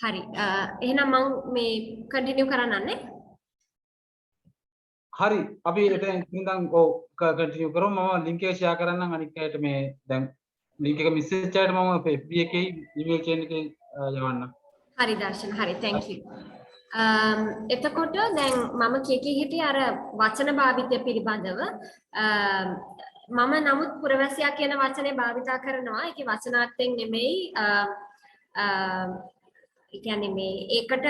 හරි. එහෙනම් මම මේ කන්ටිනියු කරන්නන්නේ. හරි අපි එතන ඉඳන් කන්ටිනියු කරමු. මම ලින්ක් එක ෂෙයා කරන්නම් අනිත් අයට මේ දැන් ලින්ක් එක මිස් වෙච්ච අයට මම FB එකේ ඊමේල් චේන් එකේ යවන්නම්. හරි දර්ශන හරි thank you. එතකොට දැන් මම කී හිටියේ අර වචන භාවිතය පිළිබඳව මම නමුත් පුරවැසියා කියන වචනේ භාවිතා කරනවා. ඒකේ වචනාර්ථයෙන් නෙමෙයි ඒ කියන්නේ මේ ඒකට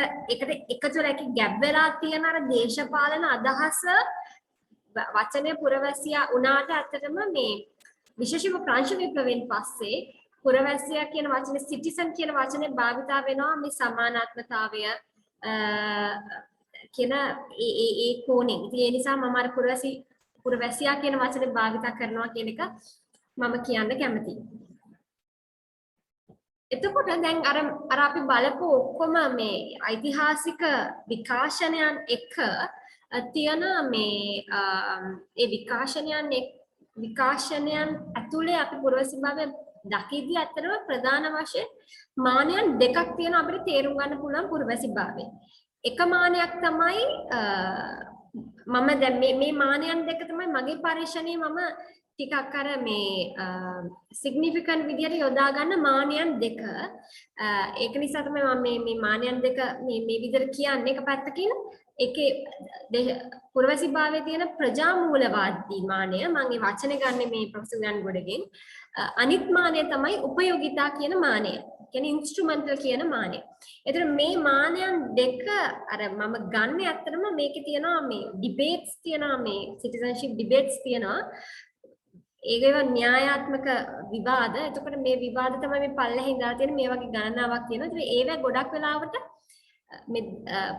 එකතු වෙලා ගැබ් වෙලා තියෙන අර දේශපාලන අදහස වචනේ පුරවැසියා උනාට ඇත්තටම මේ විශේෂම ප්‍රංශ විප්ලවයෙන් පස්සේ පුරවැසියා කියන වචනේ සිටිසන් කියන වචනේ භාවිතා වෙනවා මේ සමානාත්මතාවය කියන ඒ කෝණයෙන්. ඉතින් ඒ නිසා මම අර පුරවැසියා කියන වචනේ භාවිතා කරනවා කියන එක මම කියන්න කැමතියි. එතකොට දැන් අර අපි බලපු ඔක්කොම මේ ඓතිහාසික විකාශනයන් එක තියෙන මේ ඒ විකාශනයන් ඇතුලේ අපි පුරවැසිභාවය දකිද්දී අතරම ප්‍රධාන වශයෙන් මානයන් දෙකක් තියෙන අපිට තේරුම් ගන්න පුළුවන් පුරවැසිභාවය. එක මානයක් තමයි මම දැන් මේ මානයන් දෙක තමයි මගේ පරිශ්‍රණයේ මම ටිකක් අර මේ සිග්නිෆිකන්ට් විදියට යොදා ගන්න මානයන් දෙක. ඒක නිසා තමයි මම මේ මානයන් දෙක මේ විදියට කියන්නේ. එක පැත්තකින් ඒකේ පුරවැසිභාවයේ තියෙන ප්‍රජාමූලවාදී මානය මම මේ වචනේ ගන්න මේ ප්‍රොෆෙසර් ගන්ගොඩගෙන්. අනිත් මානය තමයි උපයෝගිතා කියන මානය. කියන්නේ ඉන්ස්ට්‍රුමන්ටල් කියන මානය. ඒතර මේ මානයන් දෙක අර මම ගන්න ඇත්තටම මේකේ තියෙනවා මේ ඩිබේට්ස් තියෙනවා මේ සිටිසන්ෂිප් ඩිබේට්ස් තියෙනවා. ඒකේව න්‍යායාත්මක විවාද. එතකොට මේ විවාද තමයි මේ පල්ලෙහි ඉඳලා තියෙන මේ වගේ ගණනාවක් තියෙනවා. ඒත් ඒවා ගොඩක් වෙලාවට මේ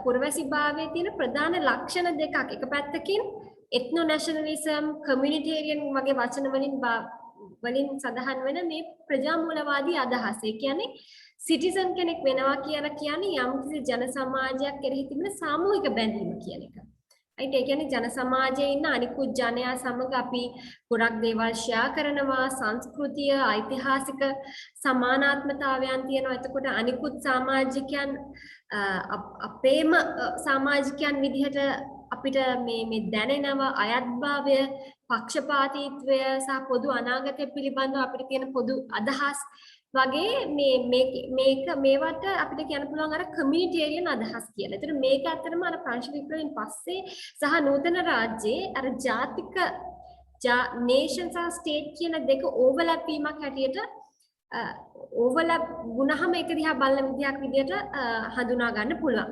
පුරවැසිභාවයේ තියෙන ප්‍රධාන ලක්ෂණ දෙකක්. එක පැත්තකින් එත්නෝ නැෂනලිසම්, කමියුනිටේරියන් වගේ වචන වලින් සඳහන් වෙන මේ ප්‍රජාමූලවාදී අදහස. ඒ කියන්නේ සිටිසන් කෙනෙක් වෙනවා කියලා කියන්නේ යම්කිසි ජන සමාජයක් කෙරෙහි තිබෙන සාමූහික බැඳීම කියන එක. right ඒ කියන්නේ ජන සමාජයේ ඉන්න අනිකුත් ජනයා සමග අපි ගොඩක් දේවල් ෂෙයා කරනවා, සංස්කෘතිය, ඓතිහාසික සමානාත්මතාවයන් තියෙනවා. එතකොට අනිකුත් සමාජිකයන් අපේම සමාජිකයන් විදිහට අපිට මේ දැනෙනවා අයත්භාවය, පක්ෂපාතීත්වය සහ පොදු අනාගතය පිළිබඳව අපිට තියෙන පොදු අදහස් වගේ මේවට අපිට කියන්න පුළුවන් අර කමියුනිටේරියන් අදහස් කියලා. ඒතර මේක ඇත්තටම අර ප්‍රංශ විප්ලවයෙන් පස්සේ සහ නූතන රාජ්‍යයේ අර ජාතික නේෂන් සහ ස්ටේට් කියන දෙක ඕවර්ලැප් වීමක් හැටියට ඕවර්ලැප් වුණාම ඒක දිහා බලන විදිහක් විදියට හඳුනා ගන්න පුළුවන්.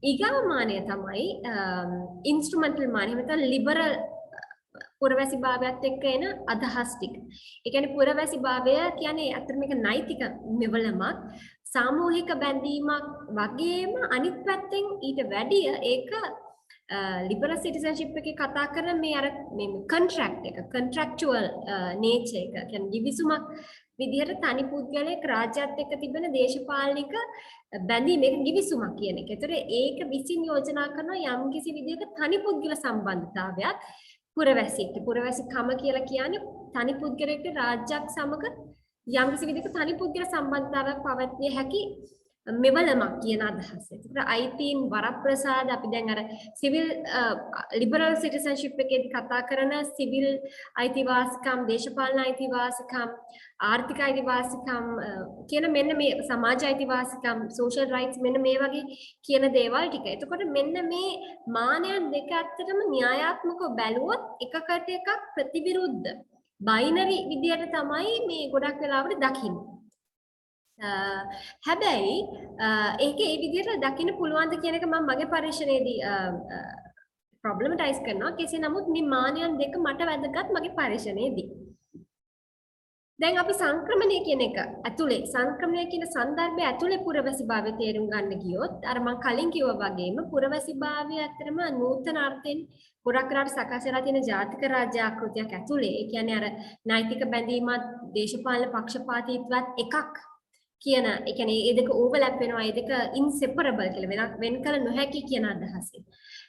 ඊගාව මානය තමයි ඉන්ස්ට්‍රුමන්ටල් මානය. නැත්නම් ලිබරල් පුරවැසිභාවයත් එක්ක එන අදහස් ටික. ඒ කියන්නේ පුරවැසිභාවය කියන්නේ අතර මේක නෛතික මෙවලමක්, සාමූහික බැඳීමක් වගේම අනිත් පැත්තෙන් ඊට වැඩිය ඒක ලිබරල් සිටිසන්ෂිප් එකේ කතා කරන මේ අර මේ කොන්ට්‍රැක්ට් එක, කොන්ට්‍රැක්චුවල් නේචර් එක කියන්නේ ගිවිසුමක් විදිහට තනි පුද්ගලයෙක් රාජ්‍යයත් එක්ක තිබෙන දේශපාලනික බැඳීම එක ගිවිසුමක් කියන එක. ඒතර ඒක විසින් යෝජනා කරන යම්කිසි විදිහක තනි පුද්ගල සම්බන්ධතාවයක් පුරවැසිකම කියලා කියන්නේ තනි පුද්ගලයෙක්ට රාජ්‍යයක් සමග යම්කිසි විදිහක තනි පුද්ගල සම්බන්ධතාවයක් පවත්විය හැකි මෙවලමක් කියන අදහස. ඒකට අයිතීන් වරප්‍රසාද අපි දැන් අර සිවිල් ලිබරල් සිටිසන්ෂිප් එකේ කතා කරන සිවිල් අයිතිවාසිකම්, දේශපාලන අයිතිවාසිකම්, ආර්ථික අයිතිවාසිකම් කියන මෙන්න මේ සමාජ අයිතිවාසිකම්, සෝෂල් රයිට්ස් මෙන්න මේ වගේ කියන දේවල් ටික. එතකොට මෙන්න මේ මානයන් දෙක අතරම න්‍යායාත්මකව බැලුවොත් එකකට එකක් ප්‍රතිවිරුද්ධ බයිනරි විදියට තමයි මේ ගොඩක් වෙලාවට දකින්නේ. හැබැයි ඒක ඒ විදිහට දකින්න පුළුවන්ද කියන එක මම මගේ පරීක්ෂණයේදී ප්‍රොබ්ලමටයිස් කරනවා. කෙසේ නමුත් මේ මානයන් දෙක මට වැදගත් මගේ පරීක්ෂණයේදී. දැන් අපි සංක්‍රමණය කියන එක ඇතුලේ සංක්‍රමණය කියන સંદર્ભය ඇතුලේ පුරවැසිභාවය තේරුම් ගන්න ගියොත් අර මම කලින් කිව්වා වගේම පුරවැසිභාවය ඇත්තටම නූතන අර්ථයෙන් ගොඩක් රට සකස් වෙලා තියෙන ජාතික රාජ්‍ය ආකෘතියක් ඇතුලේ. ඒ කියන්නේ අර නෛතික බැඳීමත් දේශපාලන පක්ෂපාතීත්වයත් එකක් කියන ඒ කියන්නේ ඒ දෙක ඕවර්ලැප් වෙනවා ඒ දෙක ඉන්සෙපරබල් කියලා වෙන කළ නොහැකි කියන අදහසින්.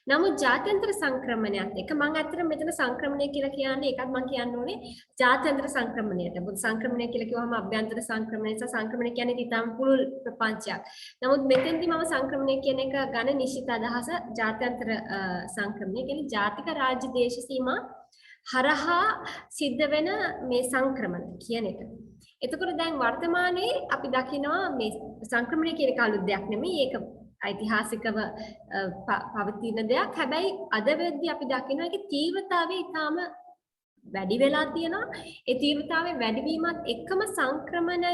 නමුත් ජාත්‍යන්තර සංක්‍රමණයත් එක්ක මම ඇත්තට මෙතන සංක්‍රමණය කියලා කියන්නේ ඒකත් මම කියන්න ඕනේ ජාත්‍යන්තර සංක්‍රමණයට. මොකද සංක්‍රමණය කියලා කිව්වම අභ්‍යන්තර සංක්‍රමණය සහ සංක්‍රමණය කියන්නේ ඊටම පුළුල් ප්‍රපංචයක්. නමුත් මෙතෙන්දී මම සංක්‍රමණය කියන එක ගන්න නිශ්චිත අදහස ජාත්‍යන්තර සංක්‍රමණය කියන්නේ ජාතික රාජ්‍ය දේශ සීමා හරහා සිද්ධ වෙන මේ සංක්‍රමණ කියන එක. එතකොට දැන් වර්තමානයේ අපි දකිනවා මේ සංක්‍රමණය කියන එක අලුත් දෙයක් නෙමෙයි. ඒක ඓතිහාසිකව පවතින දෙයක්. හැබැයි අද වෙද්දී අපි දකිනවා ඒකේ තීව්‍රතාවය ඊටාම වැඩි වෙලා තියෙනවා. ඒ තීව්‍රතාවය වැඩිවීමත් එක්කම සංක්‍රමණය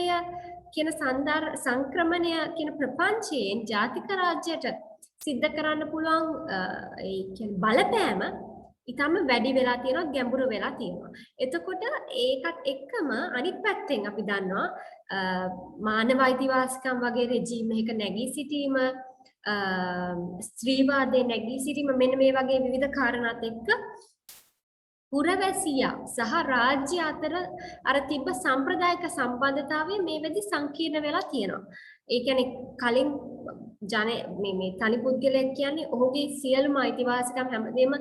කියන සංක්‍රමණය කියන ප්‍රපංචයෙන් ජාතික රාජ්‍යයට සිද්ධ කරන්න පුළුවන් ඒ කියන්නේ බලපෑම ඊටම වැඩි වෙලා තියෙනවා, ගැඹුරු වෙලා තියෙනවා. එතකොට ඒකත් එක්කම අනිත් පැත්තෙන් අපි දන්නවා මානව අයිතිවාසිකම් වගේ රෙජිම් එකක නැගී සිටීම, ස්ත්‍රීවාදයේ නැගී සිටීම මෙන්න මේ වගේ විවිධ කාරණාත් එක්ක පුරවැසියා සහ රාජ්‍ය අතර අර තිබ්බ සම්ප්‍රදායික සම්බන්ධතාවය මේ වෙදි සංකීර්ණ වෙලා තියෙනවා. ඒ කියන්නේ කලින් මේ තනි පුද්ගලයෙක් කියන්නේ ඔහුගේ සියලුම අයිතිවාසිකම් හැමදේම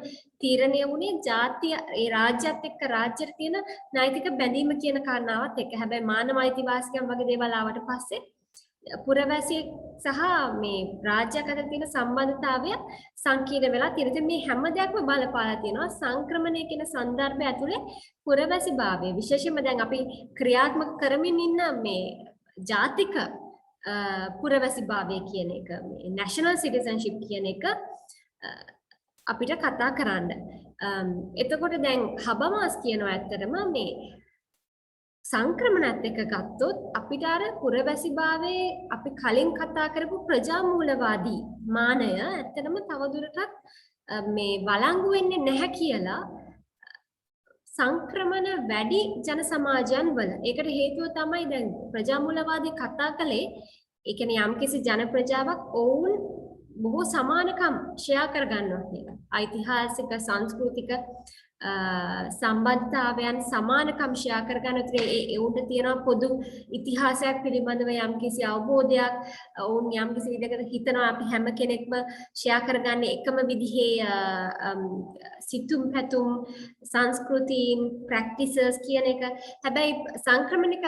තීරණය වුණේ ජාතිය ඒ රාජ්‍යත් එක්ක රාජ්‍යයට තියෙන නෛතික බැඳීම කියන කාරණාවත් එක්ක. හැබැයි මානව අයිතිවාසිකම් වගේ දේවල් ආවට පස්සේ පුරවැසියෙක් සහ මේ රාජ්‍යයක් අතර තියෙන සම්බන්ධතාවය සංකීර්ණ වෙලා තියෙනවා. ඉතින් මේ හැම දෙයක්ම බලපාලා තියෙනවා සංක්‍රමණය කියන સંદર્ભය ඇතුලේ පුරවැසි භාවය. විශේෂයෙන්ම දැන් අපි ක්‍රියාත්මක කරමින් ඉන්න මේ ජාතික පුරවැසි භාවය කියන එක, මේ national citizenship කියන එක අපිට කතා කරන්න. එතකොට දැන් හබමාස් කියනවා ඇත්තටම මේ සංක්‍රමණත් එක්ක ගත්තොත් අපිට අර පුරවැසි භාවයේ අපි කලින් කතා කරපු ප්‍රජාමූලවාදී මානය ඇත්තටම තවදුරටත් මේ වළංගු වෙන්නේ නැහැ කියලා සංක්‍රමණ වැඩි ජන සමාජයන් වල. ඒකට හේතුව තමයි දැන් ප්‍රජාමූලවාදී කතා කළේ ඒ කියන්නේ යම්කිසි ජන ප්‍රජාවක් ඔවුන් බොහෝ සමානකම් ෂෙයා කර ගන්නවා කියලා. ඓතිහාසික සංස්කෘතික සම්බන්ධතාවයන් සමානකම් ෂෙයා කර ගන්න උතරේ ඒ උන්ට තියෙන පොදු ඉතිහාසයක් පිළිබඳව යම්කිසි අවබෝධයක් ඔවුන් යම්කිසි විදිහකට හිතනවා අපි හැම කෙනෙක්ම ෂෙයා කරගන්නේ එකම විදිහේ සිතුම් පැතුම් සංස්කෘතීන් ප්‍රැක්ටිසස් කියන එක. හැබැයි සංක්‍රමණික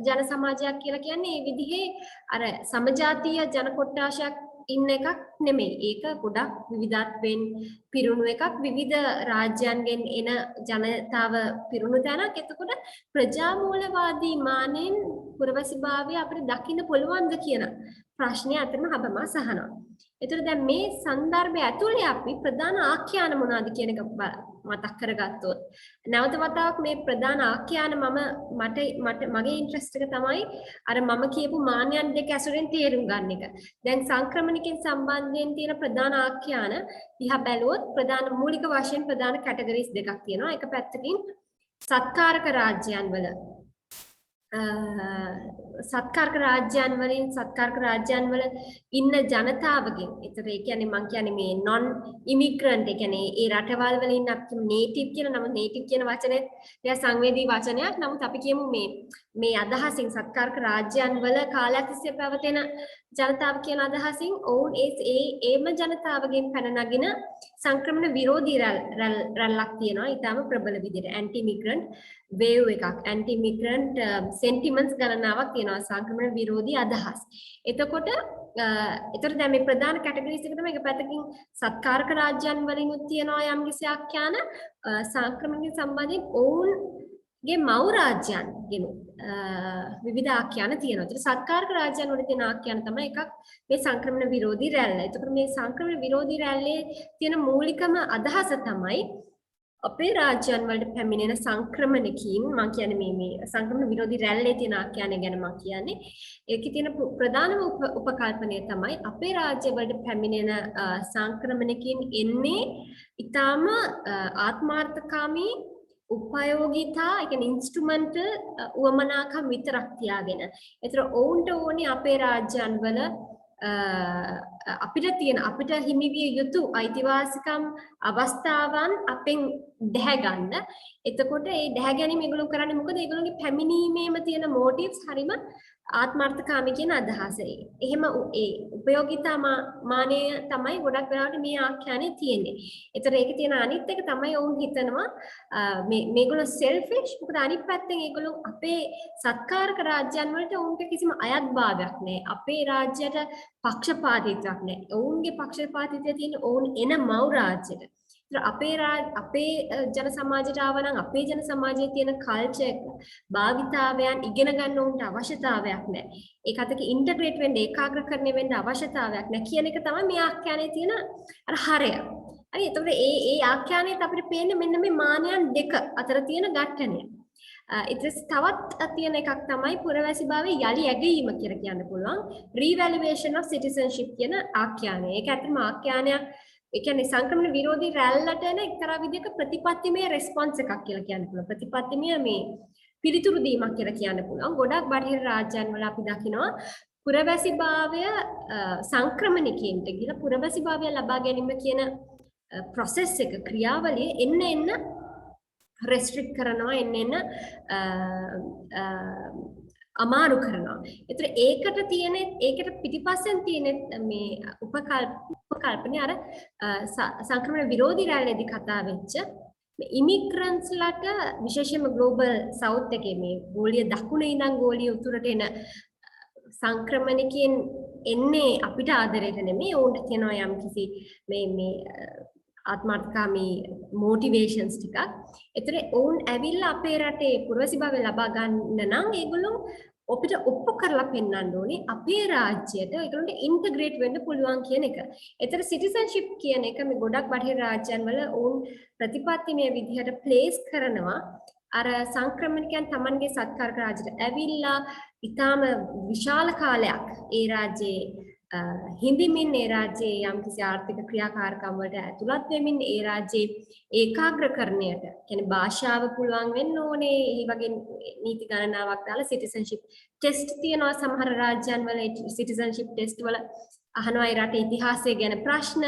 ජන සමාජයක් කියලා කියන්නේ මේ විදිහේ අර සමජාතීය ජන කොට්ටාශයක් ඉන්න එකක් නෙමෙයි. ඒක ගොඩක් විවිධත්වයෙන් පිරුණු එකක්. විවිධ රාජ්‍යයන්ගෙන් එන ජනතාව පිරුණු තැනක්. එතකොට ප්‍රජාමූලවාදී මානෙන් පුරවැසිභාවය අපිට දකින්න පුළුවන්ද කියන ප්‍රශ්නය අතරම හබමා සහනවා. එතකොට දැන් මේ સંદર્ભය ඇතුලේ අපි ප්‍රධාන ආඛ්‍යාන මොනවාද කියන එක මතක් කරගත්තොත් නැවත වතාවක් මේ ප්‍රධාන ආඛ්‍යාන මගේ ඉන්ට්‍රස්ට් එක තමයි අර මම කියපු මාන්‍යයන් දෙක ඇසුරෙන් තේරුම් ගන්න එක. දැන් සංක්‍රමණිකෙන් සම්බන්ධයෙන් තියෙන ප්‍රධාන ආඛ්‍යාන දිහා බැලුවොත් ප්‍රධාන මූලික වශයෙන් ප්‍රධාන කැටගරිස් දෙකක් තියෙනවා. එක පැත්තකින් සත්කාරක රාජ්‍යයන් වල සත්කාරක රාජ්‍යයන් වල ඉන්න ජනතාවගෙන් ඒතර ඒ කියන්නේ මම කියන්නේ මේ non immigrant ඒ කියන්නේ ඒ රටවල් වල ඉන්න අපි native කියන නම native කියන වචනේ ටික සංවේදී වචනයක්. නමුත් අපි කියමු මේ අදහසින් සත්කාරක රාජ්‍යයන් වල කාලයක් තිස්සේ පැවතෙන ජනතාව කියන අදහසින් ඔවුන් ඒම ජනතාවගෙන් පැන නගින සංක්‍රමණ විරෝධී රැල්ලක් තියෙනවා. ඊටම ප්‍රබල විදිහට anti immigrant wave එකක් anti immigrant sentiments ගණනාවක් තියෙනවා සංක්‍රමණ විරෝධී අදහස්. එතකොට දැන් මේ ප්‍රධාන කැටගරිස් එක තමයි එක පැත්තකින් සත්කාරක රාජ්‍යයන් වලිනුත් තියෙනවා යම් කිසි ආඛ්‍යාන සංක්‍රමණික සම්බන්ධයෙන් ඔවුන්ගේ මව් රාජ්‍යයන් ගෙනු විවිධ ආඛ්‍යාන තියෙනවා. ඒත් සත්කාරක රාජ්‍යයන් වල තියෙන ආඛ්‍යාන තමයි එකක් මේ සංක්‍රමණ විරෝධී රැල්ල. ඒතකොට මේ සංක්‍රමණ විරෝධී රැල්ලේ තියෙන මූලිකම අදහස තමයි අපේ රාජ්‍යයන් වලට පැමිණෙන සංක්‍රමණකින් මම කියන්නේ මේ සංක්‍රමණ විරෝධී රැල්ලේ තියෙන ආඛ්‍යානය ගැන මම කියන්නේ. ඒකේ තියෙන ප්‍රධානම උපකල්පනය තමයි අපේ රාජ්‍ය වලට පැමිණෙන සංක්‍රමණකින් එන්නේ ඊටාම ආත්මාර්ථකාමී උපයෝගීතා ඒ කියන්නේ ඉන්ස්ට්‍රුමන්ටල් උවමනාකම් විතරක් තියාගෙන. ඒතර ඔවුන්ට ඕනේ අපේ රාජ්‍යයන් වල අපිට හිමි විය යුතු අයිතිවාසිකම් අවස්ථාවන් අපෙන් දැහැ ගන්න. එතකොට ඒ දැහැ ගැනීම ඒගොල්ලෝ කරන්නේ මොකද? ඒගොල්ලෝගේ පැමිණීමේම තියෙන මොටිව්ස් හරිම ආත්මార్థකාමී කියන අදහස. එහෙම ඒ උපයෝගිතා මානය තමයි ගොඩක් වෙලාවට මේ ආඛ්‍යානේ තියෙන්නේ. ඒතර ඒකේ තියෙන අනිත් එක තමයි වුන් හිතනවා මේගොල්ලෝ selfish. මොකද අනිත් පැත්තෙන් ඒගොල්ලෝ අපේ සත්කාරක රාජ්‍යයන් වලට උන්ට කිසිම අයත්භාවයක් නැහැ. අපේ රාජ්‍යයට පක්ෂපාතීත්වයක් නැහැ. ඔවුන්ගේ පක්ෂපාතීත්වය තියෙන ඔවුන් එන මව් රාජ්‍යයට. අපේ ජන සමාජයට ආවනම් අපේ ජන සමාජයේ තියෙන කල්චර් එක භාවිතාවයන් ඉගෙන ගන්න උන්ට අවශ්‍යතාවයක් නැහැ. ඒක අතක ඉන්ටග්‍රේට් වෙන්න ඒකාග්‍රකරණය වෙන්න අවශ්‍යතාවයක් නැහැ කියන එක තමයි මේ ආඛ්‍යානයේ තියෙන අර හරය. හරි එතකොට ඒ ආඛ්‍යානයේත් අපිට පේන්නේ මෙන්න මේ මානයන් දෙක අතර තියෙන ගැටණය. තවත් තියෙන එකක් තමයි පුරවැසිභාවයේ යලි ඇගීම කියලා කියන්න පුළුවන්. revaluation of citizenship කියන ආඛ්‍යානය. ඒක ඇත්තටම ආඛ්‍යානයක් ඒ කියන්නේ සංක්‍රමණ විරෝධී රැල්ලට එන එක්තරා විදිහක ප්‍රතිපත්තිමය රෙස්පොන්ස් එකක් කියලා කියන්න පුළුවන්. ප්‍රතිපත්තිමය මේ පිළිතුරු දීමක් කියලා කියන්න පුළුවන්. ගොඩක් බටහිර රාජ්‍යයන් වල අපි දකිනවා පුරවැසිභාවය සංක්‍රමණිකයින්ට ගිහිලා පුරවැසිභාවය ලබා ගැනීම කියන process එක ක්‍රියාවලිය එන්න restrict කරනවා එන්න අමාරු කරනවා. ඒතර ඒකට පිටිපස්සෙන් තියෙන මේ උපකල්පනේ අර සංක්‍රමණ විරෝධී රැල්ලේදී කතා වෙච්ච මේ ඉමිග්‍රන්ට්ස්ලාට විශේෂයෙන්ම ග්ලෝබල් සවුත් එකේ මේ ගෝලීය දකුණේ ඉඳන් ගෝලීය උතුරට එන සංක්‍රමණිකයන් එන්නේ අපිට ආදරයට නෙමෙයි ඕන්ට තියෙනවා යම් කිසි මේ ආත්මార్థකාමී මොටිවේෂන්ස් ටිකක්. ඒතර ඔවුන් ඇවිල්ලා අපේ රටේ පුරවැසිභාවය ලබා ගන්න නම් ඒගොල්ලෝ අපිට ඔප්පු කරලා පෙන්වන්න ඕනේ අපේ රාජ්‍යයට ඒගොල්ලන්ට ඉන්ටග්‍රේට් වෙන්න පුළුවන් කියන එක. ඒතර සිටිසන්ෂිප් කියන එක මේ ගොඩක් බටහිර රාජ්‍යයන් වල ඔවුන් ප්‍රතිපත්තිමය විදිහට ප්ලේස් කරනවා. අර සංක්‍රමණිකයන් Tamanගේ සත්කාරක රාජ්‍යයට ඇවිල්ලා ඊටාම විශාල කාලයක් ඒ රාජ්‍යයේ හිඳමින් ඒ රාජ්‍යයේ යම්කිසි ආර්ථික ක්‍රියාකාරකම් වලට ඇතුළත් වෙමින් ඒ රාජ්‍යයේ ඒකාග්‍රකරණයට කියන්නේ භාෂාව පුළුවන් වෙන්න ඕනේ. ඒ වගේ නීති ගණනාවක් දාලා සිටිසන්ෂිප් ටෙස්ට් තියනවා සමහර රාජ්‍යයන් වල. සිටිසන්ෂිප් ටෙස්ට් වල අහනවා ඒ රටේ ඉතිහාසය ගැන ප්‍රශ්න.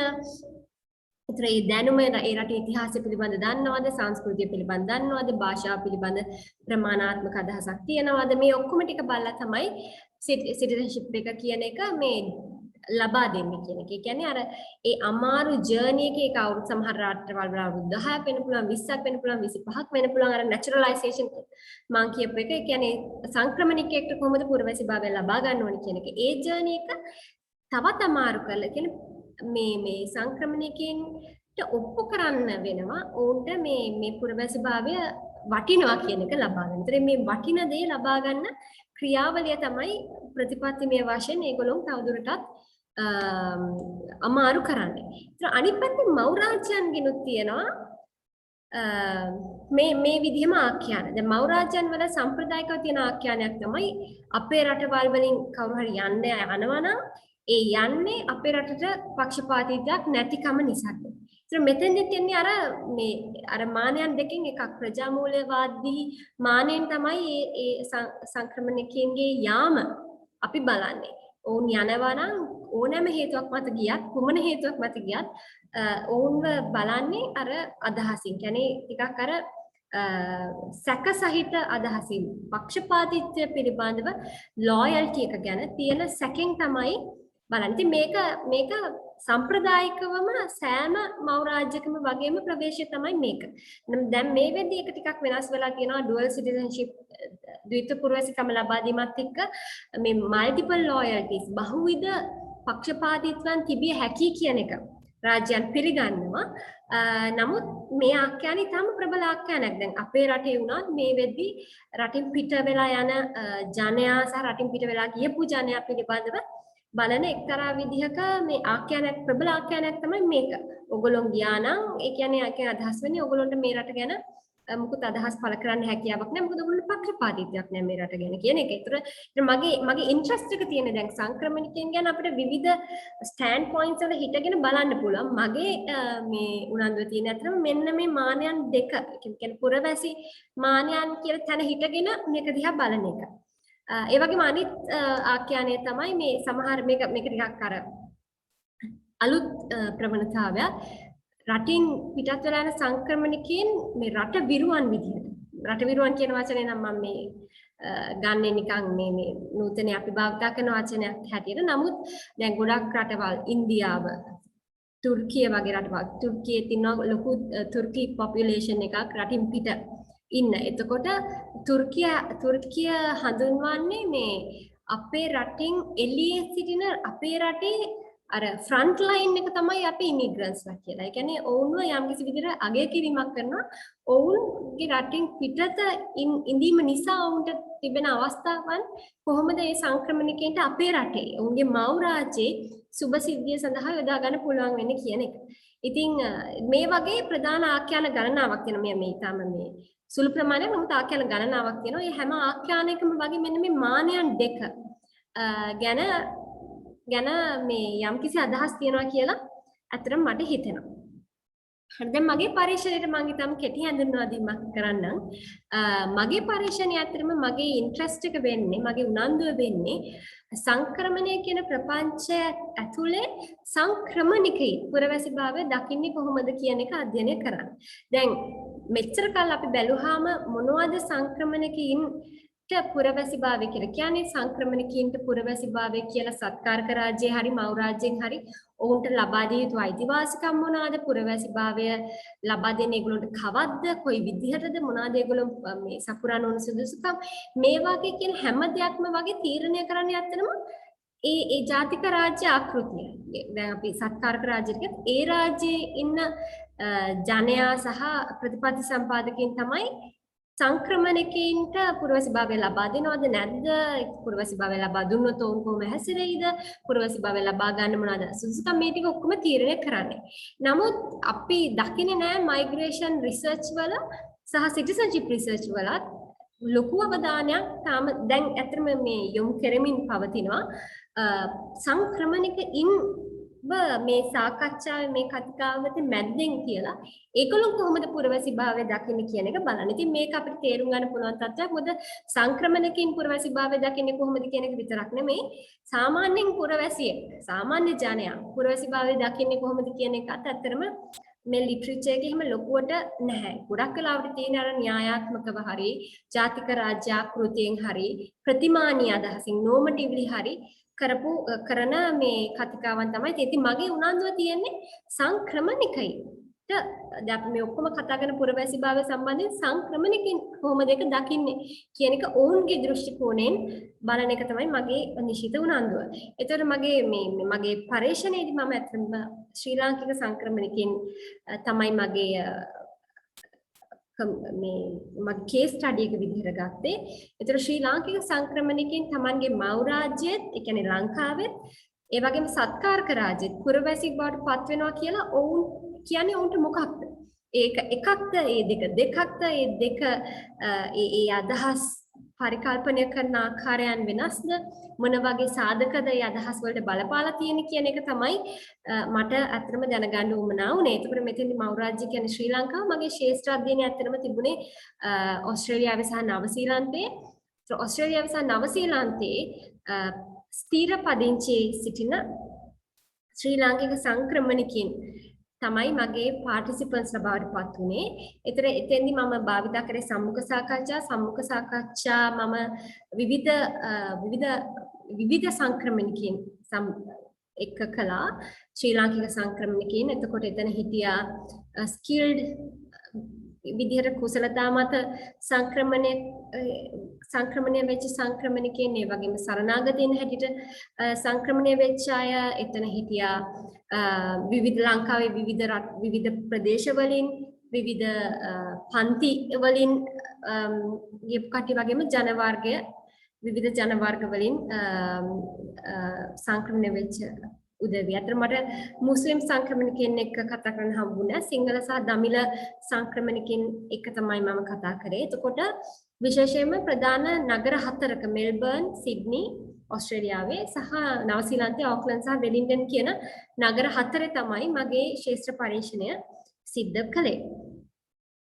ඒතර ඒ දැනුම ඒ රටේ ඉතිහාසය පිළිබඳ දන්නවද, සංස්කෘතිය පිළිබඳ දන්නවද, භාෂාව පිළිබඳ ප්‍රමාණාත්මක අදහසක් තියනවද, මේ ඔක්කොම ටික බලලා තමයි සිටිසන්ෂිප් එක කියන එක මේ ලබා දෙන්නේ කියන එක. ඒ කියන්නේ අර ඒ අමාරු ජර්නි එකේ කවුරු සමහර රටවල් වල අවුරුදු 10ක් වෙන්න පුළුවන්, 20ක් වෙන්න පුළුවන්, 25ක් වෙන්න පුළුවන්. අර නැචරලයිසේෂන් මං කියපු එක. ඒ කියන්නේ සංක්‍රමණිකයෙක්ට කොහොමද පුරවැසිභාවය ලබා ගන්න ඕනේ කියන එක. ඒ ජර්නි එක තවත් අමාරු කරලා කියන්නේ මේ සංක්‍රමණිකයන්ට ඔප්පු කරන්න වෙනවා. ඕන්ට මේ පුරවැසිභාවය වටිනවා කියන එක ලබා ගන්න. ඒතර මේ වටින දේ ලබා ගන්න ක්‍රියාවලිය තමයි ප්‍රතිපත්තිමය වශයෙන් ඒගොල්ලෝ තවදුරටත් අමාරු කරන්නේ. ඒතර අනිත් පැත්තේ මව් රාජ්‍යයන්ගෙනුත් තියෙනවා මේ විදිහම ආඛ්‍යාන. දැන් මව් රාජ්‍යයන් වල සම්ප්‍රදායිකව තියෙන ආඛ්‍යානයක් තමයි අපේ රටවල් වලින් කවුරු හරි යනවා නම් ඒ යන්නේ අපේ රටට පක්ෂපාතීත්වයක් නැතිකම නිසා. ඒතර මෙතෙන්දි තියන්නේ අර මානයන් දෙකෙන් එකක් ප්‍රජාමූලවාදී මානයෙන් තමයි ඒ සංක්‍රමණිකයන්ගේ යාම අපි බලන්නේ. ඔවුන් යනවා නම් ඕනෑම හේතුවක් මත ගියත් කුමන හේතුවක් මත ගියත් ඔවුන්ව බලන්නේ අර අදහසින්. කියන්නේ ටිකක් අර සැක සහිත අදහසින් පක්ෂපාතීත්වය පිළිබඳව ලොයල්ටි එක ගැන තියෙන සැකෙන් තමයි බලන්න. ඉතින් මේක සම්ප්‍රදායිකවම සෑම මව් රාජ්‍යකම වගේම ප්‍රවේශය තමයි මේක. දැන් මේ වෙද්දී එක ටිකක් වෙනස් වෙලා තියෙනවා ඩුවල් සිටිසන්ෂිප් ද්විත්ව පුරවැසිකම ලබා දීමත් එක්ක මේ මල්ටිපල් ලොයල්ටිස් බහුවිධ පක්ෂපාතීත්වයන් තිබිය හැකි කියන එක රාජ්‍යයන් පිළිගන්නවා. නමුත් මේ ආඛ්‍යානය තම ප්‍රබල ආඛ්‍යානයක්. දැන් අපේ රටේ වුණත් මේ වෙද්දී රටින් පිට වෙලා යන ජනයා සහ රටින් පිට වෙලා ගියපු ජනයා පිළිබඳව බලන එක්තරා විදිහක මේ ආඛ්‍යානයක් ප්‍රබල ආඛ්‍යානයක් තමයි මේක. ඔයගොල්ලෝ ගියා නම් ඒ කියන්නේ ආඛ්‍යාන අදහස් වෙන්නේ ඔයගොල්ලන්ට මේ රට ගැන මුකුත් අදහස් පළ කරන්න හැකියාවක් නැහැ. මොකද ඔයගොල්ලෝ පක්ෂපාතීත්වයක් නැහැ මේ රට ගැන කියන එක. ඒතර මගේ ඉන්ට්‍රස්ට් එක තියෙන දැන් සංක්‍රමණිකයන් ගැන අපිට විවිධ ස්ටෑන්ඩ් පොයින්ට්ස් වල හිටගෙන බලන්න පුළුවන්. මගේ මේ උනන්දුව තියෙන අතරම මෙන්න මේ මානයන් දෙක කියන්නේ පුරවැසි මානයන් කියලා තැන හිටගෙන මේක දිහා බලන එක. ඒ වගේම අනිත් ආඛ්‍යානය තමයි මේ සමහර මේක ටිකක් අර අලුත් ප්‍රවණතාවයක්. රටින් පිටත් වෙලා යන සංක්‍රමණිකයන් මේ රට විරුවන් විදිහට රට විරුවන් කියන වචනේ නම් මම මේ ගන්න නිකන් මේ නූතන අපි භාවිත කරන වචනයක් හැටියට. නමුත් දැන් ගොඩක් රටවල් ඉන්දියාව තුර්කිය වගේ රටවල් තුර්කියේ තියෙන ලොකු තුර්කි පොපියුලේෂන් එකක් රටින් පිට ඉන්න. එතකොට තුර්කිය හඳුන්වන්නේ මේ අපේ රටින් එළියේ සිටින අපේ රටේ අර ෆ්‍රන්ට් ලයින් එක තමයි අපි ඉමිග්‍රන්ට්ස්ලා කියලා. ඒ කියන්නේ ඔවුන්ව යම්කිසි විදිහට අගය කිරීමක් කරනවා. ඔවුන්ගේ රටින් පිටත ඉඳීම නිසා ඔවුන්ට තිබෙන අවස්ථාවන් කොහොමද මේ සංක්‍රමණිකයන්ට අපේ රටේ ඔවුන්ගේ මව් රාජ්‍යයේ සුබ සිද්ධිය සඳහා යොදා ගන්න පුළුවන් වෙන්නේ කියන එක. ඉතින් මේ වගේ ප්‍රධාන ආඛ්‍යාන ගණනාවක් තියෙනවා. මේ ඊටම මේ සුළු ප්‍රමාණයක් නමුත් ආඛ්‍යාන ගණනාවක් තියෙනවා. මේ හැම ආඛ්‍යානයකම වගේ මෙන්න මේ මානයන් දෙක ගැන මේ යම්කිසි අදහස් තියෙනවා කියලා අතරම මට හිතෙනවා. හරි දැන් මගේ පරීක්ෂණයට මම ඊටම කෙටි හඳුන්වා දීමක් කරන්නම්. මගේ පරීක්ෂණය ඇත්තටම මගේ ඉන්ට්‍රස්ට් එක වෙන්නේ මගේ උනන්දුව වෙන්නේ සංක්‍රමණය කියන ප්‍රපංචය ඇතුලේ සංක්‍රමණිකයි පුරවැසි භාවය දකින්නේ කොහොමද කියන එක අධ්‍යයනය කරන්න. දැන් මෙච්චර කල් අපි බැලුවාම මොනවද සංක්‍රමණිකයින් පුරවැසි භාවය කියලා කියන්නේ සංක්‍රමණිකයින්ට පුරවැසි භාවය කියලා සත්කාරක රාජ්‍යයේ හරි මව් රාජ්‍යයෙන් හරි ඔවුන්ට ලබා දිය යුතු අයිතිවාසිකම් මොනවාද පුරවැසි භාවය ලබා දෙන ඒගොල්ලන්ට කවද්ද කොයි විදිහටද මොනවාද ඒගොල්ලෝ මේ සපුරාන ඕන සුදුසුකම් මේ වගේ කියන හැම දෙයක්ම වගේ තීරණය කරන්න යත්තනම ඒ ජාතික රාජ්‍ය ආකෘතිය දැන් අපි සත්කාරක රාජ්‍යයක ඒ රාජ්‍යයේ ඉන්න ජනයා සහ ප්‍රතිපත්ති සම්පාදකයන් තමයි සංක්‍රමණිකයින්ට පුරවැසි භාවය ලබා දෙනවද නැද්ද පුරවැසි භාවය ලබා දුන්නොත් ඔවුන් කොහොම හැසිරෙයිද පුරවැසි භාවය ලබා ගන්න මොනවද සුදුසුකම් මේ ටික ඔක්කොම තීරණය කරන්නේ. නමුත් අපි දකින්නේ නැහැ මයිග්‍රේෂන් රිසර්ච් වල සහ සිටිසන්ෂිප් රිසර්ච් වලත් ලොකු අවධානයක් තාම දැන් ඇත්තටම මේ යොමු කරමින් පවතිනවා සංක්‍රමණිකයින් මේ සාකච්ඡාවේ මේ කතිකාවතේ මැද්දෙන් කියලා ඒගොල්ලෝ කොහොමද පුරවැසි භාවය දකින්නේ කියන එක බලන්න. ඉතින් මේක අපිට තේරුම් ගන්න පුළුවන් තත්ත්වයක්. මොකද සංක්‍රමණකින් පුරවැසි භාවය දකින්නේ කොහොමද කියන එක විතරක් නෙමෙයි සාමාන්‍යයෙන් පුරවැසියෙක් සාමාන්‍ය ජනයා පුරවැසි භාවය දකින්නේ කොහොමද කියන එකත් ඇත්තටම මේ ලිටරේචර් එකේ එහෙම ලොකුවට නැහැ. ගොඩක් වෙලාවට තියෙන අර න්‍යායාත්මකව හරි ජාතික රාජ්‍ය ආකෘතියෙන් හරි ප්‍රතිමානීය අදහසින් නෝමටිව්ලි හරි කරන මේ කතිකාවන් තමයි. ඉතින් මගේ උනන්දුව තියෙන්නේ සංක්‍රමණිකයි. දැන් අපි මේ ඔක්කොම කතා කරන පුරවැසි භාවය සම්බන්ධයෙන් සංක්‍රමණිකින් කොහොමද ඒක දකින්නේ කියන එක ඔවුන්ගේ දෘෂ්ටි කෝණයෙන් බලන එක තමයි මගේ නිශ්චිත උනන්දුව. ඒතර මගේ පරීක්ෂණයේදී මම අතන ශ්‍රී ලාංකික සංක්‍රමණිකින් තමයි මගේ කේස් ස්ටඩි එක විදිහට ගත්තේ. ඒතර ශ්‍රී ලාංකික සංක්‍රමණිකයන් තමන්ගේ මව් රාජ්‍යයේත් ඒ කියන්නේ ලංකාවෙත් ඒ වගේම සත්කාරක රාජ්‍යෙත් පුරවැසියෙක් බවට පත් වෙනවා කියලා ඔවුන් කියන්නේ ඔවුන්ට මොකක්ද? ඒක එකක්ද? ඒ දෙක දෙකක්ද? ඒ දෙක ඒ අදහස් පරිකල්පනය කරන ආකාරයන් වෙනස්ද? මොන වගේ සාධකද ඒ අදහස් වලට බලපාලා තියෙන්නේ කියන එක තමයි මට අත්‍තරම දැනගන්න උවමනා වුණේ. ඒකපර මෙතෙන්දි මව් රාජ්‍ය කියන්නේ ශ්‍රී ලංකාව මගේ ශාස්ත්‍ර අධ්‍යයනය අත්‍තරම තිබුණේ ඕස්ට්‍රේලියාවේ සහ නවසීලන්තයේ. ඕස්ට්‍රේලියාවේ සහ නවසීලන්තයේ ස්ථීර පදිංචියේ සිටින ශ්‍රී ලාංකික සංක්‍රමණිකයන් තමයි මගේ පාටිසිපන්ට්ස්ලා බවට පත් වුණේ. ඒතර එතෙන්දි මම භාවිතා කරේ සම්මුඛ සාකච්ඡා මම විවිධ සංක්‍රමණිකයන් එක්ක කළා ශ්‍රී ලාංකික සංක්‍රමණිකයන්. එතකොට එතන හිටියා ස්කිල්ඩ් විදිහට කුසලතා මත සංක්‍රමණය වෙච්ච සංක්‍රමණිකයන් ඒ වගේම සරණාගතයන් හැටියට සංක්‍රමණය වෙච්ච අය එතන හිටියා. විවිධ ලංකාවේ විවිධ ප්‍රදේශ වලින් විවිධ පන්ති වලින් ගියපු කට්ටිය වගේම විවිධ ජන වර්ග වලින් සංක්‍රමණය වෙච්ච උදවිය. අතර මට මුස්ලිම් සංක්‍රමණිකයන් එක්ක කතා කරන්න හම්බුණා. සිංහල සහ දමිළ සංක්‍රමණිකයන් එක්ක තමයි මම කතා කරේ. එතකොට විශේෂයෙන්ම ප්‍රධාන නගර 4ක මෙල්බර්න්, සිඩ්නි ඕස්ට්‍රේලියාවේ සහ නවසීලන්තයේ ඕක්ලන්ඩ් සහ වෙලින්ටන් කියන නගර 4 තමයි මගේ ශාස්ත්‍ර පරීක්ෂණය සිද්ධ කළේ.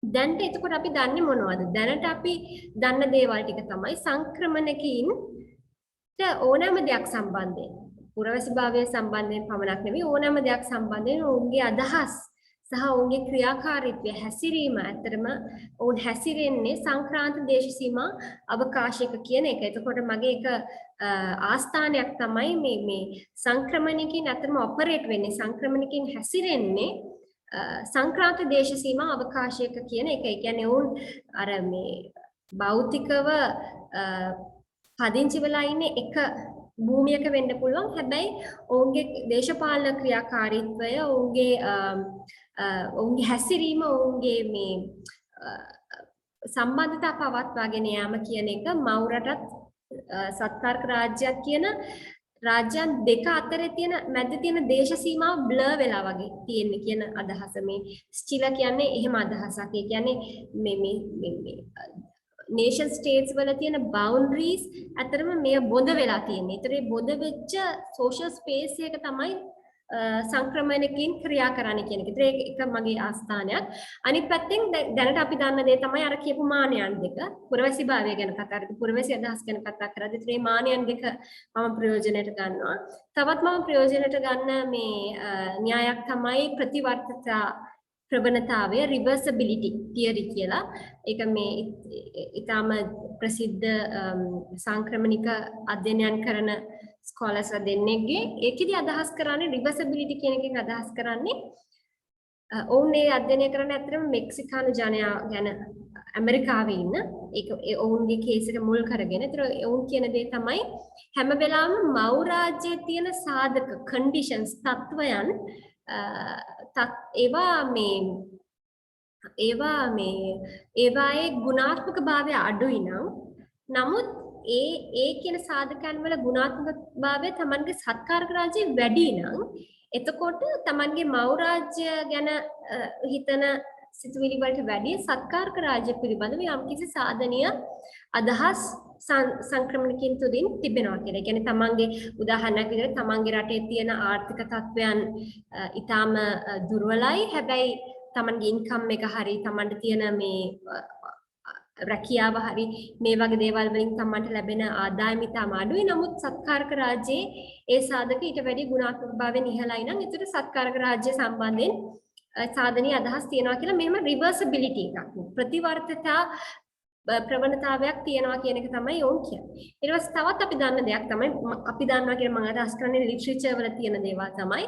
දැන්ට එතකොට අපි දන්නේ මොනවද? දැනට අපි දන්න දේවල් ටික තමයි සංක්‍රමණකින්ට ඕනෑම දෙයක් සම්බන්ධයෙන් පුරවැසි භාවය සම්බන්ධයෙන් පමණක් නෙවෙයි ඕනෑම දෙයක් සම්බන්ධයෙන් ඔවුන්ගේ අදහස් සහ ඔවුන්ගේ ක්‍රියාකාරීත්වය හැසිරීම ඇතරම ඔවුන් හැසිරෙන්නේ සංක්‍රාන්ත දේශ සීමා අවකාශයක කියන එක. එතකොට මගේ එක ආස්ථානයක් තමයි මේ සංක්‍රමණිකින් ඇතරම ඔපරේට් වෙන්නේ සංක්‍රමණිකින් හැසිරෙන්නේ සංක්‍රාන්ත දේශ සීමා අවකාශයක කියන එක. ඒ කියන්නේ ඔවුන් අර මේ භෞතිකව පදිංචි වෙලා ඉන්නේ එක භූමියක වෙන්න පුළුවන්. හැබැයි ඔවුන්ගේ දේශපාලන ක්‍රියාකාරීත්වය ඔවුන්ගේ හැසිරීම ඔවුන්ගේ මේ සම්බන්ධතා පවත්වාගෙන යාම කියන එක මවුරටත් සත්කාරක රාජ්‍යයක් කියන රාජ්‍යයන් දෙක අතරේ තියෙන මැද තියෙන දේශ සීමාව බ්ලර් වෙලා වගේ තියෙන්නේ කියන අදහස මේ ස්ටිලා කියන්නේ එහෙම අදහසක්. ඒ කියන්නේ මේ nation states වල තියෙන boundaries අතරම මේ බොඳ වෙලා තියෙන්නේ. ඒතර මේ බොඳ වෙච්ච social space එක තමයි සංක්‍රමණකින් ක්‍රියා කරන්නේ කියන එක. ඒතර ඒක මගේ ආස්ථානයක්. අනිත් පැත්තෙන් දැනට අපි දන්න දේ තමයි අර කියපු මානයන් දෙක. පුරවැසි භාවය ගැන කතා කරද්දී පුරවැසි අදහස් ගැන කතා කරද්දී ඒතර මේ මානයන් දෙක මම ප්‍රයෝජනයට ගන්නවා. තවත් මම ප්‍රයෝජනයට ගන්න මේ න්‍යායක් තමයි ප්‍රතිවර්තතා ප්‍රවණතාවය reversibility theory කියලා. ඒක මේ ඊටාම ප්‍රසිද්ධ සංක්‍රමණික අධ්‍යයනයන් කරන ස්කෝලර්ස් දෙන්නෙක්ගේ ඒකෙදි අදහස් කරන්නේ reversibility කියන එකෙන් අදහස් කරන්නේ ඔවුන් මේ අධ්‍යයනය කරන්නේ අතරම මෙක්සිකානු ජනයා ගැන ඇමරිකාවේ ඉන්න ඒක ඔවුන්ගේ කේස් එක මුල් කරගෙන. ඒතර ඔවුන් කියන දේ තමයි හැම වෙලාවෙම මව් රාජ්‍යයේ තියෙන සාධක conditions තත්වයන් ඒවායේ ගුණාත්මක භාවය අඩුයි නම් නමුත් ඒ කියන සාධකයන් වල ගුණාත්මක භාවය තමන්ගේ සත්කාරක රාජ්‍යයේ වැඩි නම් එතකොට තමන්ගේ මව් රාජ්‍ය ගැන හිතන සිතුවිලි වලට වැඩි සත්කාරක රාජ්‍ය පිළිබඳව යම්කිසි සාධනීය අදහස් සංක්‍රමණකින් තුලින් තිබෙනවා කියලා. ඒ කියන්නේ තමන්ගේ උදාහරණයක් විදිහට තමන්ගේ රටේ තියෙන ආර්ථික තත්ත්වයන් ඊටාම දුර්වලයි. හැබැයි තමන්ගේ ඉන්කම් එක හරි තමන්ට තියෙන මේ රැකියාව හරි මේ වගේ දේවල් වලින් තමන්ට ලැබෙන ආදායම ඉතාම අඩුයි. නමුත් සත්කාරක රාජ්‍යයේ ඒ සාධක ඊට වැඩි ගුණාත්මක භාවයෙන් ඉහළයි නම් ඒතර සත්කාරක රාජ්‍ය සම්බන්ධයෙන් සාධනීය අදහස් තියනවා කියලා මෙහෙම රිවර්සිබිලිටි එකක් ප්‍රතිවර්තතා ප්‍රවණතාවයක් තියනවා කියන එක තමයි ඕන් කියන්නේ. ඊට පස්සේ තවත් අපි දන්න දෙයක් තමයි අපි දන්නවා කියන මම අදහස් කරන්නේ ලිටරේචර් වල තියෙන දේවල් තමයි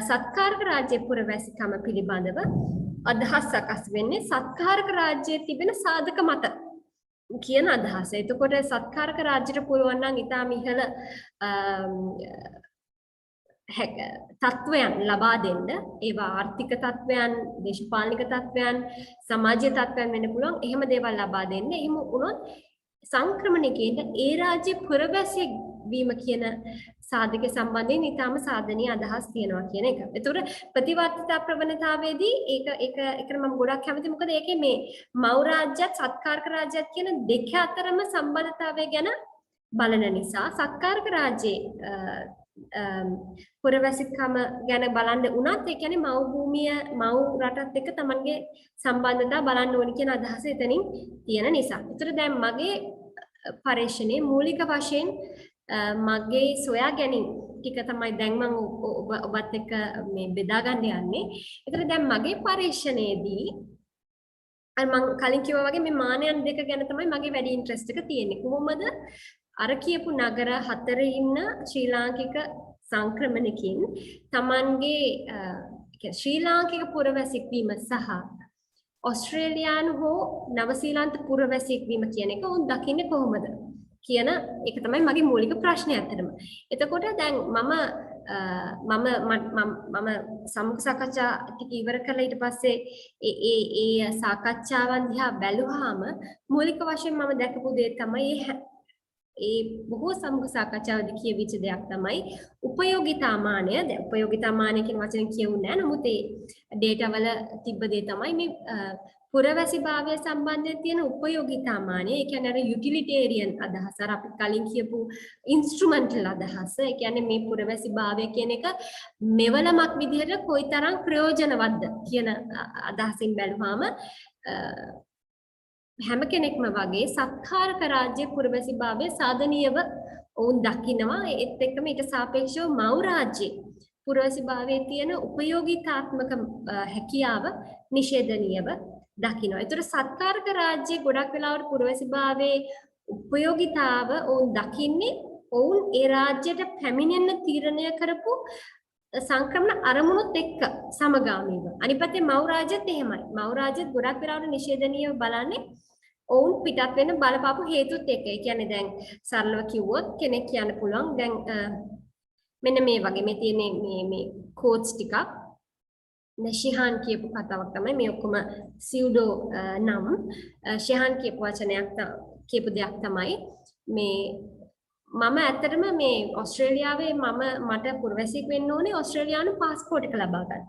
සත්කාරක රාජ්‍ය පුරවැසිකම පිළිබඳව අදහස් සකස් වෙන්නේ සත්කාරක රාජ්‍යයේ තිබෙන සාධක මත කියන අදහස. එතකොට සත්කාරක රාජ්‍යයට පුළුවන් නම් ඊටාම ඉහළ තත්වයන් ලබා දෙන්න ඒවා ආර්ථික තත්වයන් දේශපාලනික තත්වයන් සමාජීය තත්වයන් වෙන්න පුළුවන් එහෙම දේවල් ලබා දෙන්න. එහෙම වුණොත් සංක්‍රමණිකේට ඒ රාජ්‍ය පුරවැසියෙක් වීම කියන සාධක සම්බන්ධයෙන් ඊටාම සාධනීය අදහස් තියෙනවා කියන එක. ඒතකොට ප්‍රතිවර්තිතා ප්‍රවණතාවයේදී ඒක මම ගොඩක් කැමතියි. මොකද ඒකේ මේ මව් රාජ්‍යත් සත්කාරක රාජ්‍යත් කියන දෙක අතරම සම්බන්ධතාවය ගැන බලන නිසා සත්කාරක රාජ්‍යයේ පුරවැසිකම ගැන බලන්න උනත් ඒ කියන්නේ මව් භූමිය මව් රටත් එක්ක තමන්ගේ සම්බන්ධතාව බලන්න ඕනි කියන අදහස එතනින් තියෙන නිසා. ඒතර දැන් මගේ පරීක්ෂණයේ මූලික වශයෙන් මගේ සොයා ගැනීම ටික තමයි දැන් මම ඔබත් එක්ක මේ බෙදා ගන්න යන්නේ. ඒතර දැන් මගේ පරීක්ෂණයේදී අර මම කලින් කිව්වා වගේ මේ මානයන් දෙක ගැන තමයි මගේ වැඩි ඉන්ට්‍රෙස්ට් එක තියෙන්නේ. කොහොමද අර කියපු නගර හතරේ ඉන්න ශ්‍රී ලාංකික සංක්‍රමණිකින් තමන්ගේ ශ්‍රී ලාංකික පුරවැසියෙක් වීම සහ ඕස්ට්‍රේලියානු හෝ නවසීලන්ත පුරවැසියෙක් වීම කියන එක උන් දකින්නේ කොහොමද කියන එක තමයි මගේ මූලික ප්‍රශ්නය අතරම. එතකොට දැන් මම සමුහ සාකච්ඡා ටික ඉවර කළා ඊට පස්සේ ඒ සාකච්ඡාවන් දිහා බැලුවාම මූලික වශයෙන් මම දැකපු දේ තමයි ඒ බොහෝ සමුහ සාකච්ඡාවලදී කියවිච්ච දෙයක් තමයි උපයෝගිතා මානය. දැන් උපයෝගිතා මානය කියන වචනේ කියුන්නේ නැහැ. නමුත් ඒ ඩේටා වල තිබ්බ දේ තමයි මේ පුරවැසි භාවය සම්බන්ධයෙන් තියෙන උපයෝගිතා මානය. ඒ කියන්නේ අර යුටිලිටේරියන් අදහස. අර අපි කලින් කියපු ඉන්ස්ට්‍රුමන්ටල් අදහස. ඒ කියන්නේ මේ පුරවැසි භාවය කියන එක මෙවලමක් විදිහට කොයිතරම් ප්‍රයෝජනවත්ද කියන අදහසින් බැලුවාම හැම කෙනෙක්ම වගේ සත්කාරක රාජ්‍ය පුරවැසි භාවයේ සාධනීයව ඔවුන් දකිනවා. ඒත් එක්කම ඊට සාපේක්ෂව මව් රාජ්‍ය පුරවැසිභාවයේ තියෙන උපයෝගීතාත්මක හැකියාව නිෂේධනීයව දකිනවා. ඒතර සත්කාරක රාජ්‍යයේ ගොඩක් වෙලාවට පුරවැසිභාවයේ උපයෝගීතාව ඔවුන් දකින්නේ ඔවුන් ඒ රාජ්‍යයට පැමිණෙන්න තීරණය කරපු සංක්‍රමණ අරමුණුත් එක්ක සමගාමීව. අනිත් පැත්තේ මව් රාජ්‍යත් එහෙමයි. මව් රාජ්‍යත් ගොඩක් වෙලාවට නිෂේධනීයව බලන්නේ ඔවුන් පිටත් වෙන බලපාපු හේතුත් එක්ක. ඒ කියන්නේ දැන් සරලව කිව්වොත් කෙනෙක් කියන්න පුළුවන් දැන් මෙන්න මේ වගේ මේ තියෙන මේ කෝට්ස් ටිකක් ශිහාන් කියපු කතාවක් තමයි මේ ඔක්කොම සියුඩෝ නම් ශිහාන් කියපු වචනයක් කියපු දෙයක් තමයි මේ මම ඇත්තටම මේ ඕස්ට්‍රේලියාවේ මට පුරවැසියෙක් වෙන්න ඕනේ ඕස්ට්‍රේලියානු පාස්පෝර්ට් එක ලබා ගන්න.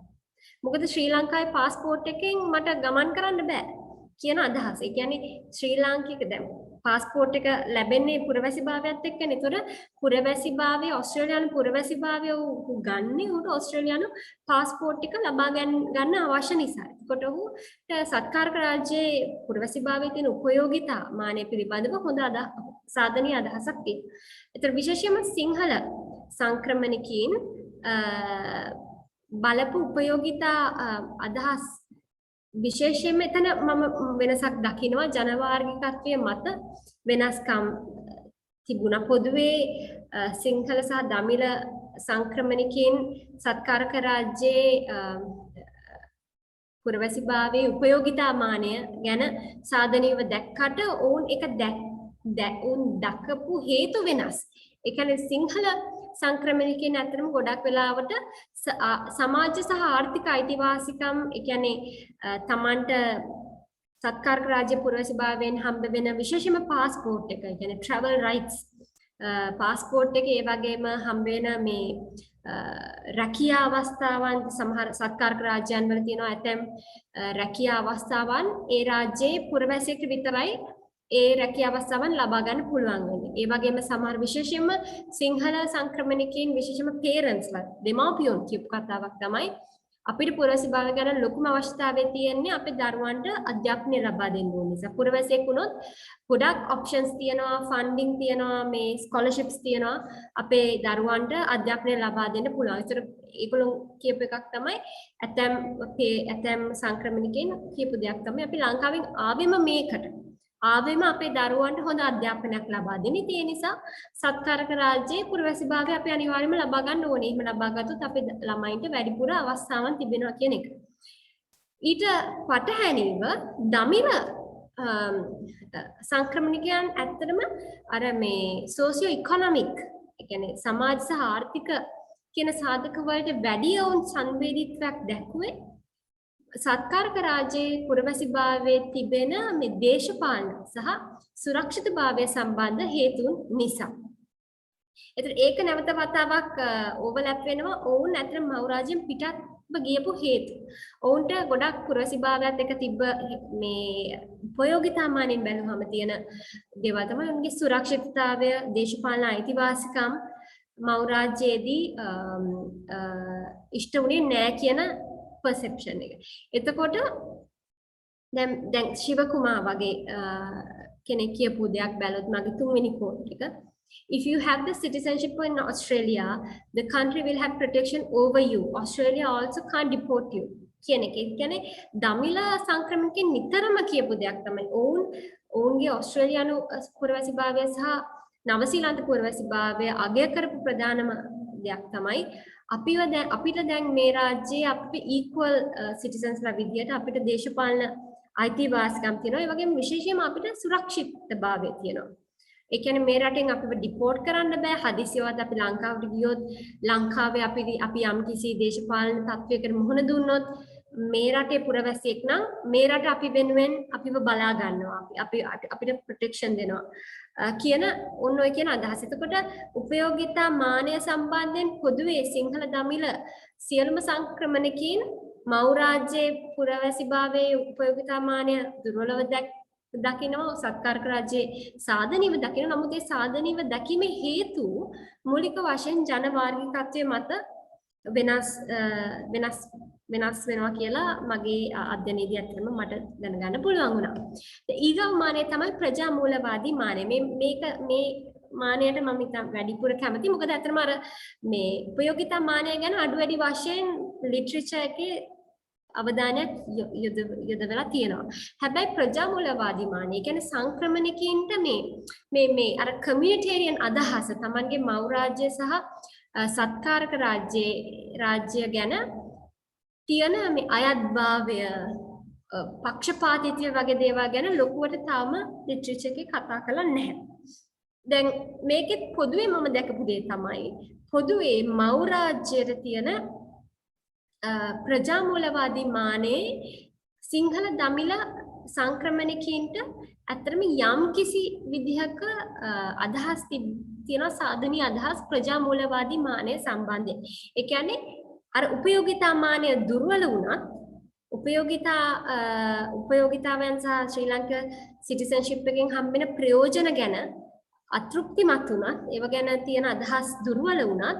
මොකද ශ්‍රී ලංකාවේ පාස්පෝර්ට් එකෙන් මට ගමන් කරන්න බෑ කියන අදහස. ඒ කියන්නේ ශ්‍රී ලාංකික දැන් පාස්පෝර්ට් එක ලැබෙන්නේ පුරවැසිභාවයත් එක්කනේ. ඒතොර පුරවැසිභාවයේ ඕස්ට්‍රේලියානු පුරවැසිභාවය ගන්නේ උට ඕස්ට්‍රේලියානු පාස්පෝර්ට් එක ලබා ගන්න අවශ්‍ය නිසා. ඒකට උට සත්කාරක රාජ්‍යයේ පුරවැසිභාවයේ තියෙන උපයෝගීතා මානය පිළිබඳව හොඳ සාධනීය අදහසක් තියෙනවා. ඒතර විශේෂයෙන්ම සිංහල සංක්‍රමණිකයින් බලපු උපයෝගීතා අදහස් විශේෂයෙන්ම එතන මම වෙනසක් දකිනවා ජනවාර්ගිකත්වයේ මත වෙනස්කම් තිබුණා. පොදුවේ සිංහල සහ දමිළ සංක්‍රමණිකයින් සත්කාරක රාජ්‍යයේ පුරවැසිභාවයේ උපයෝගීතා මානය ගැන සාධනීයව දැක්කට ඔවුන් එක උන් දක්වපු හේතු වෙනස්. ඒ කියන්නේ සිංහල සංක්‍රමණිකයන් අතරම ගොඩක් වෙලාවට සමාජ සහ ආර්ථික අයිතිවාසිකම් ඒ කියන්නේ තමන්ට සත්කාරක රාජ්‍ය පුරවැසිභාවයෙන් හම්බ වෙන විශේෂම පාස්පෝර්ට් එක ඒ කියන්නේ travel rights පාස්පෝර්ට් එක ඒ වගේම හම්බ වෙන මේ රැකියා අවස්ථාවන් සමහර සත්කාරක රාජ්‍යයන් වල තියෙනවා ඇතැම් රැකියා අවස්ථාවන් ඒ රාජ්‍යයේ පුරවැසියෙක් විතරයි ඒ රැකියා අවස්ථාවන් ලබා ගන්න පුළුවන් වෙන්නේ. ඒ වගේම සමහර විශේෂයෙන්ම සිංහල සංක්‍රමණිකයින් විශේෂයෙන්ම පේරන්ට්ස්ලා දෙමාපියන් කියපු කතාවක් තමයි අපිට පුරවැසිභාවය ගැන ලොකුම අවශ්‍යතාවය තියෙන්නේ අපේ දරුවන්ට අධ්‍යාපනය ලබා දෙන්න ඕන නිසා. පුරවැසියෙක් වුණොත් ගොඩක් ඔප්ෂන්ස් තියෙනවා, ෆන්ඩින් තියෙනවා, මේ ස්කෝලර්ෂිප්ස් තියෙනවා අපේ දරුවන්ට අධ්‍යාපනය ලබා දෙන්න පුළුවන්. ඒතර ඒගොල්ලෝ කියපු එකක් තමයි ඇතැම් සංක්‍රමණිකයින් කියපු දෙයක් තමයි අපි ලංකාවෙන් ආවෙම මේකට ආවෙම අපේ දරුවන්ට හොඳ අධ්‍යාපනයක් ලබා දෙන්න. ඒ නිසා සත්කාරක රාජ්‍යයේ පුරවැසිභාවය අපි අනිවාර්යයෙන්ම ලබා ගන්න ඕනේ. එහෙම ලබා ගත්තොත් අපේ ළමයින්ට වැඩිපුර අවස්ථාවන් තිබෙනවා කියන එක. ඊට පටහැනිව දමිළ සංක්‍රමණිකයන් ඇත්තටම අර මේ සෝසියෝ ඉකොනොමික් ඒ කියන්නේ සමාජ සහ ආර්ථික කියන සාධක වලට වැඩි වුන් සංවේදීත්වයක් දැක්ුවේ සත්කාරක රාජ්‍යයේ පුරවැසිභාවයේ තිබෙන මේ දේශපාලන සහ සුරක්ෂිතභාවය සම්බන්ධ හේතුන් නිසා. ඒතර ඒක නැවත වතාවක් ඕවර්ලැප් වෙනවා ඔවුන් අතර මව් රාජ්‍යයෙන් පිටත්ව ගියපු හේතු. ඔවුන්ට ගොඩක් පුරවැසිභාවයත් එක්ක තිබ්බ මේ උපයෝගීතාමානින් බැලුවම තියෙන දේවල් තමයි ඔවුන්ගේ සුරක්ෂිතතාවය, දේශපාලන අයිතිවාසිකම් මව් රාජ්‍යයේදී ඉෂ්ට වුණේ නැහැ කියන perception එක. එතකොට දැන් ශිව කුමාර් වගේ කෙනෙක් කියපු දෙයක් බැලුවොත් මගේ තුන්වෙනි quote එක if you have the citizenship in Australia the country will have protection over you. Australia also can't deport you. කියන එක. ඒ කියන්නේ දමිළ සංක්‍රමණිකයන් නිතරම කියපු දෙයක් තමයි ඔවුන්ගේ ඕස්ට්‍රේලියානු පුරවැසිභාවය සහ නවසීලන්ත පුරවැසිභාවය අගය කරපු ප්‍රධානම දෙයක් තමයි අපිට දැන් මේ රාජ්‍යයේ අපිට equal citizensලා විදියට අපිට දේශපාලන අයිතිවාසිකම් තියෙනවා. ඒ වගේම විශේෂයෙන්ම අපිට සුරක්ෂිතභාවය තියෙනවා. ඒ කියන්නේ මේ රටෙන් අපිව ඩිපෝට් කරන්න බෑ. හදිසියවත් අපි ලංකාවට ගියොත් ලංකාවේ අපි යම් කිසි දේශපාලන තත්වයකට මුහුණ දුන්නොත් මේ රටේ පුරවැසියෙක් නම් මේ රට අපි වෙනුවෙන් අපිව බලා ගන්නවා. අපිට ප්‍රොටෙක්ෂන් දෙනවා. කියන ඔන්න ඔය කියන අදහස. එතකොට උපයෝගීතා මානය සම්බන්ධයෙන් පොදුවේ සිංහල දමිළ සියලුම සංක්‍රමණිකයින් මව් රාජ්‍යයේ පුරවැසිභාවයේ උපයෝගීතා මානය දුර්වලව දකිනවා සත්කාරක රාජ්‍යයේ සාධනීයව දකිනවා. නමුත් ඒ සාධනීයව දැකීමේ හේතු මූලික වශයෙන් ජනවාර්ගිකත්වයේ මත වෙනස් වෙනවා කියලා මගේ අධ්‍යයනයේදී අත්‍තරම මට දැනගන්න පුළුවන් වුණා. ඊගව මානය තමයි ප්‍රජා මූලවාදී මානය. මේ මානයට මම ඉතින් වැඩිපුර කැමති. මොකද අතරම අර මේ උපයෝගිතා මානය ගැන අඩු වැඩි වශයෙන් ලිටරේචර් එකේ අවධානයක් යොදවලා තියෙනවා. හැබැයි ප්‍රජාමූලවාදී මානය කියන්නේ සංක්‍රමණිකයින්ට මේ අර කමියුනිටේරියන් අදහස Tamanගේ මව් රාජ්‍ය සහ සත්කාරක රාජ්‍ය ගැන තියෙන මේ අයත්භාවය පක්ෂපාතීත්වය වගේ දේවල් ගැන ලොකුවට තාම ලිටරේචර් එකේ කතා කරලා නැහැ. දැන් මේකෙත් පොදුවේ මම දැකපු දේ තමයි පොදුවේ මව් රාජ්‍යයට තියෙන ප්‍රජාමූලවාදී මානේ සිංහල දමිළ සංක්‍රමණිකයින්ට ඇත්තටම යම් කිසි විදිහක අදහස් තියෙන සාධනීය අදහස් ප්‍රජාමූලවාදී මානය සම්බන්ධයෙන්. ඒ කියන්නේ අර උපයෝගිතා මානය දුර්වල වුණත් උපයෝගිතාවෙන් සහ ශ්‍රී ලංකා සිටිසන්ෂිප් එකෙන් හම්බෙන ප්‍රයෝජන ගැන අතෘප්තිමත් වුණත් ඒව ගැන තියෙන අදහස් දුර්වල වුණත්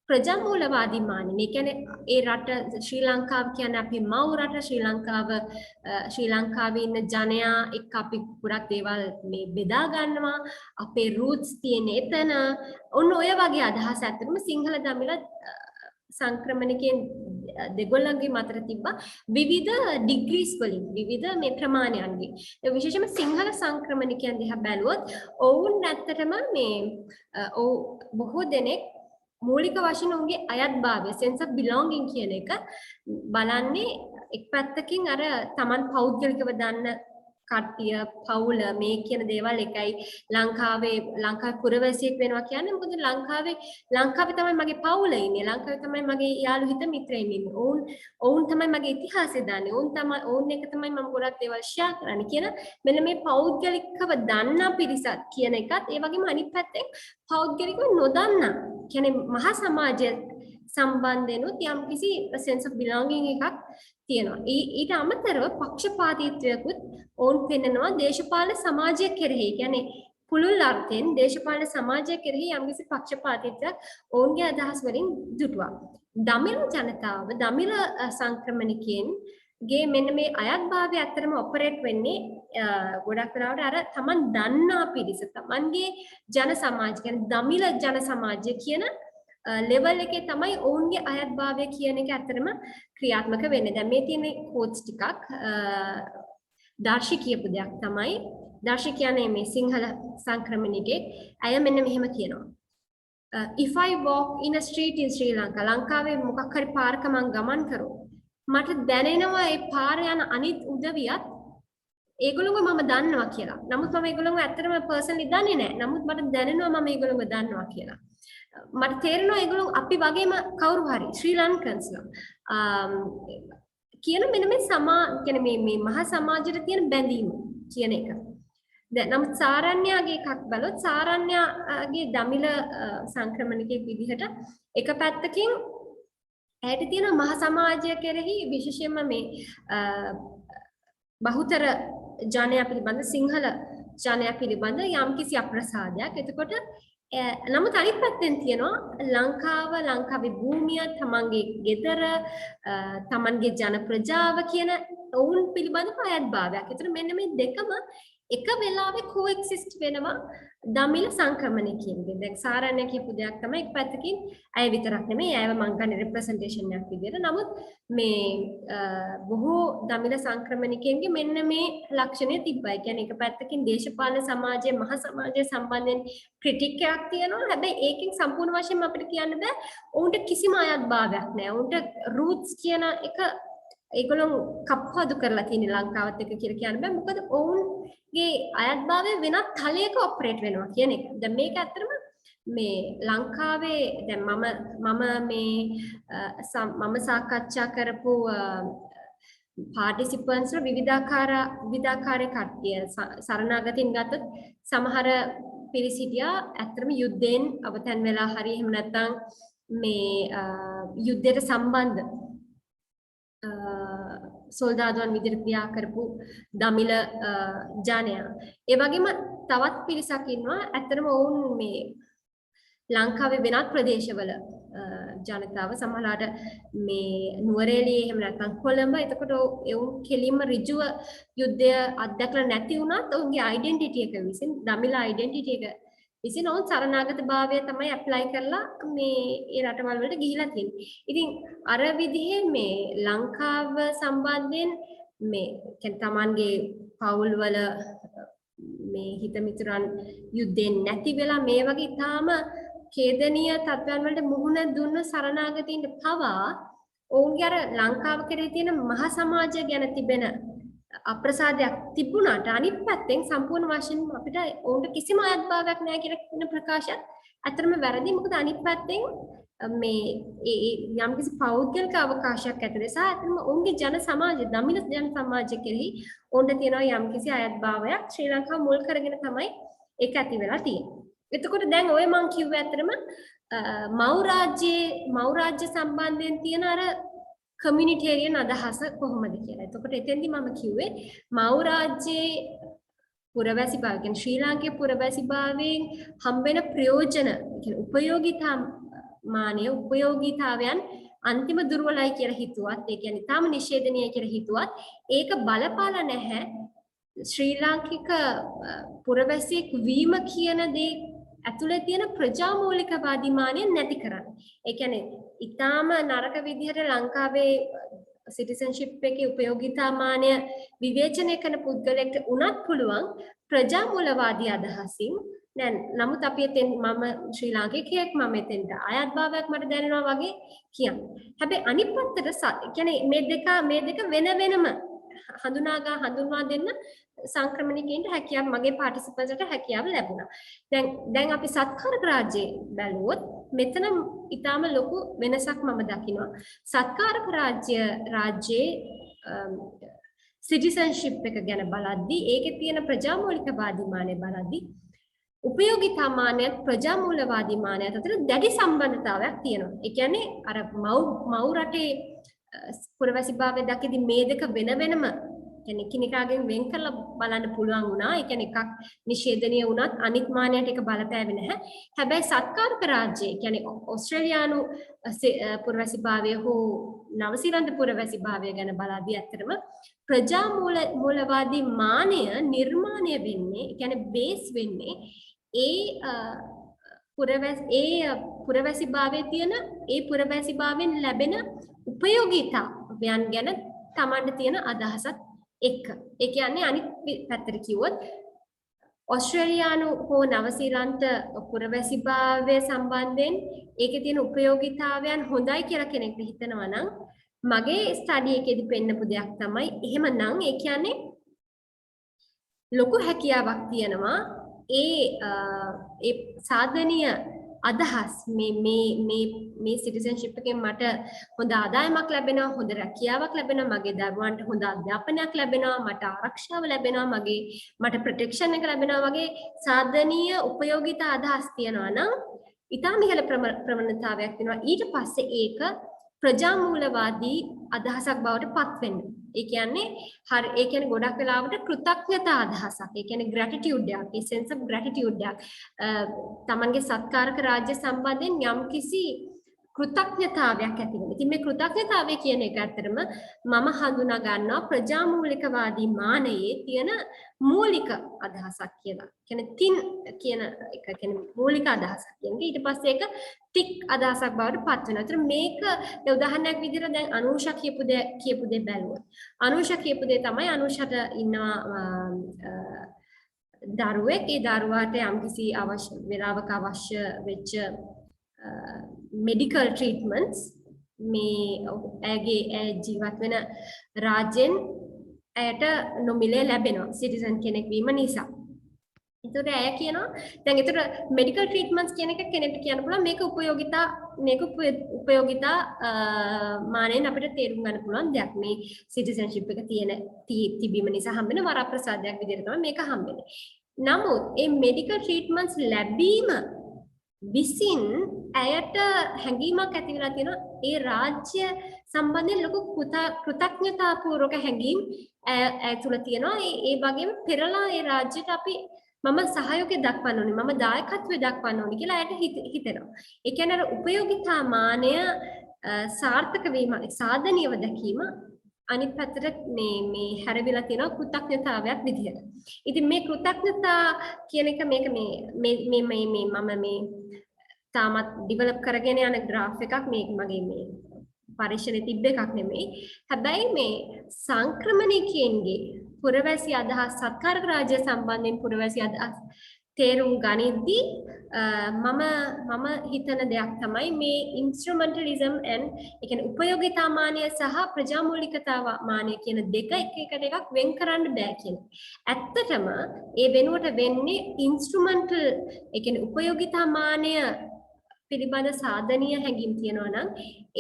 ප්‍රජාමූලවාදී මානය. ඒ කියන්නේ ඒ රට ශ්‍රී ලංකාව කියන්නේ අපේ මව් රට ශ්‍රී ලංකාවේ ඉන්න ජනයා එක්ක අපි ගොඩක් දේවල් මේ බෙදා ගන්නවා. අපේ රූට්ස් තියෙන එතන. ඔන්න ඔය වගේ අදහස් ඇත්තටම සිංහල දමිළ සංක්‍රමණිකයන් දෙගොල්ලන්ගේ මතර තිබ්බා විවිධ ඩිග්‍රීස් වලින් විවිධ මේ ප්‍රමාණයන්ගේ. විශේෂයෙන්ම සිංහල සංක්‍රමණිකයන් දිහා බැලුවොත් ඔවුන් ඇත්තටම මේ බොහෝ දෙනෙක් මූලික වශයෙන් උන්ගේ අයත්භාවය sense of belonging කියන එක බලන්නේ එක් පැත්තකින් අර Taman පෞද්ගලිකව දන්න කට්ටිය පවුල මේ කියන දේවල් එකයි ලංකාවේ පුරවැසියෙක් වෙනවා කියන්නේ මොකද ලංකාවේ තමයි මගේ පවුල ඉන්නේ ලංකාවේ තමයි මගේ යාළු හිත මිත්‍රයින් ඉන්නේ ඔවුන් තමයි මගේ ඉතිහාසය දන්නේ ඔවුන් එක තමයි මම ගොඩක් දේවල් ෂෙයා කරන්නේ කියන මෙන්න මේ පෞද්ගලිකව දන්නා පිරිසක් කියන එකත් ඒ වගේම අනිත් පැත්තෙන් පෞද්ගලිකව නොදන්නා කියන්නේ මහා සමාජය සම්බන්ධෙනුත් යම්කිසි sense of belonging එකක් තියෙනවා. ඊට අමතරව පක්ෂපාතීත්වයකුත් ඕන් පෙන්නනවා දේශපාලන සමාජය කෙරෙහි. කියන්නේ පුළුල් අර්ථයෙන් දේශපාලන සමාජය කෙරෙහි යම්කිසි පක්ෂපාතීත්වයක් ඔවුන්ගේ අදහස් වලින් දුටුවා. දමිළ ජනතාව දමිළ සංක්‍රමණිකයන් ගේ මෙන්න මේ අයත්භාවය ඇත්තටම ඔපරේට් වෙන්නේ ගොඩක් වෙලාවට අර Taman දන්නා පිරිස Tamanගේ ජන සමාජය කියන්නේ දමිළ ජන සමාජය කියන ලෙවල් එකේ තමයි ඔවුන්ගේ අයත්භාවය කියන එක ඇත්තටම ක්‍රියාත්මක වෙන්නේ. දැන් මේ තියෙන කෝට්ස් ටිකක් දර්ශි කියපු දෙයක් තමයි. දර්ශි කියන්නේ මේ සිංහල සංක්‍රමණිකේ අය මෙන්න මෙහෙම කියනවා. If I walk in a street in Sri Lanka ලංකාවේ මොකක් හරි පාරක මං ගමන් කරොත් මට දැනෙනවා ඒ පාර යන අනිත් උදවියත් ඒගොල්ලෝව මම දන්නවා කියලා. නමුත් මම ඒගොල්ලෝව ඇත්තටම පර්සනලි දන්නේ නැහැ. නමුත් මට දැනෙනවා මම ඒගොල්ලෝව දන්නවා කියලා. මට තේරෙනවා ඒගොල්ලෝ අපි වගේම කවුරු හරි ශ්‍රී ලංකන්ස්ලා කියන මෙන්න මේ කියන්නේ මේ මහා සමාජයට තියෙන බැඳීම කියන එක. දැන් නමුත් සාරණ්‍යගේ එකක් බලොත් සාරණ්‍යගේ දමිළ සංක්‍රමණිකයෙක් විදිහට එක පැත්තකින් ඇයට තියෙන මහා සමාජය කෙරෙහි විශේෂයෙන්ම මේ බහුතර ජනයා පිළිබඳ සිංහල ජනයා පිළිබඳ යම්කිසි අප්‍රසාදයක්. එතකොට නමුත් අනිත් පැත්තෙන් තියෙනවා ලංකාවේ භූමිය තමන්ගේ ගෙදර තමන්ගේ ජන ප්‍රජාව කියන ඔවුන් පිළිබඳ අයත්භාවයක්. ඒතර මෙන්න මේ දෙකම එක වෙලාවෙ coexist වෙනවා දමිළ සංක්‍රමණිකයන්ගේ. දැන් සාරණ්‍ය කියපු දෙයක් තමයි එක් පැත්තකින් අය විතරක් නෙමෙයි අයව මං ගන්න representation එකක් විදියට. නමුත් මේ බොහෝ දමිළ සංක්‍රමණිකයන්ගේ මෙන්න මේ ලක්ෂණය තිබ්බා. ඒ කියන්නේ එක පැත්තකින් දේශපාලන සමාජයේ මහා සමාජයේ සම්බන්ධයෙන් ක්‍රිටික් එකක් තියෙනවා. හැබැයි ඒකෙන් සම්පූර්ණ වශයෙන්ම අපිට කියන්න බෑ ඔවුන්ට කිසිම අයත්භාවයක් නැහැ. ඔවුන්ට roots කියන එක ඒගොල්ලෝ කප්පාදු කරලා තියෙන ලංකාවත් එක්ක කියලා කියන්න බෑ. මොකද ඔවුන්ගේ අයත්භාවය වෙනත් තලයක ඔපරේට් වෙනවා කියන එක. දැන් මේක ඇත්තටම මේ ලංකාවේ දැන් මම සාකච්ඡා කරපු participants විවිධාකාරයේ කට්ටිය සරණාගතයින් ගත්තොත් සමහර පිරිස හිටියා ඇත්තටම යුද්ධයෙන් අවතන් වෙලා හරි එහෙම නැත්නම් මේ යුද්ධයට සම්බන්ධ සොල්දාදුවන් විදිහට ක්‍රියා කරපු දමිළ ජනයා. ඒ වගේම තවත් පිරිසක් ඉන්නවා ඇත්තටම ඔවුන් මේ ලංකාවේ වෙනත් ප්‍රදේශවල ජනතාව සමහරවිට මේ නුවරඑළිය එහෙම නැත්නම් කොළඹ. එතකොට ඔවුන් කෙලින්ම ඍජුව යුද්ධය අත්දැකලා නැති වුණත් ඔවුන්ගේ ඩෙන්ටිටි එක විසින් දමිළ ඩෙන්ටිටි එක විසින් ඔවුන් සරණාගත භාවය තමයි ඇප්ලයි කරලා මේ ඒ රටවල් වලට ගිහිලා තියෙන්නේ. ඉතින් අර විදිහේ මේ ලංකාව සම්බන්ධයෙන් මේ කියන්නේ Tamanගේ පවුල් වල මේ හිත මිතුරන් යුද්ධෙන් නැති වෙලා මේ වගේ තාම ඛේදනීය තත්ත්වයන් වලට මුහුණ දුන්න සරණාගතයින්ට පවා ඔවුන්ගේ අර ලංකාව කෙරෙහි තියෙන මහ සමාජය ගැන තිබෙන අප්‍රසාදයක් තිබුණාට අනිත් පැත්තෙන් සම්පූර්ණ වශයෙන් අපිට ඔවුන්ට කිසිම අයත්භාවයක් නැහැ කියලා කියන ප්‍රකාශයත් අතරම වැරදි. මොකද අනිත් පැත්තෙන් මේ යම්කිසි පෞද්ගලික අවකාශයක් ඇතුලේ සහ අතරම ඔවුන්ගේ ජන සමාජය, දමිළ ජන සමාජය කෙරෙහි ඔවුන්ට තියෙනවා යම්කිසි අයත්භාවයක්. ශ්‍රී ලංකාව මුල් කරගෙන තමයි ඒක ඇති වෙලා තියෙන්නේ. එතකොට දැන් ඔය මං කිව්වේ අතරම මව් රාජ්‍ය සම්බන්ධයෙන් තියෙන අර කමියුනිටේරියන් අදහස කොහොමද කියලා. එතකොට එතෙන්දි මම කිව්වේ මව් රාජ්‍යයේ පුරවැසි භාවය කියන්නේ ශ්‍රී ලාංකේය පුරවැසි භාවයෙන් හම්බෙන ප්‍රයෝජන කියන්නේ උපයෝගීතාවයන් අන්තිම දුර්වලයි කියලා හිතුවත්, ඒ කියන්නේ තාම නිෂේධනීය කියලා හිතුවත් ඒක බලපාලා නැහැ ශ්‍රී ලාංකික පුරවැසියෙක් වීම කියන දේ ඇතුලේ තියෙන ප්‍රජාමූලිකවාදී මානය නැති කරන්න. ඒ කියන්නේ ඊටාම නරක විදිහට ලංකාවේ සිටිසන්ෂිප් එකේ උපයෝගීතා මානය විවේචනය කරන පුද්ගලයෙක්ට උනත් පුළුවන් ප්‍රජාමූලවාදී අදහසින් නමුත් අපි එතෙන් මම ශ්‍රී ලාංකිකයෙක් මම එතෙන්ට අයත්භාවයක් මට දැනෙනවා වගේ කියන්නේ. හැබැයි අනිත් පැත්තට කියන්නේ මේ දෙක වෙන වෙනම හඳුන්වා දෙන්න සංක්‍රමණිකයින්ට හැකියාව මගේ පාටිසිපන්ට්ස්ට හැකියාව ලැබුණා. දැන් අපි සත්කාරක රාජ්‍යයේ බැලුවොත් මෙතන ඊටාම ලොකු වෙනසක් මම දකිනවා. සත්කාරක රාජ්‍යයේ සිටිසන්ෂිප් එක ගැන බලද්දී ඒකේ තියෙන ප්‍රජාමූලිකවාදී මානය බලද්දී උපයෝගීතා මානයත් ප්‍රජාමූලවාදී මානයත් අතර දැඩි සම්බන්ධතාවයක් තියෙනවා. ඒ කියන්නේ අර මව් රටේ පුරවැසිභාවය දකිද්දී මේ දෙක වෙන වෙනම කියන්නේ කිනිකාගෙන් වෙන් කරලා බලන්න පුළුවන් වුණා. ඒ කියන්නේ එකක් නිෂේධනීය වුණත් අනිත් මානයට ඒක බලපෑවේ නැහැ. හැබැයි සත්කාරක රාජ්‍යය කියන්නේ ඕස්ට්‍රේලියානු පුරවැසිභාවය හෝ නවසීලන්ත පුරවැසිභාවය ගැන බලද්දී ඇත්තටම ප්‍රජාමූලවාදී මානය නිර්මාණය වෙන්නේ, ඒ කියන්නේ බේස් වෙන්නේ පුරවැසිභාවයේ තියෙන ඒ පුරවැසිභාවයෙන් ලැබෙන උපයෝගීතාවයන් ගැන Tamanට තියෙන අදහසත් එක්ක. ඒ කියන්නේ අනිත් පැත්තට කිව්වොත් ඕස්ට්‍රේලියානු හෝ නවසීලන්ත පුරවැසිභාවය සම්බන්ධයෙන් ඒකේ තියෙන උපයෝගීතාවයන් හොඳයි කියලා කෙනෙක් හිතනවා නම් මගේ ස්ටඩි එකේදී පෙන්නපු දෙයක් තමයි එහෙමනම් ඒ කියන්නේ ලොකු හැකියාවක් තියෙනවා ඒ සාධනීය අදහස් මේ සිටිසන්ෂිප් එකෙන් මට හොඳ ආදායමක් ලැබෙනවා, හොඳ රැකියාවක් ලැබෙනවා, මගේ දරුවන්ට හොඳ අධ්‍යාපනයක් ලැබෙනවා, මට ආරක්ෂාව ලැබෙනවා, මට ප්‍රොටෙක්ෂන් එක ලැබෙනවා වගේ සාධනීය උපයෝගීතා අදහස් තියෙනවා නම් ඊටම ඉහළ ප්‍රවණතාවයක් තියෙනවා. ඊට පස්සේ ඒක ප්‍රජාමූලවාදී අදහසක් බවට පත් වෙන්න. ඒ කියන්නේ ගොඩක් වෙලාවට කෘතඥතා අදහසක්. ඒ කියන්නේ gratitude එකක්, ඒ sense of gratitude එකක්. තමන්ගේ සත්කාරක රාජ්‍ය සම්බන්ධයෙන් යම්කිසි කෘතඥතාවයක් ඇති වෙනවා. ඉතින් මේ කෘතඥතාවය කියන එක ඇත්තටම මම හඳුනා ගන්නවා ප්‍රජාමූලිකවාදී මානයේ තියෙන මූලික අදහසක් කියලා. කියන්නේ තින් කියන එක කියන්නේ මූලික අදහසක් කියන්නේ. ඊට පස්සේ ඒක තික් අදහසක් බවට පත් වෙනවා. ඒතර මේක උදාහරණයක් විදිහට දැන් අනුෂා කියපු දේ බැලුවොත්. අනුෂා කියපු දේ තමයි අනුෂාට ඉන්නවා දරුවෙක්. ඒ දරුවාට යම්කිසි අවශ්‍ය වෙලාවක අවශ්‍ය වෙච්ච medical treatments මේ ඇගේ ජීවත් වෙන රාජ්‍යෙන් ඇයට නොමිලේ ලැබෙනවා සිටිසන් කෙනෙක් වීම නිසා. ඒතකොට ඇය කියනවා දැන් ඒතර medical treatments කියන එක කෙනෙක්ට කියන්න පුළුවන් මේක උපයෝගිතා මානෙන් අපිට තේරුම් ගන්න පුළුවන් දෙයක්. මේ සිටිසන්ෂිප් එක තිබීම නිසා හම්බෙන වරප්‍රසාදයක් විදිහට තමයි මේක හම්බෙන්නේ. නමුත් මේ medical treatments ලැබීම විසින් ඇයට හැඟීමක් ඇති වෙලා තියෙනවා ඒ රාජ්‍ය සම්බන්ධයෙන් ලොකු කෘතඥතාපූර්වක හැඟීම් ඇය තුළ තියෙනවා. ඒ වගේම පෙරලා ඒ රාජ්‍යයට මම සහයෝගය දක්වන්න ඕනේ, මම දායකත්වය දක්වන්න ඕනේ කියලා ඇයට හිතෙනවා. ඒ කියන්නේ අර උපයෝගිතා මානය සාර්ථක වීම, සාධනීයව දැකීම අනිත් පැත්තට මේ හැරවිලා තියෙනවා කෘතඥතාවයක් විදිහට. ඉතින් මේ කෘතඥතා කියන එක මේක මම මේ තාමත් ඩිවෙලොප් කරගෙන යන graph එකක් මේක මගේ මේ පරීක්ෂණේ තිබ්බ එකක් නෙමෙයි. හැබැයි මේ සංක්‍රමණිකයන්ගේ පුරවැසි අදහස් සත්කාරක රාජ්‍ය සම්බන්ධයෙන් පුරවැසි අදහස් තේරුම් ගනිද්දී මම හිතන දෙයක් තමයි මේ ඉන්ස්ට්‍රුමන්ටලිසම් and ඒ කියන්නේ උපයෝගිතා මානය සහ ප්‍රජාමූලිකතා මානය කියන දෙක එකට එකක් වෙන් කරන්න බෑ කියන. ඇත්තටම ඒ වෙනුවට වෙන්නේ ඉන්ස්ට්‍රුමන්ටල් ඒ කියන්නේ උපයෝගිතා මානය පිළිබඳ සාධනීය හැඟීම් තියෙනවා නම්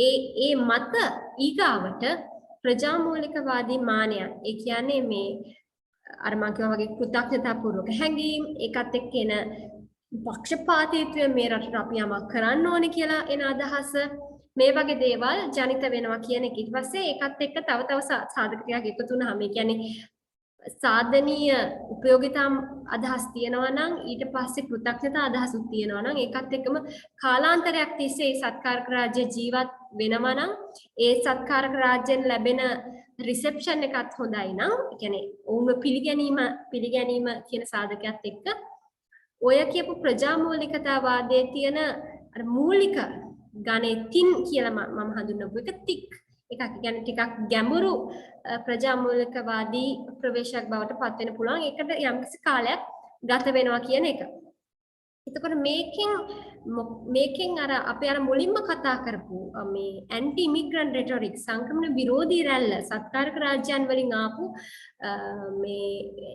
ඒ මත ඊගාවට ප්‍රජාමූලිකවාදී මානයක් ඒ කියන්නේ මේ අර මම කිව්වා වගේ කෘතඥතාපූර්වක හැඟීම් ඒකත් එක්ක එන පක්ෂපාතීත්වය මේ රටට අපි යමක් කරන්න ඕනේ කියලා එන අදහස මේ වගේ දේවල් ජනිත වෙනවා කියන එක. ඊට පස්සේ ඒකත් එක්ක තව සාධක ටිකක් එකතු වුණාම ඒ කියන්නේ සාධනීය උපයෝගිතා අදහස් තියෙනවා නම් ඊට පස්සේ කෘතඥතා අදහසුත් තියෙනවා නම් ඒකත් එක්කම කාලාන්තරයක් තිස්සේ මේ සත්කාරක රාජ්‍ය ජීවත් වෙනවා නම් ඒ සත්කාරක රාජ්‍යෙන් ලැබෙන රිසෙප්ෂන් එකත් හොඳයි නම් ඒ කියන්නේ ඔවුන්ව පිළිගැනීම කියන සාධකයක් එක්ක ඔය කියපු ප්‍රජාමූලිකතාවාදයේ තියෙන අර මූලික ගණේ තින් කියලා මම හඳුන්වපු එක තික් එකක් කියන්නේ ටිකක් ගැඹුරු ප්‍රජාමූලිකවාදී ප්‍රවේශයක් බවට පත් වෙන්න පුළුවන්. ඒකට යම්කිසි කාලයක් ගත වෙනවා කියන එක. එතකොට මේකෙන් අර අපි අර මුලින්ම කතා කරපු මේ ඇන්ටි ඉමිග්‍රන්ට් රෙටොරික් සංක්‍රමණ විරෝධී රැල්ල සත්කාරක රාජ්‍යයන් වලින් ආපු මේ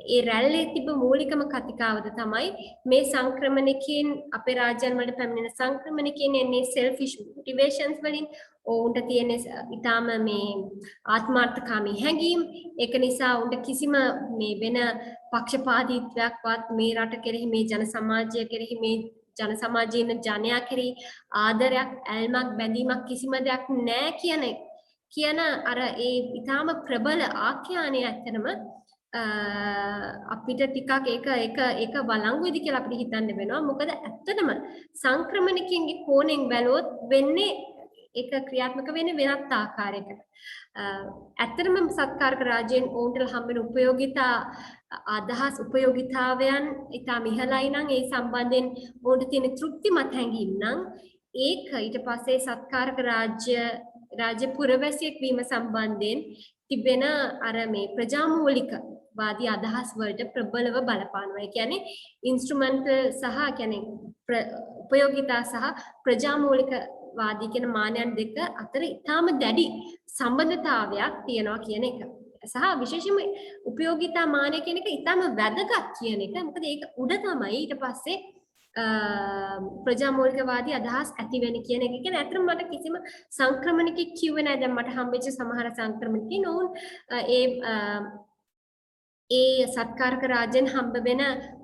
ඒ රැල්ලේ තිබ්බ මූලිකම කතිකාවත තමයි මේ සංක්‍රමණිකයන් අපේ රාජ්‍යයන් වලට පැමිණෙන සංක්‍රමණිකයන් එන්නේ selfish motivations වලින් ඔවුන්ට තියෙන ඊටාම මේ ආත්මාර්ථකාමී හැඟීම් ඒක නිසා උන්ට කිසිම මේ වෙන පක්ෂපාතීත්වයක්වත් මේ රට කෙරෙහි මේ ජන සමාජය කෙරෙහි මේ ජන සමාජයේ ඉන්න ජනයා කෙරෙහි ආදරයක් ඇල්මක් බැඳීමක් කිසිම දෙයක් නැහැ කියන අර ඒ ඊටාම ප්‍රබල ආඛ්‍යානය ඇත්තටම අපිට ටිකක් ඒක වළංගු වෙදි කියලා අපිට හිතන්න වෙනවා. මොකද ඇත්තටම සංක්‍රමණිකයන්ගේ කෝණයෙන් බැලුවොත් වෙන්නේ ඒක ක්‍රියාත්මක වෙන්නේ වෙනත් ආකාරයකට. ඇත්තටම සත්කාරක රාජ්‍යයෙන් ඔවුන්ට හම්බෙන උපයෝගිතා අදහස් උපයෝගිතාවයන් ඉතාම ඉහළයි නම් ඒ සම්බන්ධයෙන් ඔවුන්ට තියෙන තෘප්තිමත් හැඟීම් නම් ඒක ඊට පස්සේ සත්කාරක රාජ්‍ය පුරවැසියෙක් වීම සම්බන්ධයෙන් තිබෙන අර මේ ප්‍රජාමූලික වාදී අදහස් වලට ප්‍රබලව බලපානවා. ඒ කියන්නේ ඉන්ස්ට්‍රුමන්ටල් සහ කියන්නේ උපයෝගිතා සහ ප්‍රජාමූලික වාදී කියන මානයන් දෙක අතර ඉතාම දැඩි සම්බන්ධතාවයක් තියෙනවා කියන එක. සහ විශේෂයෙන්ම උපයෝගිතා මානය කියන එක ඉතාම වැදගත් කියන එක. මොකද ඒක උඩ තමයි ඊට පස්සේ ප්‍රජාමූලිකවාදී අදහස් ඇති වෙන්නේ කියන එක. කියන්නේ අතරම මට කිසිම සංක්‍රමණිකෙක් කිව්වේ නැහැ. දැන් මට හම්බෙච්ච සමහර සංක්‍රමණිකයින් ඔවුන් ඒ සත්කාරක රාජ්‍යයෙන් හම්බ වෙන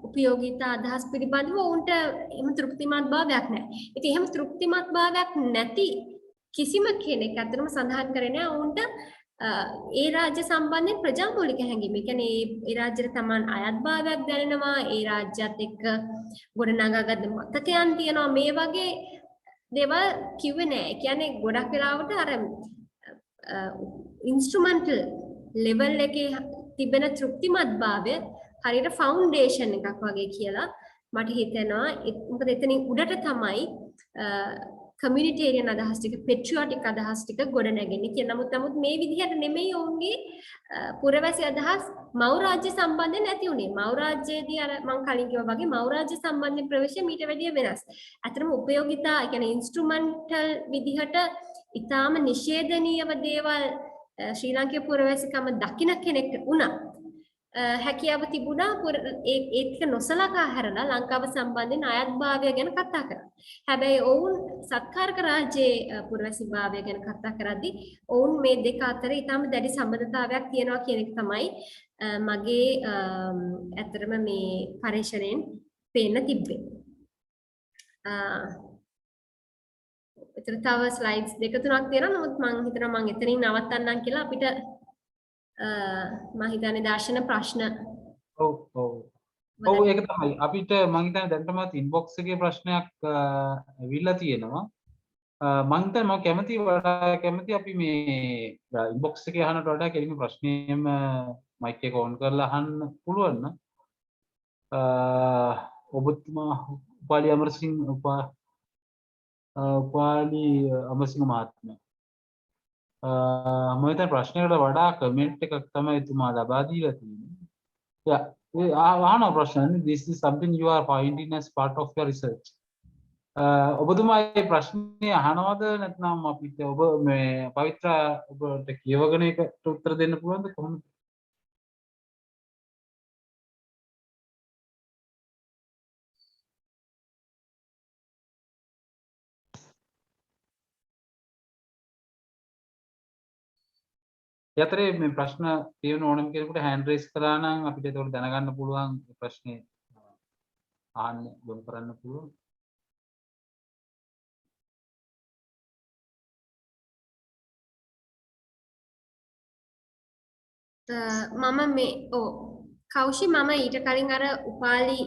උපයෝගිතා අදහස් පිළිබඳව ඔවුන්ට එහෙම තෘප්තිමත් භාවයක් නැහැ. ඉතින් එහෙම තෘප්තිමත් භාවයක් නැති කිසිම කෙනෙක් අතරම සඳහන් කරේ නැහැ ඔවුන්ට ඒ රාජ්‍ය සම්බන්ධයෙන් ප්‍රජාමූලික හැඟීම්. ඒ කියන්නේ ඒ රාජ්‍යයට Taman අයත් භාවයක් දැනෙනවා. ඒ රාජ්‍යත් එක්ක ගොඩනගාගත් මතකයන් තියෙනවා. මේ වගේ දේවල් කිව්වේ නැහැ. ඒ කියන්නේ ගොඩක් වෙලාවට අර ඉන්ස්ට්‍රුමන්ටල් ලෙවල් එකේ තිබෙන තෘප්තිමත් භාවය හරියට ෆවුන්ඩේෂන් එකක් වගේ කියලා මට හිතෙනවා. මොකද එතනින් උඩට තමයි කමියුනිටේරියන් අදහස් ටික පෙට්‍රියොටික් අදහස් ටික ගොඩ නැගෙන්නේ කියලා. නමුත් මේ විදිහට නෙමෙයි ඔවුන්ගේ පුරවැසි අදහස් මව් රාජ්‍ය සම්බන්ධයෙන් නැති උනේ. මව් රාජ්‍යයේදී අර මම කලින් කිව්වා වගේ මව් රාජ්‍ය සම්බන්ධයෙන් ප්‍රවේශය මීට වැඩිය වෙනස්. අතරම උපයෝගිතා, ඒ කියන්නේ ඉන්ස්ට්‍රුමන්ටල් විදිහට ඊටාම නිෂේධනීයව දේවල් ශ්‍රී ලාංකේය පුරවැසිකම දකින්න කෙනෙක් වුණා. හැකියාව තිබුණා ඒක නොසලකා හැරලා ලංකාව සම්බන්ධයෙන් අයත්භාවය ගැන කතා කරා. හැබැයි ඔවුන් සත්කාරක රාජ්‍යයේ පුරවැසිභාවය ගැන කතා කරද්දී ඔවුන් මේ දෙක අතර ඊටම දැඩි සම්බන්ධතාවයක් තියෙනවා කියන එක තමයි මගේ ඇත්තටම මේ පරීක්ෂණයෙන් පේන්න තිබ්බේ. ඒතර තව ස්ලයිඩ්ස් දෙක තුනක් තියෙනවා. නමුත් මම හිතනවා මම එතනින් නවත්තන්නම් කියලා අපිට මම හිතන්නේ දර්ශන ප්‍රශ්න ඔව් ඒක තමයි අපිට මම හිතන්නේ දැන් තමයි ඉන්බොක්ස් එකේ ප්‍රශ්නයක් ඇවිල්ලා තියෙනවා මම හිතන්නේ මම කැමති වඩා කැමති අපි මේ ඉන්බොක්ස් එකේ අහනට වඩා කෙලින්ම ප්‍රශ්නේම මයික් එක ඔන් කරලා අහන්න පුළුවන් නම් ඔබතුමා උපාලි අමරසිංහ උපාලි අමරසිංහ මහත්මයා මම හිතන්නේ ප්‍රශ්නයකට වඩා කමෙන්ට් එකක් තමයි එතුමා ලබා දීලා තියෙන්නේ. අහන ප්‍රශ්න this is something you are finding as part of your research. ඔබතුමා මේ ප්‍රශ්නේ අහනවද නැත්නම් අපිට ඔබ මේ පවිත්‍ර ඔබට කියවගෙන ඒකට උත්තර දෙන්න පුළුවන්ද කොහොමද? යතරේ මේ ප්‍රශ්න තියෙන ඕනම කෙනෙකුට හෑන්ඩ් රේස් කරලා නම් අපිට ඒක දැනගන්න පුළුවන් ප්‍රශ්නේ අහන්න යොමු කරන්න පුළුවන්. මම මේ කෞෂි මම ඊට කලින් අර උපාලි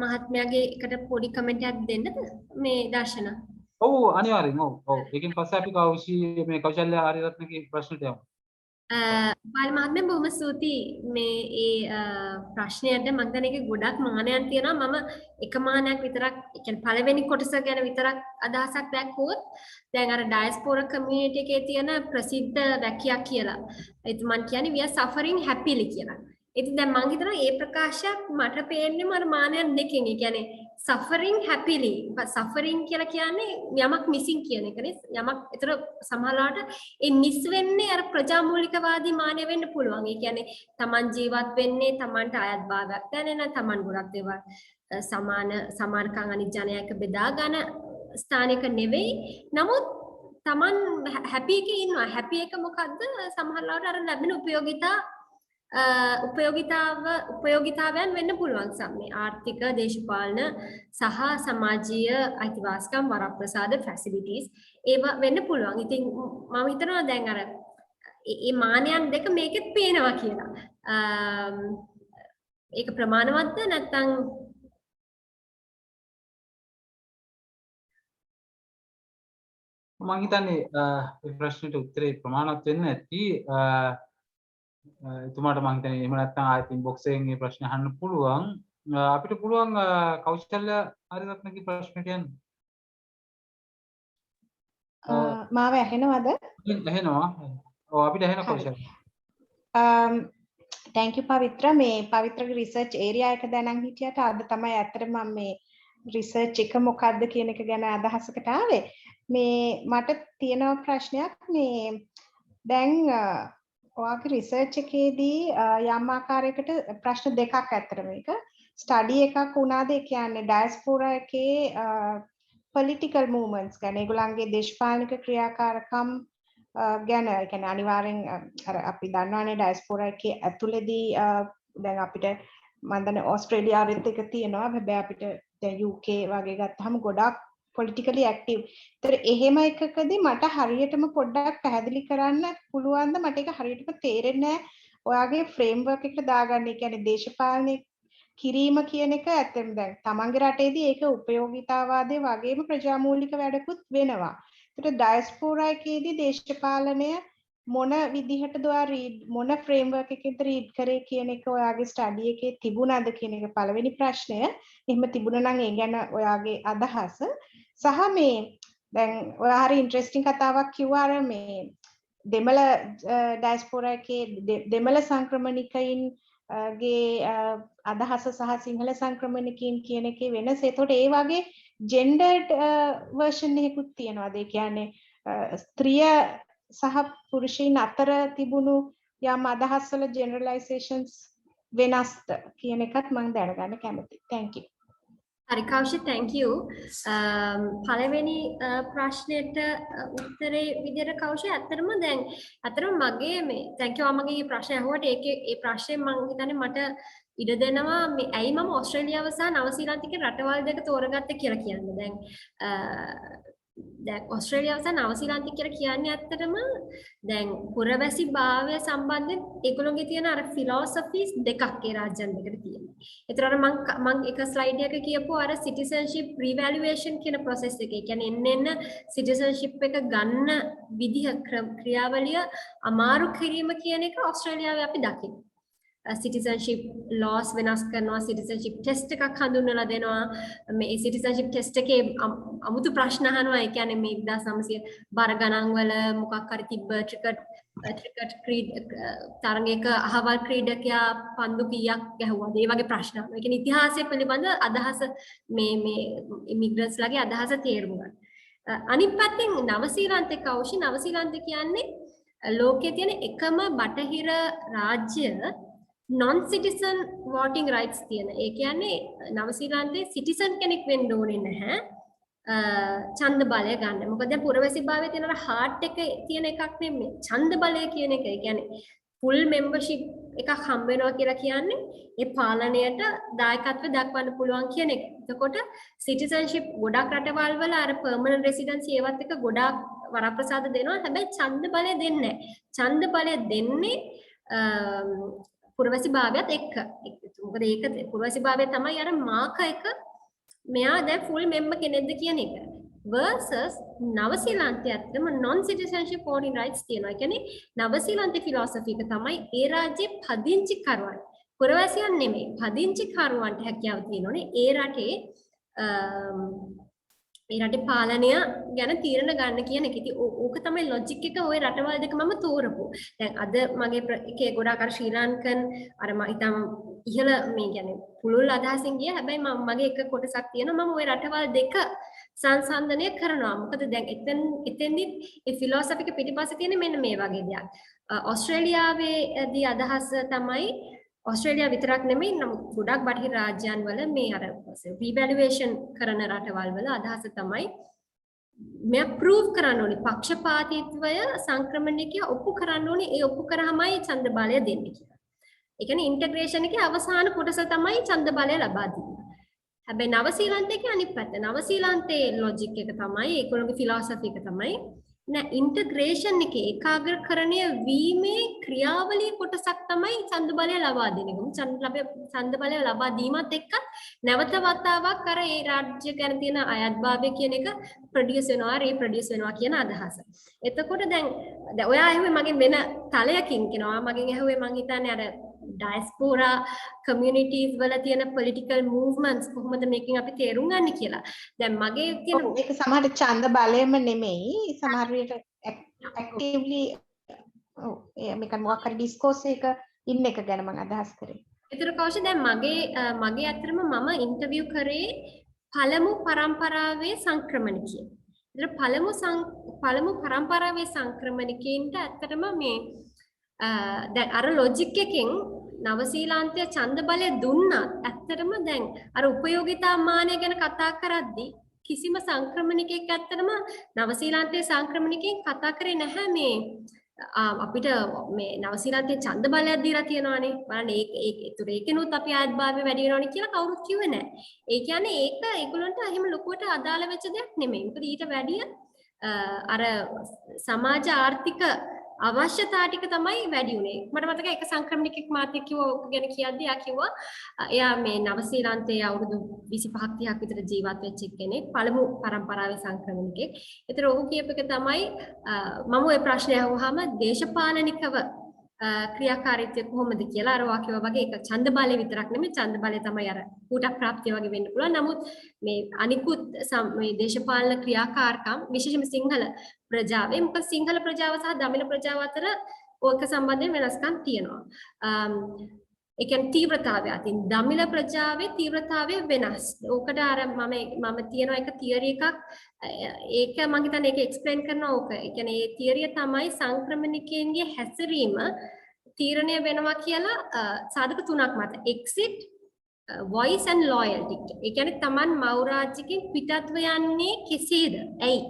මහත්මයාගේ එකට පොඩි කමෙන්ට් එකක් දෙන්නද මේ දර්ශන? ඔව් අනිවාර්යෙන් ඔව්. ඒකෙන් පස්සේ අපි කෞෂි මේ කෞශල්‍ය ආරියරත්නගේ ප්‍රශ්නට යමු. උපාලි මහත්මයා බොහොම ස්තුතියි මේ ප්‍රශ්නයට. මම හිතන්නේ ඒකේ ගොඩක් මානයන් තියෙනවා. මම එක මානයක් විතරක් කියන්නේ පළවෙනි කොටස ගැන විතරක් අදහසක් දැක්වුවොත් දැන් අර ඩයස්පෝරා කමියුනිටි එකේ තියෙන ප්‍රසිද්ධ වැකියක් කියලා. ඒත් මම කියන්නේ we are suffering happily කියලා. ඉතින් දැන් මම හිතනවා මේ ප්‍රකාශයක් මට පේන්නේම අර මානයන් දෙකෙන්. ඒ කියන්නේ suffering happily. suffering කියලා කියන්නේ යමක් missing කියන එකනේ. යමක් ඒතර සමහරවිට ඒ මිස් වෙන්නේ අර ප්‍රජාමූලිකවාදී මානය වෙන්න පුළුවන්. ඒ කියන්නේ Taman ජීවත් වෙන්නේ Tamanට අයත් භාවයක් දැනෙන, Taman ගොඩක් දේවල් සමානකම් අනිත් ජනයාක බෙදා ගන්න ස්ථානික නෙවෙයි. නමුත් Taman happy එකේ ඉන්නවා. happy එක මොකද්ද? සමහරවිට අර ලැබෙන උපයෝගිතාවයන් වෙන්න පුළුවන් සම්මේ ආර්ථික දේශපාලන සහ සමාජීය අයිතිවාසිකම් වරප්‍රසාද ෆැසිලිටිස් ඒවා වෙන්න පුළුවන්. ඉතින් මම හිතනවා දැන් අර මේ මානයන් දෙක මේකෙත් පේනවා කියලා. ඒක ප්‍රමාණවත්ද නැත්නම් මම හිතන්නේ මේ ප්‍රශ්නෙට උත්තරේ ප්‍රමාණවත් වෙන්න ඇති. එතුමාට මම හිතන්නේ එහෙම නැත්නම් ආයෙත් ඉන්බොක්ස් එකෙන් මේ ප්‍රශ්න අහන්න පුළුවන්. අපිට පුළුවන් කෞශල්‍ය ආරියරත්නගේ ප්‍රශ්නට යන්න. මාව ඇහෙනවද? ඇහෙනවා. ඔව් අපිට ඇහෙනවා කෞශල්‍ය. thank you පවිත්‍ර මේ පවිත්‍රගේ රිසර්ච් ඒරියා එක දැනන් හිටියට අද තමයි ඇත්තටම මම මේ රිසර්ච් එක මොකක්ද කියන එක ගැන අදහසකට ආවේ. මේ මට තියෙන ප්‍රශ්නයක් මේ දැන් ඔයාගේ රිසර්ච් එකේදී යම් ආකාරයකට ප්‍රශ්න දෙකක් ඇත්තට මේක ස්ටඩි එකක් වුණාද ඒ කියන්නේ ඩයස්පෝරා එකේ පොලිටිකල් මූවමන්ට්ස් ගැන ඒගොල්ලන්ගේ දේශපාලනික ක්‍රියාකාරකම් ගැන ඒ කියන්නේ අනිවාර්යෙන් අර අපි දන්නවානේ ඩයස්පෝරා එකේ ඇතුළේදී දැන් අපිට මම දන්නේ ඕස්ට්‍රේලියාවෙත් එක තියෙනවා හැබැයි අපිට දැන් UK වගේ ගත්තාම ගොඩක් politically active. ඒතර එහෙම එකකදී මට හරියටම පොඩ්ඩක් පැහැදිලි කරන්න පුළුවන්ද? මට ඒක හරියටම තේරෙන්නේ නැහැ. ඔයාගේ framework එකට දාගන්න. ඒ කියන්නේ දේශපාලනය කිරීම කියන එක ඇත්තටම දැන් තමන්ගේ රටේදී ඒක උපයෝගිතාවාදයේ වගේම ප්‍රජාමූලික වැඩකුත් වෙනවා. ඒතර ඩයස්පෝරා එකේදී දේශපාලනය මොන විදිහටද ඔයා රීඩ් මොන framework එකකින්ද රීඩ් කරේ කියන එක ඔයාගේ ස්ටඩි එකේ තිබුණාද කියන එක පළවෙනි ප්‍රශ්නය. එහෙම තිබුණා නම් ඒ ගැන ඔයාගේ අදහස සහ මේ දැන් ඔයා හරි ඉන්ටරෙස්ටිං කතාවක් කිව්වා අර මේ දෙමළ ඩයස්පෝරා එකේ දෙමළ සංක්‍රමණිකයින් ගේ අදහස සහ සිංහල සංක්‍රමණිකයින් කියන එකේ වෙනස. ඒතකොට ඒ වගේ ජෙන්ඩර්ඩ් වර්ෂන් එකකුත් තියෙනවාද? ඒ කියන්නේ ස්ත්‍රිය සහ පුරුෂයින් අතර තිබුණු යම් අදහස්වල ජෙනරලයිසේෂන්ස් වෙනස්ද කියන එකත් මම දැනගන්න කැමතියි. thank you. හරි කෞෂික් thank you. පළවෙනි ප්‍රශ්නෙට උත්තරේ විදිහට කෞෂික් ඇත්තටම දැන් මගේ මේ thank you මගේ මේ ප්‍රශ්නය අහුවට ඒ ප්‍රශ්නේ මම හිතන්නේ මට ඉඩ දෙනවා මේ ඇයි මම ඕස්ට්‍රේලියාව සහ නවසීලන්තයේ රටවල් දෙක තෝරගත්තේ කියලා කියන්නේ. දැන් ඕස්ට්‍රේලියාව සහ නවසීලන්තය කියලා කියන්නේ ඇත්තටම දැන් පුරවැසි භාවය සම්බන්ධයෙන් ඒගොල්ලෝගේ තියෙන අර ෆිලොසොෆිස් දෙකක් ඒ රාජ්‍යන් දෙකට තියෙනවා. ඒතර මම එක ස්ලයිඩ් එකක කියපුවා අර citizenship revaluation කියන process එක. ඒ කියන්නේ එන්න citizenship එක ගන්න විදිහ ක්‍රියාවලිය අමාරු කිරීම කියන එක ඕස්ට්‍රේලියාවේ අපි දකිනවා. citizenship laws වෙනස් කරනවා, citizenship test එකක් හඳුන්වලා දෙනවා. මේ citizenship test එකේ අමුතු ප්‍රශ්න අහනවා. ඒ කියන්නේ මේ 1900 බර ගණන් වල මොකක් හරි තිබ්බ ක්‍රිකට් තරගයක අහවල් ක්‍රීඩකයා පන්දු කීයක් ගැහුවාද? ඒ වගේ ප්‍රශ්න අහනවා. ඒ කියන්නේ ඉතිහාසය පිළිබඳ අදහස මේ ඉමිග්‍රන්ට්ස් ලාගේ අදහස තේරුම් ගන්න. අනිත් පැත්තෙන් නවසීලන්තේ කවුෂි නවසීලන්තේ කියන්නේ ලෝකයේ තියෙන එකම බටහිර රාජ්‍ය non citizen voting rights තියෙන. ඒ කියන්නේ නවසීලන්තේ සිටිසන් කෙනෙක් වෙන්න ඕනේ නැහැ ඡන්ද බලය ගන්න. මොකද දැන් පුරවැසිභාවයේ තියෙන අර හાર્ට් එකේ තියෙන එකක් නෙමෙයි. ඡන්ද බලය කියන එක. ඒ කියන්නේ full membership එකක් හම්බ වෙනවා කියලා කියන්නේ ඒ පාලනයට දායකත්වය දක්වන්න පුළුවන් කියන එක. එතකොට citizenship ගොඩක් රටවල් වල අර permanent residency ඒවත් එක ගොඩක් වරප්‍රසාද දෙනවා. හැබැයි ඡන්ද බලය දෙන්නේ නැහැ. ඡන්ද බලය දෙන්නේ පුරවැසිභාවයත් එක්ක. මොකද ඒක පුරවැසිභාවය තමයි අර මාක එක මෙයා දැන් ෆුල් මෙම්බර් කෙනෙක්ද කියන එක. versus නවසීලන්තයේ ඇත්තම non citizenship voting rights තියෙනවා. ඒ කියන්නේ නවසීලන්තේ philosophy එක තමයි ඒ රාජ්‍යයේ පදිංචි කරුවන් පුරවැසියන් නෙමෙයි පදිංචි කරුවන්ට හැකියාව තියෙනෝනේ ඒ රටේ පාලනය ගැන තීරණ ගන්න කියන එක. ඉතින් ඕක තමයි ලොජික් එක ওই රටවල් දෙක මම තෝරපු. දැන් අද මගේ එකේ ගොඩාක් අර ශ්‍රී ලංකන් අර මම ඊටම ඉහළ මේ කියන්නේ පුළුල් අදහසින් ගියා. හැබැයි මම මගේ එක කොටසක් තියෙනවා මම ওই රටවල් දෙක සංසන්දනය කරනවා. මොකද දැන් එතෙන්දි ඒ ෆිලොසොෆි එක පිටිපස්සේ තියෙන මෙන්න මේ වගේ දෙයක්. ඕස්ට්‍රේලියාවේදී අදහස තමයි ඔස්ට්‍රේලියාව විතරක් නෙමෙයි නමුත් ගොඩක් බටහිර රාජ්‍යයන් වල මේ අර රීවැලුවේෂන් කරන රටවල් වල අදහස තමයි මේ ප්‍රූව් කරන්න ඕනේ පක්ෂපාතීත්වය සංක්‍රමණිකය ඔප්පු කරන්න ඕනේ ඒ ඔප්පු කරාමයි ඡන්ද බලය දෙන්නේ කියලා. ඒ කියන්නේ ඉන්ටග්‍රේෂන් එකේ අවසාන කොටස තමයි ඡන්ද බලය ලබා දෙන්නේ. හැබැයි නවසීලන්තයේ අනිත් පැත්ත නවසීලන්තයේ ලොජික් එක තමයි ඒගොල්ලෝගේ ෆිලොසොෆි එක තමයි නෑ ඉන්ටග්‍රේෂන් එකේ ඒකාග්‍රකරණය වීමේ ක්‍රියාවලිය කොටසක් තමයි ඡන්ද බලය ලබා දෙන එක. ඡන්ද බලය ලබා දීමත් එක්ක නැවත වතාවක් අර ඒ රාජ්‍ය ගැන තියෙන අයත්භාවය කියන එක ප්‍රොඩියුස් වෙනවා රීප්‍රොඩියුස් වෙනවා කියන අදහස. එතකොට දැන් ඔයා ඇහුවේ මගෙන් වෙන තලයකින් කියනවා මගෙන් ඇහුවේ මං හිතන්නේ අර diaspora communities වල තියෙන political movements කොහොමද මේකෙන් අපි තේරුම් ගන්න කියලා. දැන් මගේ තියෙන ඒක සමහර ඡන්ද බලයම නෙමෙයි සමහර විට actively මේක මොකක් හරි discourse එක ඉන්න එක ගැන මම අදහස් කරේ. ඒතර කවුෂ දැන් මගේ අතරම මම ඉන්ටර්විව් කරේ පළමු පරම්පරාවේ සංක්‍රමණිකයන්. ඒතර පළමු පරම්පරාවේ සංක්‍රමණිකයින්ට ඇත්තටම මේ දැන් අර ලොජික් එකෙන් නවසීලන්තයේ ඡන්ද බලය දුන්නත් ඇත්තටම දැන් අර උපයෝගිතා මානය ගැන කතා කරද්දී කිසිම සංක්‍රමණිකයෙක් ඇත්තටම නවසීලන්තයේ සංක්‍රමණිකයෙන් කතා කරේ නැහැ මේ අපිට මේ නවසීලන්තයේ ඡන්ද බලයක් දීලා තියෙනවානේ බලන්න ඒකෙනුත් අපි ආත්භාවය වැඩි වෙනවනේ කියලා කවුරුත් කිව්වේ නැහැ. ඒ කියන්නේ ඒක ඒගොල්ලන්ට එහෙම ලොකුවට අදාළ වෙච්ච දෙයක් නෙමෙයි. මොකද ඊට වැඩිය අර සමාජ ආර්ථික අවශ්‍යතා ටික තමයි වැඩි උනේ. මට මතකයි එක සංක්‍රමණිකෙක් මාත් කිව්වා ඔක ගැන කියද්දි එයා කිව්වා එයා මේ නවසීලන්තයේ අවුරුදු 25ක් 30ක් විතර ජීවත් වෙච්ච කෙනෙක් පළමු පරම්පරාවේ සංක්‍රමණිකෙක්. ඒතර ඔහු කියප එක තමයි මම ওই ප්‍රශ්නය අහුවාම දේශපාලනිකව ක්‍රියාකාරීත්වය කොහොමද කියලා අර වාක්‍යව වගේ ඒක ඡන්ද බලය විතරක් නෙමෙයි ඡන්ද බලය තමයි අර ඌට ප්‍රාප්තිය වගේ වෙන්න පුළුවන්. නමුත් මේ අනිකුත් මේ දේශපාලන ක්‍රියාකාරකම් විශේෂයෙන්ම සිංහල ප්‍රජාවේ මොකද සිංහල ප්‍රජාව සහ දමිළ ප්‍රජාව අතර ඕක සම්බන්ධයෙන් වෙනස්කම් තියෙනවා. ඒ කියන්නේ තීව්‍රතාවය අතින් දමිළ ප්‍රජාවේ තීව්‍රතාවය වෙනස්. ඕකට අර මම තියෙන එක තියරි එකක් ඒක මම හිතන්නේ ඒක එක්ස්ප්ලেইন කරනවා ඕක. ඒ කියන්නේ ඒ තියරිය තමයි සංක්‍රමණිකයන්ගේ හැසිරීම තීරණය වෙනවා කියලා සාධක තුනක් මත. exit voice and loyalty. ඒ කියන්නේ Taman මෞරාජ්‍යකින් පිටත්ව යන්නේ කෙසේද? ඇයි?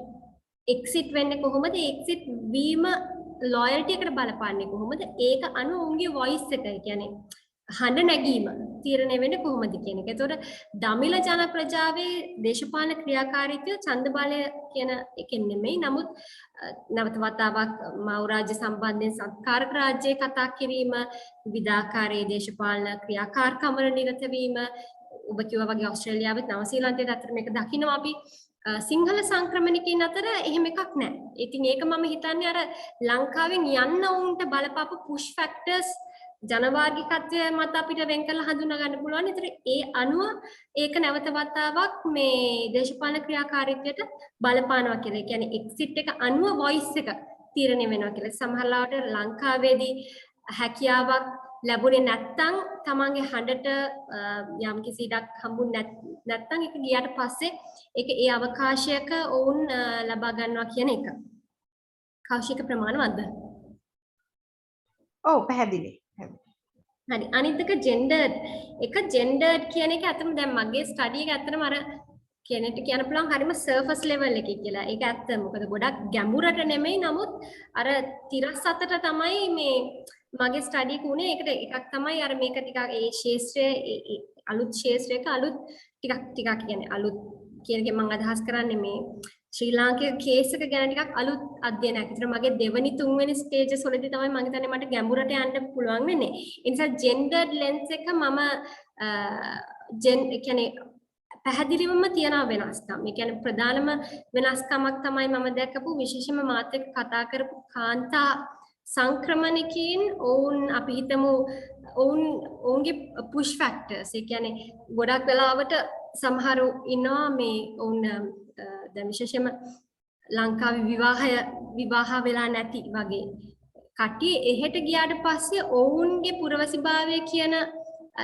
exit වෙන්නේ කොහොමද? exit වීම loyalty එකට බලපාන්නේ කොහොමද? ඒක අනු උන්ගේ voice එක. ඒ කියන්නේ හඬ නැගීම තීරණය වෙන්නේ කොහොමද කියන එක. ඒතකොට දමිළ ජන ප්‍රජාවේ දේශපාලන ක්‍රියාකාරීත්වය ඡන්ද බලය කියන එකෙන් නෙමෙයි. නමුත් නැවත වතාවක් මව් රාජ්‍ය සම්බන්ධයෙන් සත්කාරක රාජ්‍යයේ කතා කිරීම, විවිධාකාරයේ දේශපාලන ක්‍රියාකාරකම් වල නිරත වීම, ඔබ කිව්වා වගේ ඕස්ට්‍රේලියාවෙත් නවසීලන්තයේත් අතර මේක දකිනවා අපි. සිංහල සංක්‍රමණිකයින් අතර එහෙම එකක් නැහැ. ඉතින් ඒක මම හිතන්නේ අර ලංකාවෙන් යන්න උන්ට බලපාපු පුෂ් ෆැක්ටර්ස් ජනවාර්ගිකත්වය මත අපිට වෙන් කරලා හඳුනා ගන්න පුළුවන්. ඒතර ඒ අනුව ඒක නැවත වතාවක් මේ දේශපාලන ක්‍රියාකාරීත්වයට බලපානවා කියලා. ඒ කියන්නේ එක්සිට් එක අනුව වොයිස් එක තීරණය වෙනවා කියලා. සමහරවිට ලංකාවේදී හැකියාවක් ලැබුණේ නැත්නම් තමන්ගේ හඬට යම්කිසි ඉඩක් හම්බුනේ නැත්නම් ඒක ගියාට පස්සේ ඒක ඒ අවකාශයක වුන් ලබා ගන්නවා කියන එක. කෞශික ප්‍රමාණවත්ද? ඔව් පැහැදිලි. හරි. අනිත් එක ජෙන්ඩර්ඩ් කියන එක අතම දැන් මගේ ස්ටඩි එක ඇත්තටම අර කෙනෙක්ට කියන්න පුළුවන් හරිම සර්ෆස් ලෙවල් එකේ කියලා. ඒක ඇත්ත. මොකද ගොඩක් ගැඹුරට නෙමෙයි. නමුත් අර තිරස් අතට තමයි මේ මගේ ස්ටඩි එක උනේ. ඒකට එකක් තමයි අර මේක ටිකක් ඒ ශාස්ත්‍රයේ අලුත් ශාස්ත්‍රයක අලුත් ටිකක් කියන්නේ අලුත් කියන එක මම අදහස් කරන්නේ මේ ශ්‍රී ලාංකික කේස් එක ගැන ටිකක් අලුත් අධ්‍යයනයක්. ඒතර මගේ දෙවෙනි තුන්වෙනි ස්ටේජස් වලදී තමයි මම හිතන්නේ මට ගැඹුරට යන්න පුළුවන් වෙන්නේ. ඒ නිසා ජෙන්ඩර්ඩ් ලෙන්ස් එක මම කියන්නේ පැහැදිලිවම තියන වෙනස්කම්. ඒ කියන්නේ ප්‍රධානම වෙනස්කමක් තමයි මම දැකපු විශේෂයෙන්ම මාත් එක්ක කතා කරපු කාන්තා සංක්‍රමණිකයින් ඔවුන් අපි හිතමු ඔවුන්ගේ පුෂ් ෆැක්ටර්ස්. ඒ කියන්නේ ගොඩක් වෙලාවට සමහරු ඉන්නවා මේ ඔවුන් දැන් විශේෂයෙන්ම ලංකාවේ විවාහ වෙලා නැති වගේ කට්ටිය එහෙට ගියාට පස්සේ ඔවුන්ගේ පුරවැසිභාවය කියන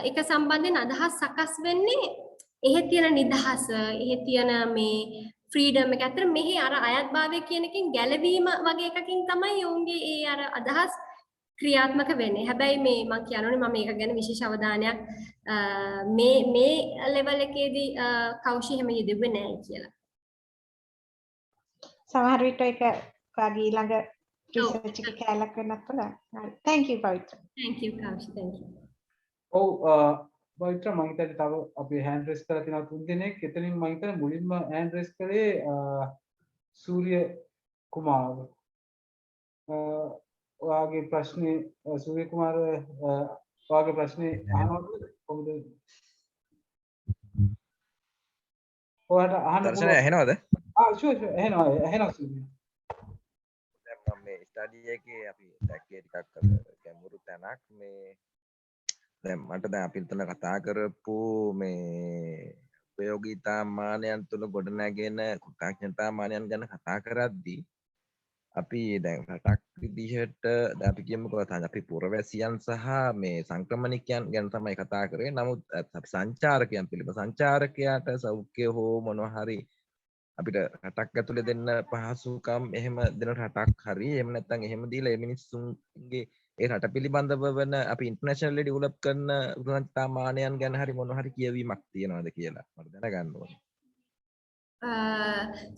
එක සම්බන්ධයෙන් අදහස් සකස් වෙන්නේ එහෙ තියෙන නිදහස, එහෙ තියෙන මේ ෆ්‍රීඩම් එක. අතර මෙහි අර අයත්භාවය කියන එකෙන් ගැලවීම වගේ එකකින් තමයි ඔවුන්ගේ ඒ අර අදහස් ක්‍රියාත්මක වෙන්නේ. හැබැයි මේ මම කියනෝනේ මම මේක ගැන විශේෂ අවධානයක් මේ ලෙවල් එකේදී කෞෂි හැම යෙදුවේ නැහැ කියලා. සමහර විට ඒක ඔයාගේ ඊළඟ රිසර්ච් එකේ කැලක් වෙන්නත් පුළුවන්. හරි. thank you පවිත්‍ර. thank you කෞෂි. thank you. ඔව් පවිත්‍ර මම හිතන්නේ තව අපි හෑන්ඩ් රේස් කරලා තියෙනවා 3 දෙනෙක්. එතනින් මම හිතන්නේ මුලින්ම හෑන්ඩ් රේස් කළේ සූර්ය කුමාර. ඔයාගේ ප්‍රශ්නේ සූර්ය කුමාර ඔයාගේ ප්‍රශ්නේ අහනවද කොහොමද? ඔයාට අහන්න දර්ශනය ඇහෙනවද? ෂුවර් ඇහෙනවා සූර්ය. දැන් මම මේ ස්ටඩි එකේ අපි දැක්කේ ටිකක් ගැඹුරු තැනක් මේ දැන් මට දැන් අපි උතන කතා කරපු මේ ප්‍රයෝගීතා මානයන් තුළ ගොඩනැගෙන කෘතඥතා මානයන් ගැන කතා කරද්දී අපි දැන් රටක් විදිහට දැන් අපි කියමුකෝ අපි පුරවැසියන් සහ මේ සංක්‍රමණිකයන් ගැන තමයි කතා කරේ. නමුත් අපි සංචාරකයන් පිළිබඳ සංචාරකයාට සෞඛ්‍ය හෝ මොනවා හරි අපිට රටක් ඇතුලේ දෙන්න පහසුකම් එහෙම දෙන රටක් හරි එහෙම නැත්නම් එහෙම දීලා මේ මිනිස්සුන්ගේ ඒ රට පිළිබඳව වෙන අපි ඉන්ටර්නැෂනලි ඩෙවලොප් කරන උදාහරණ මානයන් ගැන හරි මොනවා හරි කියවීමක් තියනවාද කියලා මට දැනගන්න ඕනේ.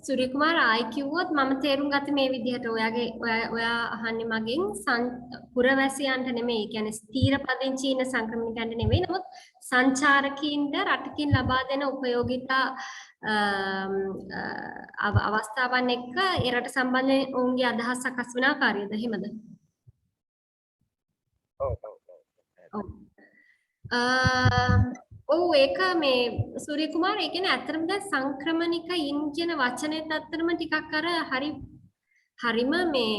සූර්ය කුමාර ආයි කිව්වොත් මම තේරුම් ගත්තේ මේ විදිහට ඔයා අහන්නේ මගෙන් පුරවැසියන්ට නෙමෙයි. ඒ කියන්නේ ස්ථීර පදිංචි ඉන්න සංක්‍රමණිකයන්ට නෙමෙයි. නමුත් සංචාරකීන්ට රටකින් ලබා දෙන උපයෝගිතා අවස්ථාවන් එක්ක ඒ රට සම්බන්ධයෙන් ඔවුන්ගේ අදහස් සකස් වෙන ආකාරයද එහෙමද? ඔව් ඒක මේ සූර්ය කුමාර ඒ කියන්නේ ඇත්තටම දැන් සංක්‍රමණිකයින් කියන වචනේත් ඇත්තටම ටිකක් අර හරිම මේ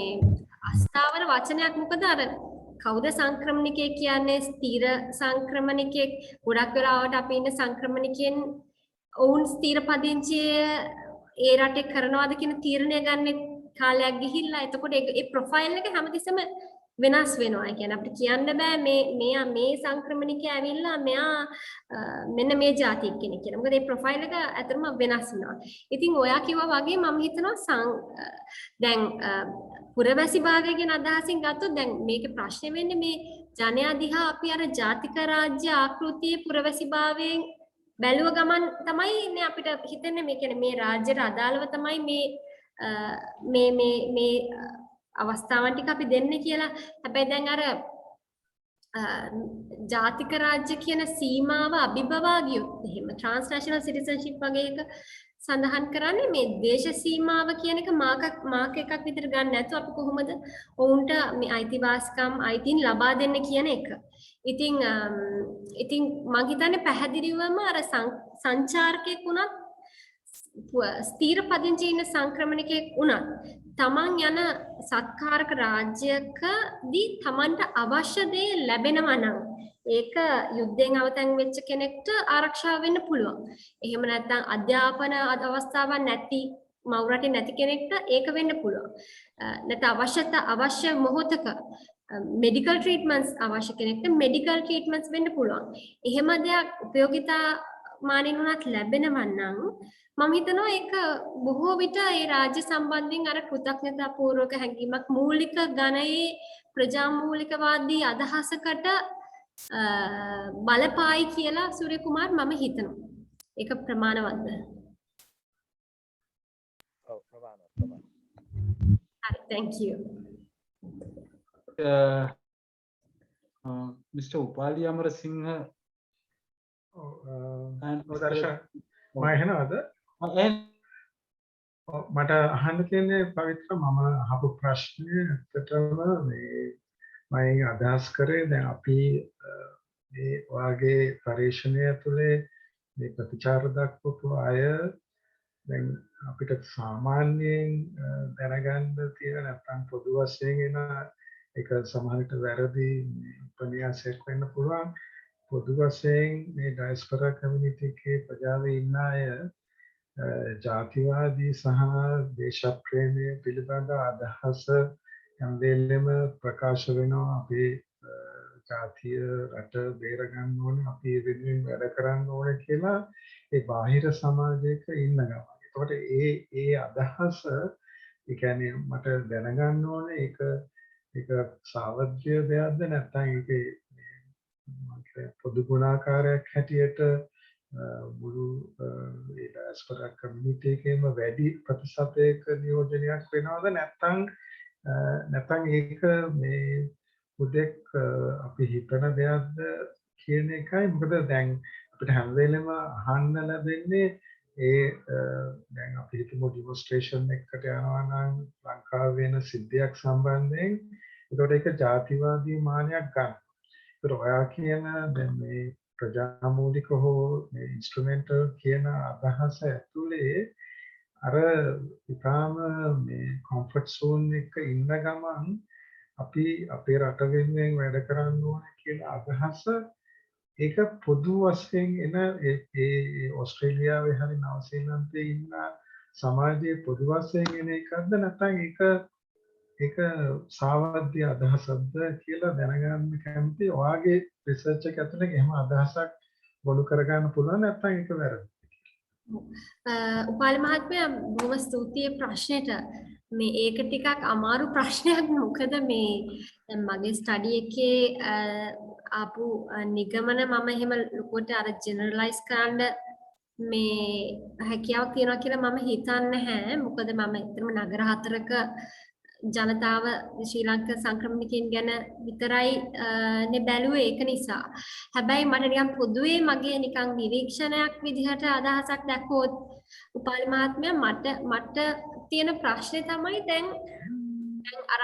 අස්ථාවර වචනයක්. මොකද අර කවුද සංක්‍රමණිකයෙක් කියන්නේ? ස්ථීර සංක්‍රමණිකයෙක්. ගොඩක් වෙලාවට අපි ඉන්න සංක්‍රමණිකයන් ඔවුන් ස්ථීර පදිංචිය ඒ රටේ කරනවාද කියන තීරණය ගන්න කාලයක් ගිහිල්ලා එතකොට ඒ ප්‍රොෆයිල් එක හැමතිස්සෙම වෙනස් වෙනවා. ඒ කියන්නේ අපිට කියන්න බෑ මේ සංක්‍රමණිකයා ඇවිල්ලා මෙයා මෙන්න මේ ජාතියක් කෙනෙක් කියලා. මොකද මේ ප්‍රොෆයිල් එක ඇත්තටම වෙනස් වෙනවා. ඉතින් ඔයා කිව්වා වගේ මම හිතනවා දැන් පුරවැසි භාවය ගැන අදහසින් ගත්තොත් දැන් මේකේ ප්‍රශ්නේ වෙන්නේ මේ ජනයා දිහා අපි අර ජාතික රාජ්‍ය ආකෘතියේ පුරවැසි භාවයෙන් බැලුව ගමන් තමයි නේ අපිට හිතෙන්නේ මේ කියන්නේ මේ රාජ්‍යයට අදාළව තමයි මේ අවස්ථාවන් ටික අපි දෙන්නේ කියලා. හැබැයි දැන් අර ජාතික රාජ්‍ය කියන සීමාව අභිබවා ගියොත් එහෙම ට්‍රාන්ස්නැෂනල් සිටිසන්ෂිප් වගේ එක සඳහන් කරන්නේ මේ දේශ සීමාව කියන එක මාක එකක් විතර ගන්න නැතුව අපි කොහොමද ඔවුන්ට මේ අයිතිවාසිකම් අයිතීන් ලබා දෙන්න කියන එක. ඉතින් මං හිතන්නේ පැහැදිලිවම අර සංචාරකයෙක් වුණත් ස්ථීර පදිංචි ඉන්න සංක්‍රමණිකයෙක් වුණත් තමන් යන සත්කාරක රාජ්‍යකදී තමන්ට අවශ්‍ය දේ ලැබෙනවා නම් ඒක යුද්ධයෙන් අවතන් වෙච්ච කෙනෙක්ට ආරක්ෂා වෙන්න පුළුවන්. එහෙම නැත්නම් අධ්‍යාපන අවස්ථාවක් නැති මව් රටේ නැති කෙනෙක්ට ඒක වෙන්න පුළුවන්. නැත්නම් අවශ්‍ය මොහොතක මෙඩිකල් ට්‍රීට්මන්ට්ස් අවශ්‍ය කෙනෙක්ට මෙඩිකල් ට්‍රීට්මන්ට්ස් වෙන්න පුළුවන්. එහෙම දෙයක් උපයෝගිතා මානෙන් උනත් ලැබෙනවා නම් මම හිතනවා ඒක බොහෝ විට ඒ රාජ්‍ය සම්බන්ධයෙන් අර කෘතඥතාපූර්වක හැඟීමක් මූලික ගණයේ ප්‍රජාමූලිකවාදී අදහසකට බලපායි කියලා සූර්ය කුමාර් මම හිතනවා. ඒක ප්‍රමාණවත්ද? ඔව් ප්‍රමාණවත්. හරි, thank you. Mr. Upali Amarasinghe and දර්ශන මම එහෙනවද? මට අහන්න තියෙන්නේ පවිත්‍ර මම අහපු ප්‍රශ්නේ ඇත්තටම මේ මම අදහස් කරේ දැන් අපි මේ වාගේ පරිශ්‍රණය තුළේ මේ ප්‍රතිචාර දක්වපු අය දැන් අපිට සාමාන්‍යයෙන් දැනගන්න තියෙන නැත්නම් පොදු වශයෙන් එන ඒක සමහරට වැරදි උපන්‍යාසයක් වෙන්න පුළුවන්. පොදු වශයෙන් මේ ඩයස්පොරා කමියුනිටි එකේ ප්‍රජාවේ ඉන්න අය ජාතිවාදී සහ දේශප්‍රේමය පිළිබඳ අදහස හැම වෙලෙම ප්‍රකාශ වෙනවා. අපේ ජාතිය රට බේර ගන්න ඕනේ, අපි වෙනුවෙන් වැඩ කරන්න ඕනේ කියලා ඒ බාහිර සමාජයක ඉන්න ගමන්. ඒකට ඒ අදහස ඒ කියන්නේ මට දැනගන්න ඕනේ ඒක සාවද්‍ය දෙයක්ද නැත්නම් ඒකේ පොදු ගුණාකාරයක් හැටියට මුළු ඒ ඩයස්පොරා කමියුනිටි එකේම වැඩි ප්‍රතිශතයක නියෝජනයක් වෙනවද නැත්නම් ඒක මේ උදෙක් අපි හිතන දෙයක්ද කියන එකයි. මොකද දැන් අපිට හැම වෙලෙම අහන්න ලැබෙන්නේ දැන් අපි හිතමු ඩිමොන්ස්ට්‍රේෂන් එකකට යනවා නම් ලංකාවේ වෙන සිද්ධියක් සම්බන්ධයෙන් ඒකට ඒක ජාතිවාදී මානයක් ගන්න. ඒතර ඔයා කියන දැන් මේ ප්‍රජාමූලික හෝ මේ ඉන්ස්ට්‍රුමෙන්ටල් කියන අදහස ඇතුලේ අර ඉතාලම මේ කොම්ෆර්ට් සෝන් එක ඉන්න ගමන් අපි අපේ රට වෙනුවෙන් වැඩ කරන්න ඕනේ කියන අදහස ඒක පොදු වශයෙන් එන ඒ ඕස්ට්‍රේලියාවේ හරි නවසීලන්තයේ ඉන්න සමාජයේ පොදු වශයෙන් එන එකක්ද නැත්නම් ඒක සාවද්‍ය අදහසක්ද කියලා දැනගන්න කැමතියි. ඔයාගේ රිසර්ච් එක ඇතුලේ එහෙම අදහසක් බොළු කරගන්න පුළුවන් නැත්නම් ඒක වැරදිද? උපාලි මහත්මයා බොහොම ස්තුතියි ප්‍රශ්නෙට. මේ ඒක ටිකක් අමාරු ප්‍රශ්නයක්. මොකද මේ දැන් මගේ ස්ටඩි එකේ ආපු නිගමන මම එහෙම ලොකුට අර ජෙනරලයිස් කරන්න මේ හැකියාවක් තියනවා කියලා මම හිතන්නේ නැහැ. මොකද මම ඇත්තටම නගර 4ක ජනතාව ශ්‍රී ලංකා සංක්‍රමණිකයන් ගැන විතරයි නේ බැලුවේ. ඒක නිසා හැබැයි මට නිකන් පොදුවේ මගේ නිකන් නිරීක්ෂණයක් විදිහට අදහසක් දැක්කොත් උපාලි මහත්මයා මට තියෙන ප්‍රශ්නේ තමයි දැන් අර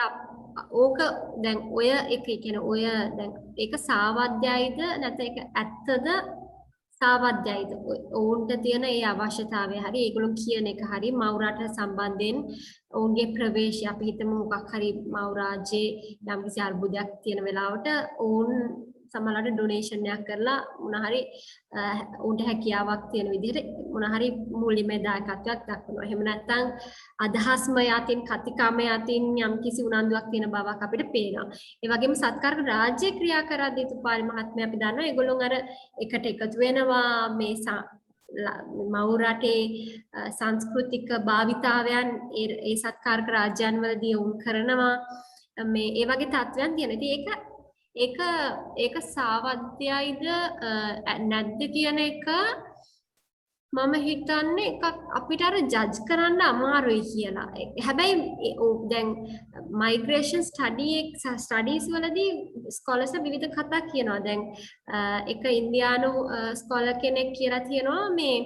ඕක දැන් ඔය එක කියන්නේ ඔය දැන් ඒක සාවද්‍යයිද නැත්නම් ඒක ඇත්තද සාවද්‍යයිද ඔවුන්ට තියෙන ඒ අවශ්‍යතාවය හරි ඒගොල්ලෝ කියන එක හරි මව් රට සම්බන්ධයෙන් ඔවුන්ගේ ප්‍රවේශය අපි හිතමු මොකක් හරි මව් රාජ්‍යයේ යම්කිසි අර්බුදයක් තියෙන වෙලාවට ඔවුන් සමහරවිට ඩොනේෂන් එකක් කරලා මොන හරි උන්ට හැකියාවක් තියෙන විදිහට මොන හරි මූල්‍යමය දායකත්වයක් දක්වනවා. එහෙම නැත්නම් අදහස්ම යතින් කතිකාම යතින් යම්කිසි උනන්දුවක් තියෙන බවක් අපිට පේනවා. ඒ වගේම සත්කාරක රාජ්‍ය ක්‍රියා කරද්දී උපාලි මහත්මයා අපි දන්නවා ඒගොල්ලෝ අර එකට එකතු වෙනවා මේ මව් රටේ සංස්කෘතික භාවිතාවයන් ඒ සත්කාරක රාජ්‍යයන් වලදී උන් කරනවා. මේ ඒ වගේ තත්ත්වයන් තියෙනවා. ඉතින් ඒක සාවද්‍යයිද නැද්ද කියන එක මම හිතන්නේ එකක් අපිට අර ජජ් කරන්න අමාරුයි කියලා. හැබැයි දැන් මයිග්‍රේෂන් ස්ටඩීස් වලදී ස්කෝලර්ස් විවිධ කතා කියනවා. දැන් එක ඉන්දියානු ස්කෝලර් කෙනෙක් කියලා තියෙනවා මේ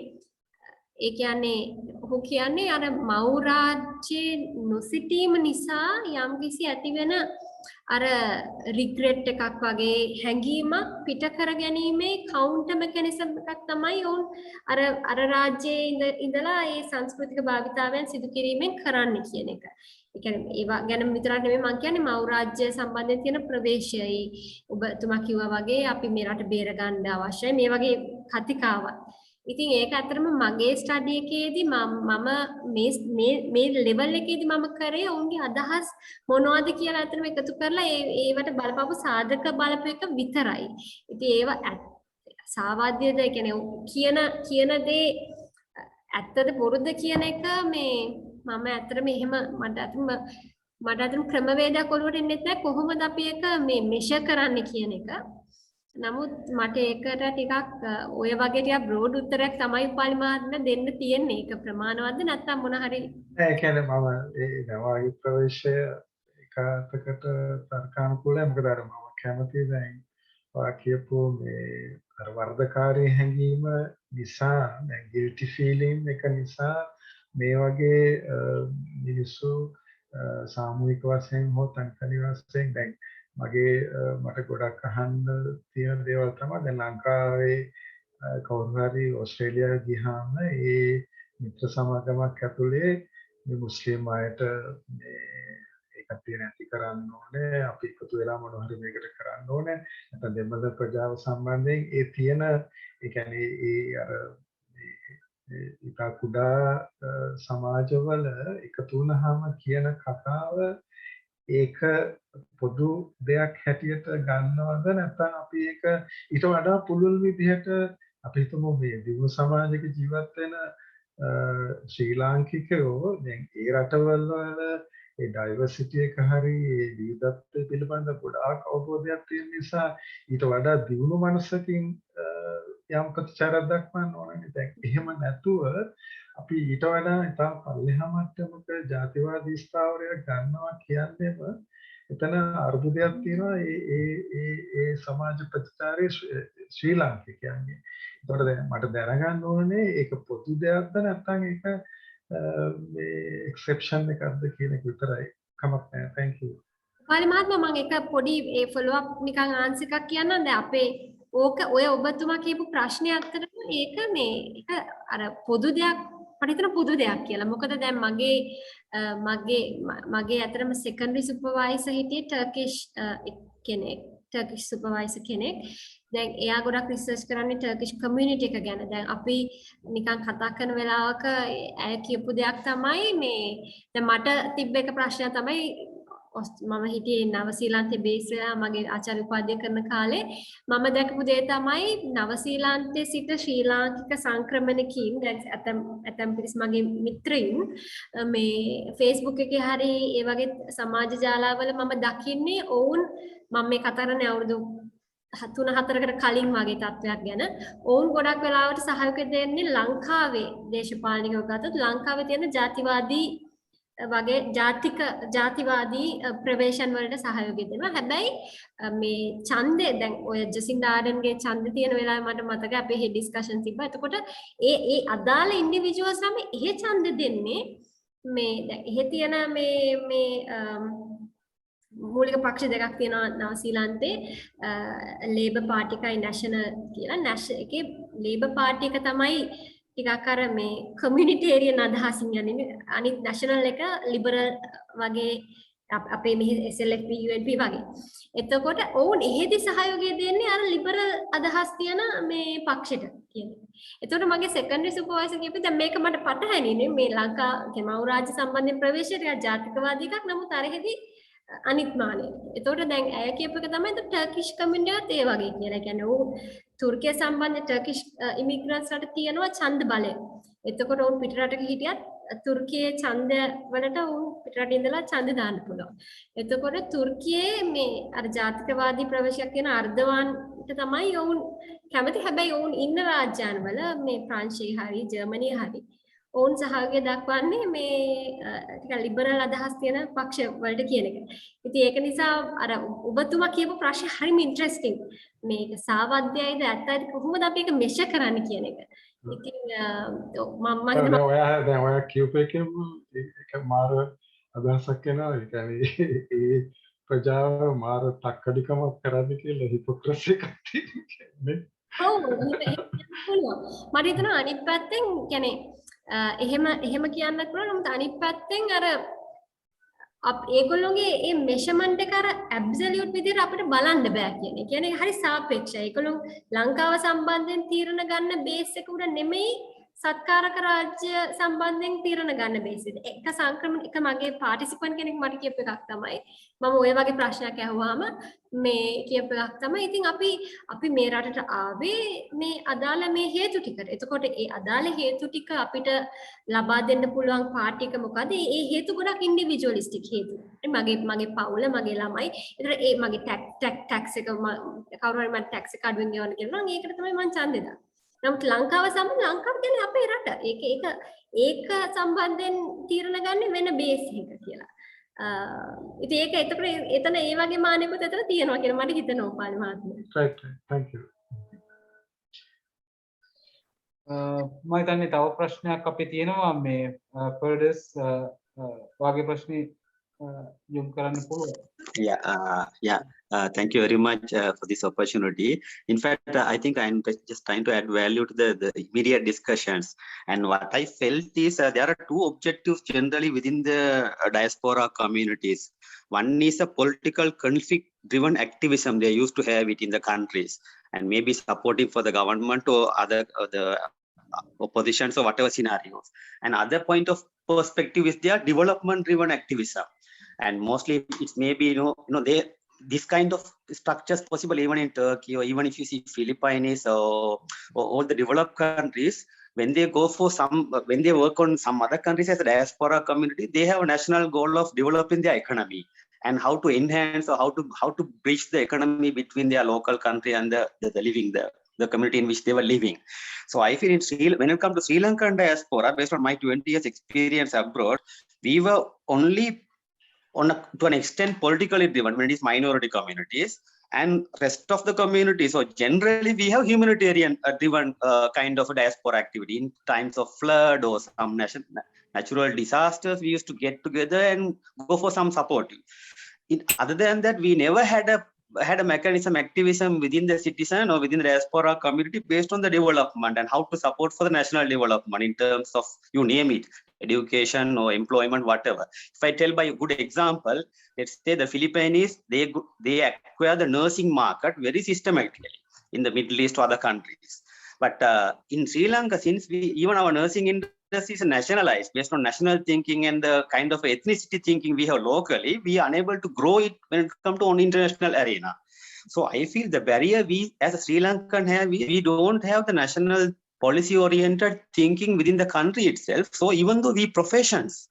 ඒ කියන්නේ ඔහු කියන්නේ අර මව් රාජ්‍යයේ නොසිටීම නිසා යම්කිසි ඇතිවෙන අර රිග්‍රෙට් එකක් වගේ හැඟීමක් පිට කර ගැනීමේ කවුන්ටර් මෙකැනිසම් එකක් තමයි ඔවුන් අර රාජ්‍යයේ ඉඳලා ඒ සංස්කෘතික භාවිතාවයන් සිදු කිරීමෙන් කරන්න කියන එක. ඒ කියන්නේ ඒවා ගැන විතරක් නෙමෙයි මම කියන්නේ මව් රාජ්‍ය සම්බන්ධයෙන් තියෙන ප්‍රවේශයයි ඔබතුමා කිව්වා වගේ අපි මේ රට බේර ගන්න අවශ්‍යයි මේ වගේ කතිකාවක්. ඉතින් ඒක ඇත්තටම මගේ ස්ටඩි එකේදී මම මේ ලෙවල් එකේදී මම කරේ ඔවුන්ගේ අදහස් මොනවද කියලා ඇත්තටම එකතු කරලා ඒවට බලපෑපු සාධක බලපෑම එක විතරයි. ඉතින් ඒවා සාවාද්‍යද කියන දේ ඇත්තද බොරුද කියන එක මේ මම ඇත්තටම එහෙම මට ඇත්තටම ක්‍රමවේදයක් ඔළුවට එන්නේ නැහැ කොහොමද අපි එක මේ මෙෂර් කරන්න කියන එක. නමුත් මට ඒකට ටිකක් ඔය වගේ ටිකක් බ්‍රෝඩ් උත්තරයක් තමයි උපාලි මහත්මයා දෙන්න තියෙන්නේ. ඒක ප්‍රමාණවත්ද නැත්නම් මොන හරි ඒ කියන්නේ මම ඒ නවාගේ ප්‍රවේශය එකකට තර්කානුකූලයි. මොකද අර මම කැමතියි දැන් ඔයා කියපු මේ අර වර්ධකාරී හැඟීම නිසා දැන් guilty feeling එක නිසා මේ වගේ මිනිස්සු සාමූහික වශයෙන් හෝ තනිතනි වශයෙන් දැන් මට ගොඩක් අහන්න තියෙන දේවල් තමයි දැන් ලංකාවේ කවුරු හරි ඕස්ට්‍රේලියාවට ගියාම ඒ මිත්‍ර සමාගමක් ඇතුලේ මේ මුස්ලිම් අයට මේ ඒකත් නැති කරන්න ඕනේ අපි එකතු වෙලා මොනවා හරි මේකට කරන්න ඕනේ නැත්නම් දෙමළ ප්‍රජාව සම්බන්ධයෙන් ඒ තියෙන ඒ කියන්නේ ඒ අර ඉතා කුඩා සමාජවල එකතු වුණාම කියන කතාව ඒක පොදු දෙයක් හැටියට ගන්නවද නැත්නම් අපි ඒක ඊට වඩා පුළුල් විදිහට අපි හිතමු මේ දියුණු සමාජයක ජීවත් වෙන ශ්‍රී ලාංකිකයෝ දැන් ඒ රටවල වල ඒ ඩයිවර්සිටි එක හරි ඒ විවිධත්වය පිළිබඳ ගොඩාක් අවබෝධයක් තියෙන නිසා ඊට වඩා දියුණු මනසකින් යම් ප්‍රතිචාරයක් දක්වන්න ඕනනේ. දැන් එහෙම නැතුව අපි ඊට වඩා ඉතා පල්ලෙහා මට්ටමක ජාතිවාදී ස්ථාවරයක් ගන්නවා කියන්නේම එතන අර්බුදයක් තියෙනවා ඒ සමාජ ප්‍රතිචාරයේ ශ්‍රී ලාංකිකයන්ගේ. ඒතකොට දැන් මට දැනගන්න ඕනේ ඒක පොදු දෙයක්ද නැත්නම් ඒක මේ එක්සෙප්ෂන් එකක්ද කියන එක විතරයි. කමක් නැහැ. thank you. උපාලි මහත්මයා මම එක පොඩි ඒ ෆලෝ අප් නිකන් ආන්සර් එකක් කියන්නම්. දැන් අපේ ඔය ඔබතුමා කියපු ප්‍රශ්නේ අත්‍තරම ඒක මේ ඒක අර පොදු දෙයක් මට හිතෙන පොදු දෙයක් කියලා. මොකද දැන් මගේ අතරම සෙකන්ඩරි සුපර්වයිසර් හිටියේ ටර්කිෂ් සුපර්වයිසර් කෙනෙක්. දැන් එයා ගොඩක් රිසර්ච් කරන්නේ ටර්කිෂ් කමියුනිටි එක ගැන. දැන් අපි නිකන් කතා කරන වෙලාවක ඇය කියපු දෙයක් තමයි මේ දැන් මට තිබ්බ එක ප්‍රශ්නය තමයි මම හිටියේ නවසීලන්තේ බේස් වෙලා මගේ ආචාර්ය උපාධිය කරන කාලේ මම දැකපු දේ තමයි නවසීලන්තේ සිට ශ්‍රී ලාංකික සංක්‍රමණිකයින් දැන් ඇතම් පිරිස් මගේ මිත්‍රයින් මේ Facebook එකේ හරි ඒ වගේ සමාජ ජාලාවල මම දකින්නේ ඔවුන් මම මේ කතා කරන්නේ අවුරුදු 3-4කට කලින් වගේ තත්වයක් ගැන ඔවුන් ගොඩක් වෙලාවට සහයෝගය දෙන්නේ ලංකාවේ දේශපාලනිකව ගත්තොත් ලංකාවේ තියෙන ජාතිවාදී වගේ ජාතිවාදී ප්‍රවේශන් වලට සහයෝගය දෙනවා. හැබැයි මේ ඡන්දේ දැන් ඔය ජසින්ඩා ආඩන්ගේ ඡන්දේ තියෙන වෙලාවේ මට මතකයි අපේ හෙඩ් ඩිස්කෂන් තිබ්බා. එතකොට ඒ අදාළ ඉන්ඩිවිජුවල්ස් නම් එහෙ ඡන්දේ දෙන්නේ මේ දැන් එහෙ තියෙන මේ මූලික පක්ෂ දෙකක් තියෙනවා නවසීලන්තේ ලේබර් පාර්ටි එකයි නැෂනල් කියලා. ඒකේ ලේබර් පාර්ටි එක තමයි ටිකක් අර මේ කමියුනිටේරියන් අදහසින් යන්නේ. අනිත් නැෂනල් එක ලිබරල් වගේ අපේ මෙහි SLFP UNP වගේ. එතකොට ඔවුන් එහෙදි සහයෝගය දෙන්නේ අර ලිබරල් අදහස් තියෙන මේ පක්ෂෙට කියන්නේ. එතකොට මගේ සෙකන්ඩරි සුපර්වයිසර් කියපු දැන් මේක මට පටහැනිනේ මේ ලංකා මව් රාජ්‍ය සම්බන්ධයෙන් ප්‍රවේශයට ජාතිකවාදී එකක්. නමුත් අර එහෙදි අනිත් මානෙ. එතකොට දැන් ඇය කියපු එක තමයි ටර්කිෂ් කමියුනිටියත් ඒ වගේ කියලා. කියන්නේ ඔව් තුර්කිය සම්බන්ධ ටර්කිෂ් ඉමිග්‍රන්ට්ස් රට තියෙනවා ඡන්ද බලය. එතකොට ඔවුන් පිටරටක හිටියත් තුර්කියේ ඡන්ද වලට ඔවුන් පිටරට ඉඳලා ඡන්ද දාන්න පුළුවන්. එතකොට තුර්කියේ මේ අර ජාතිකවාදී ප්‍රවේශයක් කියන අර්ධවාන් තමයි ඔවුන් කැමති. හැබැයි ඔවුන් ඉන්න රාජ්‍යන්වල මේ ප්‍රංශයේ හරි ජර්මනියේ හරි ඔවුන් සහායය දක්වන්නේ මේ ටික ලිබරල් අදහස් තියෙන පක්ෂ වලට කියන එක. ඉතින් ඒක නිසා අර ඔබතුමා කියපු ප්‍රශ්නේ හරිම ඉන්ටරෙස්ටිං. මේක සාවද්‍යයිද ඇත්තයිද කොහොමද අපි ඒක මෙෂර් කරන්න කියන එක. ඉතින් මම හිතනවා දැන් ඔයා කියපු එකම ඒක මාර අදහසක් වෙනවා. ඒ කියන්නේ ඒ ප්‍රජාව මාර තක්කඩිකමක් කරන්න කියලා හිපොක්‍රසි එකක් තියෙන්නේ. ඔව් මට හිතෙනවා අනිත් පැත්තෙන් කියන්නේ එහෙම කියන්න පුළුවන්. නමුත් අනිත් පැත්තෙන් අර ඒගොල්ලෝගේ මේ මෙෂර්මන්ට් එක අර ඇබ්සලියුට් විදිහට අපිට බලන්න බෑ කියන්නේ. කියන්නේ හරි සාපේක්ෂයි. ඒගොල්ලෝ ලංකාව සම්බන්ධයෙන් තීරණ ගන්න බේස් එක උඩ නෙමෙයි සත්කාරක රාජ්‍ය සම්බන්ධයෙන් තීරණ ගන්න බේස් එක. එක සංක්‍රමණ එක මගේ පාටිසිපන්ට් කෙනෙක් මට කියපු එකක් තමයි. මම ওই වගේ ප්‍රශ්නයක් අහුවාම මේ කියපු එකක් තමයි. ඉතින් අපි මේ රටට ආවේ මේ අදාළ මේ හේතු ටිකට. එතකොට ඒ අදාළ හේතු ටික අපිට ලබා දෙන්න පුළුවන් පාර්ටි එක මොකද? ඒ හේතු ගොඩක් ඉන්ඩිවිජුවලිස්ටික් හේතු. මගේ පවුල, මගේ ළමයි. ඒතර ඒ මගේ ටැක්ස් එක කවුරු හරි මට ටැක්ස් එක අඩුවෙන් ගෙවන්න කියලා නම් ඒකට තමයි මම ඡන්දෙ දාන්නේ. නමුත් ලංකාව සම්බන්ධ ලංකාව කියන්නේ අපේ රට. ඒක සම්බන්ධයෙන් තීරණ ගන්න වෙන බේස් එක කියලා. ඉතින් ඒක එතකොට එතන ඒ වගේ මානෙකුත් එතන තියෙනවා කියලා මට හිතෙනවා පාලි මහත්මයා. right. Thank you. මම හිතන්නේ තව ප්‍රශ්නයක් අපේ තියෙනවා මේ පර්ඩස් වාගේ ප්‍රශ්නේ යොමු කරන්න පුළුවන්. Thank you very much for this opportunity. In fact, I think I'm just trying to add value to the immediate discussions. And what I felt is there are two objectives generally within the diaspora communities. One is a political conflict-driven activism they used to have it in the countries, and maybe supporting for the government or the oppositions or whatever scenarios. And other point of perspective is their development-driven activism. And mostly it's maybe this kind of structures possible even in Turkey, or even if you see Philippines or all the developed countries, when they work on some other countries as a diaspora community, they have a national goal of developing their economy and how to enhance or how to bridge the economy between their local country and the living the community in which they were living. So I feel when it comes to Sri Lankan diaspora, based on my 20 years experience abroad, we were only to an extent politically driven when it is minority communities, and rest of the communities. So generally we have humanitarian driven kind of a diaspora activity. In times of flood or some natural disasters, we used to get together and go for some support. Other than that, we never had a mechanism activism within the citizen or within the diaspora community based on the development and how to support for the national development in terms of, you name it, education or employment, whatever. If I tell by a good example, let's say the Philippines, they acquire the nursing market very systematically in the Middle East or other countries. But in Sri Lanka, since even our nursing industry is nationalized based on national thinking and the kind of ethnicity thinking we have locally, we are unable to grow it when it comes to an international arena. So I feel the barrier we as a Sri Lankan have, we don't have the national policy-oriented thinking within the country itself. So even though we professions,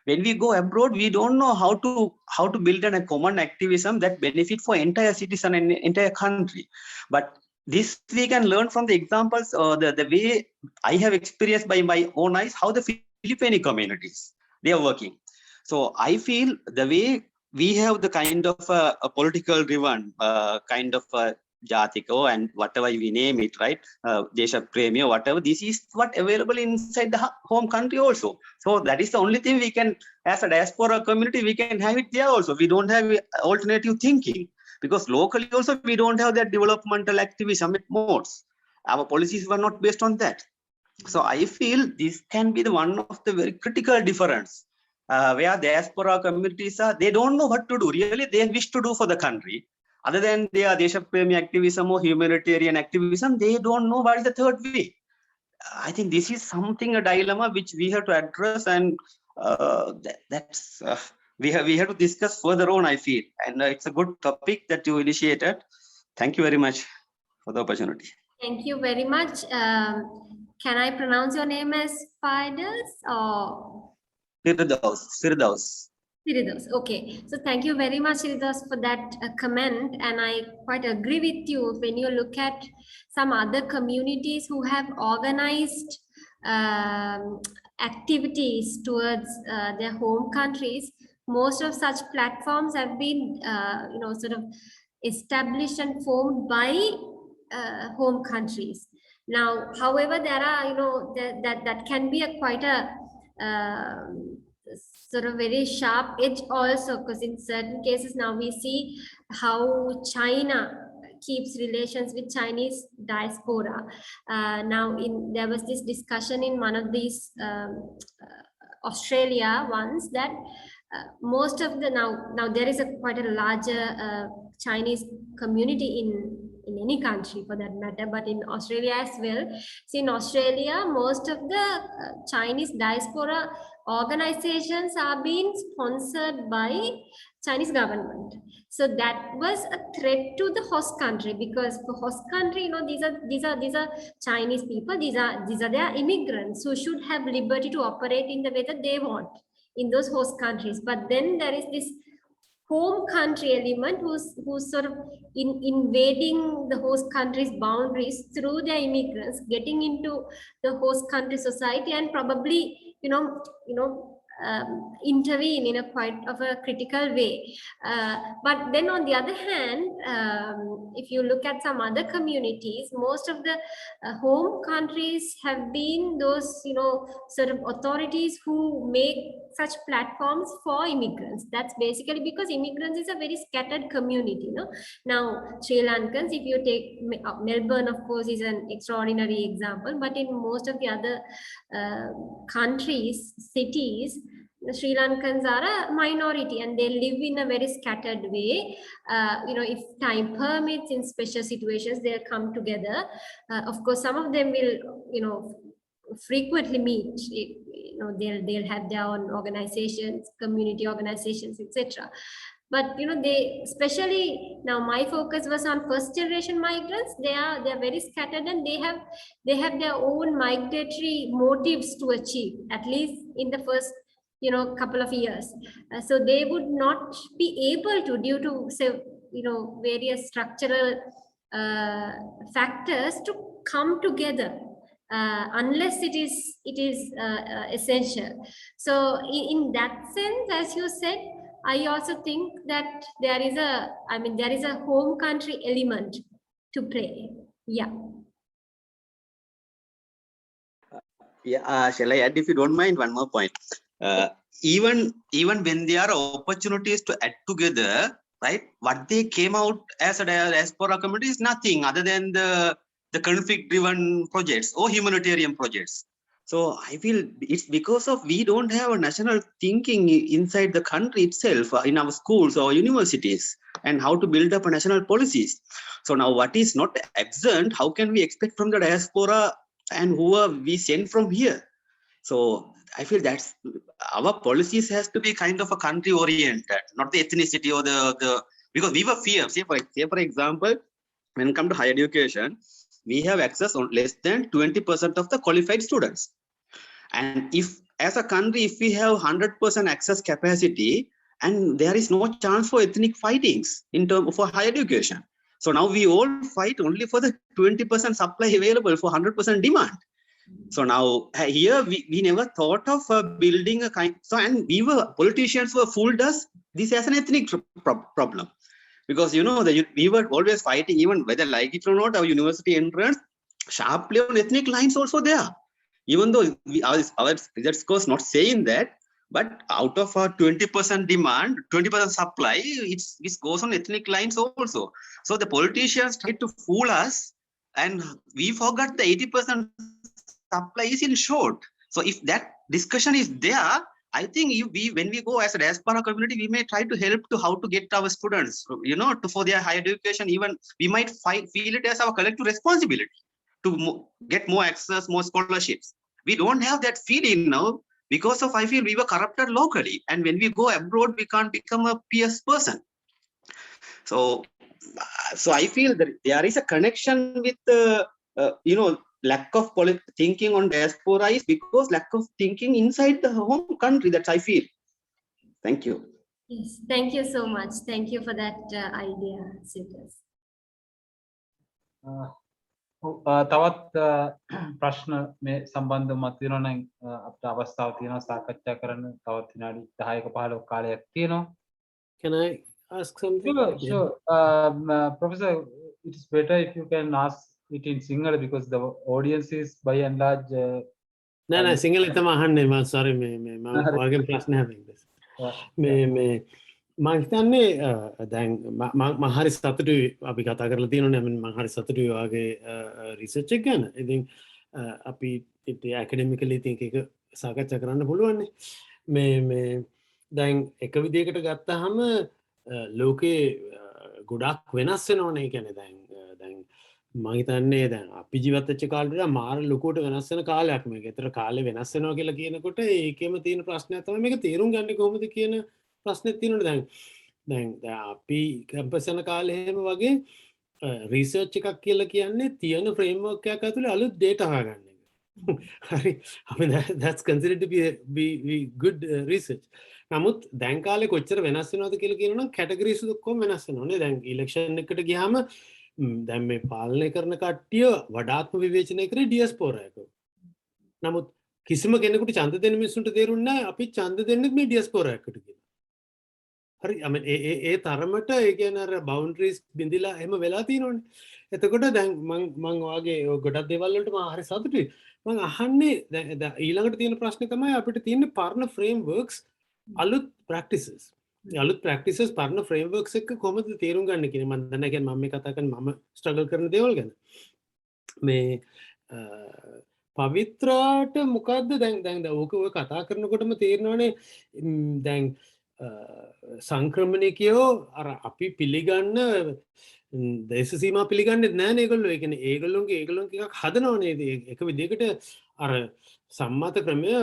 when we go abroad, we don't know how to build a common activism that benefit for entire citizen and entire country. But this we can learn from the examples or the way I have experienced by my own eyes how the Filipino communities they are working. So I feel the way we have the kind of a political driven kind of Jatiko and whatever we name it, right? Desha Premi or whatever, this is what available inside the home country also. So that is the only thing we can, as a diaspora community, we can have it there also. We don't have alternative thinking because locally also we don't have that developmental activism modes. Our policies were not based on that. So I feel this can be the one of the very critical difference where diaspora communities are, they don't know what to do. Really, they wish to do for the country. Other than their Deshapremi activism or humanitarian activism, they don't know what is the third way. I think this is something, a dilemma which we have to address, and we have to discuss further on, I feel. And it's a good topic that you initiated. Thank you very much for the opportunity. Thank you very much. Can I pronounce your name as Fides or? Firdaus. Siridas, okay. So thank you very much, Siridas, for that comment. And I quite agree with you when you look at some other communities who have organized activities towards their home countries. Most of such platforms have been, sort of established and formed by home countries. Now, however, there are, that can be a quite a sort of very sharp edge also, because in certain cases now we see how China keeps relations with Chinese diaspora. Now, there was this discussion in one of these Australia ones that most of the now there is a quite a larger Chinese community in any country for that matter, but in Australia as well. So in Australia, most of the Chinese diaspora organizations are being sponsored by Chinese government. So that was a threat to the host country, because for host country, these are Chinese people, these are their immigrants who should have liberty to operate in the way that they want in those host countries. But then there is this home country element who's sort of invading the host country's boundaries through their immigrants, getting into the host country society, and probably intervene in a quite of a critical way. But then on the other hand, if you look at some other communities, most of the home countries have been those sort of authorities who make such platforms for immigrants. That's basically because immigrants is a very scattered community. Now Sri Lankans, if you take Melbourne, of course, is an extraordinary example, but in most of the other countries, cities, the Sri Lankans are a minority and they live in a very scattered way. If time permits, in special situations, they'll come together. Of course, some of them will, frequently meet. They'll have their own organizations, community organizations, etc. But they, especially now, my focus was on first generation migrants. They are very scattered, and they have their own migratory motives to achieve, at least in the first couple of years. So they would not be able to, due to say various structural factors, to come together unless it is essential. So in that sense, as you said, I also think that there is a home country element to play. Yeah. Yeah, shall I add, if you don't mind, one more point? Even when there are opportunities to add together, right? What they came out as a diaspora community is nothing other than the conflict-driven projects or humanitarian projects. So I feel it's because of we don't have a national thinking inside the country itself, in our schools or universities, and how to build up a national policies. So now what is not absent, how can we expect from the diaspora and who are we sent from here? So I feel that's our policies has to be kind of a country oriented, not the ethnicity or the because we were fear. Say for example, when it comes to higher education, we have access on less than 20% of the qualified students. And if as a country, if we have 100% access capacity, and there is no chance for ethnic fightings in terms for higher education. So now we all fight only for the 20% supply available for 100% demand. So now here we never thought of building a kind. So and politicians were fooled us this as an ethnic problem, because we were always fighting, even whether like it or not, our university entrance sharply on ethnic lines also there. Even though our result scores not saying that, but out of our 20% demand, 20% supply, it goes on ethnic lines also. So the politicians tried to fool us, and we forgot the 80% supply is in short. So if that discussion is there, I think when we go as a diaspora community, we may try to help to how to get our students, for their higher education. Even we might feel it as our collective responsibility to get more access, more scholarships. We don't have that feeling now because of, I feel we were corrupted locally. And when we go abroad, we can't become a peers person. So I feel that there is a connection with, lack of thinking on diaspora is because lack of thinking inside the home country, that I feel. Thank you. Yes, thank you so much. Thank you for that idea, Siddhas. තවත් ප්‍රශ්න මේ සම්බන්ධව මතුවෙනවා නම් අපිට අවස්ථාවක් තියෙනවා සාකච්ඡා කරන්න. තවත් විනාඩි 10ක 15ක කාලයක් තියෙනවා. Can I ask something? Sure. Professor, it is better if you can ask it in Sinhala because the audience is by and large. නෑ සිංහල තමයි අහන්නේ. මම sorry මේ ඔයගෙන් ප්‍රශ්න හැදෙන්නේ. මේ මම හිතන්නේ දැන් මම හරි සතුටුයි අපි කතා කරලා තියෙනවනේ. මම හරි සතුටුයි ඔයගේ රිසර්ච් එක ගැන. ඉතින් අපි ඇකඩමිකලි think එක සාකච්ඡා කරන්න පුළුවන් මේ දැන් එක විදිහකට ගත්තාම ලෝකේ ගොඩක් වෙනස් වෙනවනේ. කියන්නේ දැන් මම හිතන්නේ දැන් අපි ජීවත් වෙච්ච කාලේ මාර ලොකුවට වෙනස් වෙන කාලයක් මේක. ඒතර කාලේ වෙනස් වෙනවා කියලා කියනකොට ඒකෙම තියෙන ප්‍රශ්නයක් තමයි මේක තේරුම් ගන්නේ කොහොමද කියන ප්‍රශ්නේ තියෙනවා. දැන් අපි කැම්පස් යන කාලේ එහෙම වගේ රිසර්ච් එකක් කියලා කියන්නේ තියෙන ෆ්‍රේම්වර්ක් එකක් ඇතුලේ අලුත් data හොයාගන්න එක. හරි. I mean that's considered to be good research. නමුත් දැන් කාලේ කොච්චර වෙනස් වෙනවද කියලා කියනනම් කැටගරිස් ඔක්කොම වෙනස් වෙනවනේ. දැන් ඉලෙක්ෂන් එකට ගියාම දැන් මේ පාලනය කරන කට්ටිය වඩාත්ම විවේචනය කරේ ඩියස්පෝරා එක. නමුත් කිසිම කෙනෙකුට ඡන්ද දෙන්න මිනිස්සුන්ට තේරුන්නේ නැහැ අපි ඡන්ද දෙන්නේ මේ ඩියස්පෝරා එකට කියලා. හරි. I mean ඒ තරමට ඒ කියන්නේ අර බවුන්ඩරිස් බිඳිලා එහෙම වෙලා තියෙනවනේ. එතකොට දැන් මම වාගේ ගොඩක් දේවල් වලට මම හරි සතුටුයි. මම අහන්නේ දැන් ඊළඟට තියෙන ප්‍රශ්නේ තමයි අපිට තියෙන පරණ ෆ්‍රේම්වර්ක්ස් අලුත් ප්‍රැක්ටිසස්. අලුත් ප්‍රැක්ටිසස් පරණ ෆ්‍රේම්වර්ක්ස් එක කොහොමද තේරුම් ගන්න කියන මම දන්නේ කියන්නේ මම මේ කතා කරන්නේ මම ස්ට්‍රගල් කරන දේවල් ගැන. මේ පවිත්‍රාට මොකද්ද දැන් ඕක ඔය කතා කරනකොටම තේරෙනවනේ දැන් සංක්‍රමණිකයෝ අර අපි පිළිගන්න දේශ සීමා පිළිගන්නේ නැහැ නේ ඒගොල්ලෝ. ඒ කියන්නේ ඒගොල්ලෝගේ එකක් හදනවනේ. ඒක විදිහකට අර සම්මත ක්‍රමය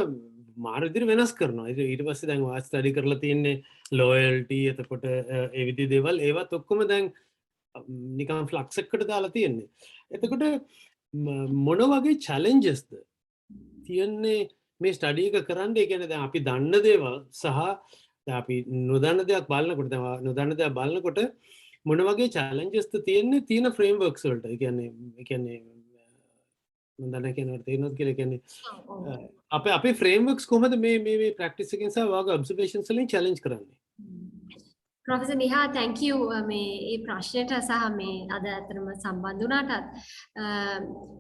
මාර විදිහට වෙනස් කරනවා. ඊට පස්සේ දැන් වාස් ස්ටඩි කරලා තියෙන්නේ ලොයල්ටි එතකොට ඒ විදිහ දේවල් ඒවත් ඔක්කොම දැන් නිකන් ෆ්ලක්ස් එකකට දාලා තියෙන්නේ. එතකොට මොන වගේ චැලෙන්ජස්ද තියෙන්නේ මේ ස්ටඩි එක කරන්න? ඒ කියන්නේ දැන් අපි දන්න දේවල් සහ අපි නොදන්න දෙයක් බලනකොට මොන වගේ චැලෙන්ජස්ද තියෙන්නේ තියෙන ෆ්‍රේම්වර්ක්ස් වලට? ඒ කියන්නේ මම දන්නේ කියනකට තේරෙනවද කියලා. කියන්නේ අපේ ෆ්‍රේම්වර්ක්ස් කොහොමද මේ ප්‍රැක්ටිස් එකෙන් සහ වාගේ ඔබ්සර්වේෂන්ස් වලින් චැලෙන්ජ් කරන්නේ? Professor Nihal, thank you මේ ප්‍රශ්නෙට සහ මේ අද අතරම සම්බන්ධ වුණාටත්.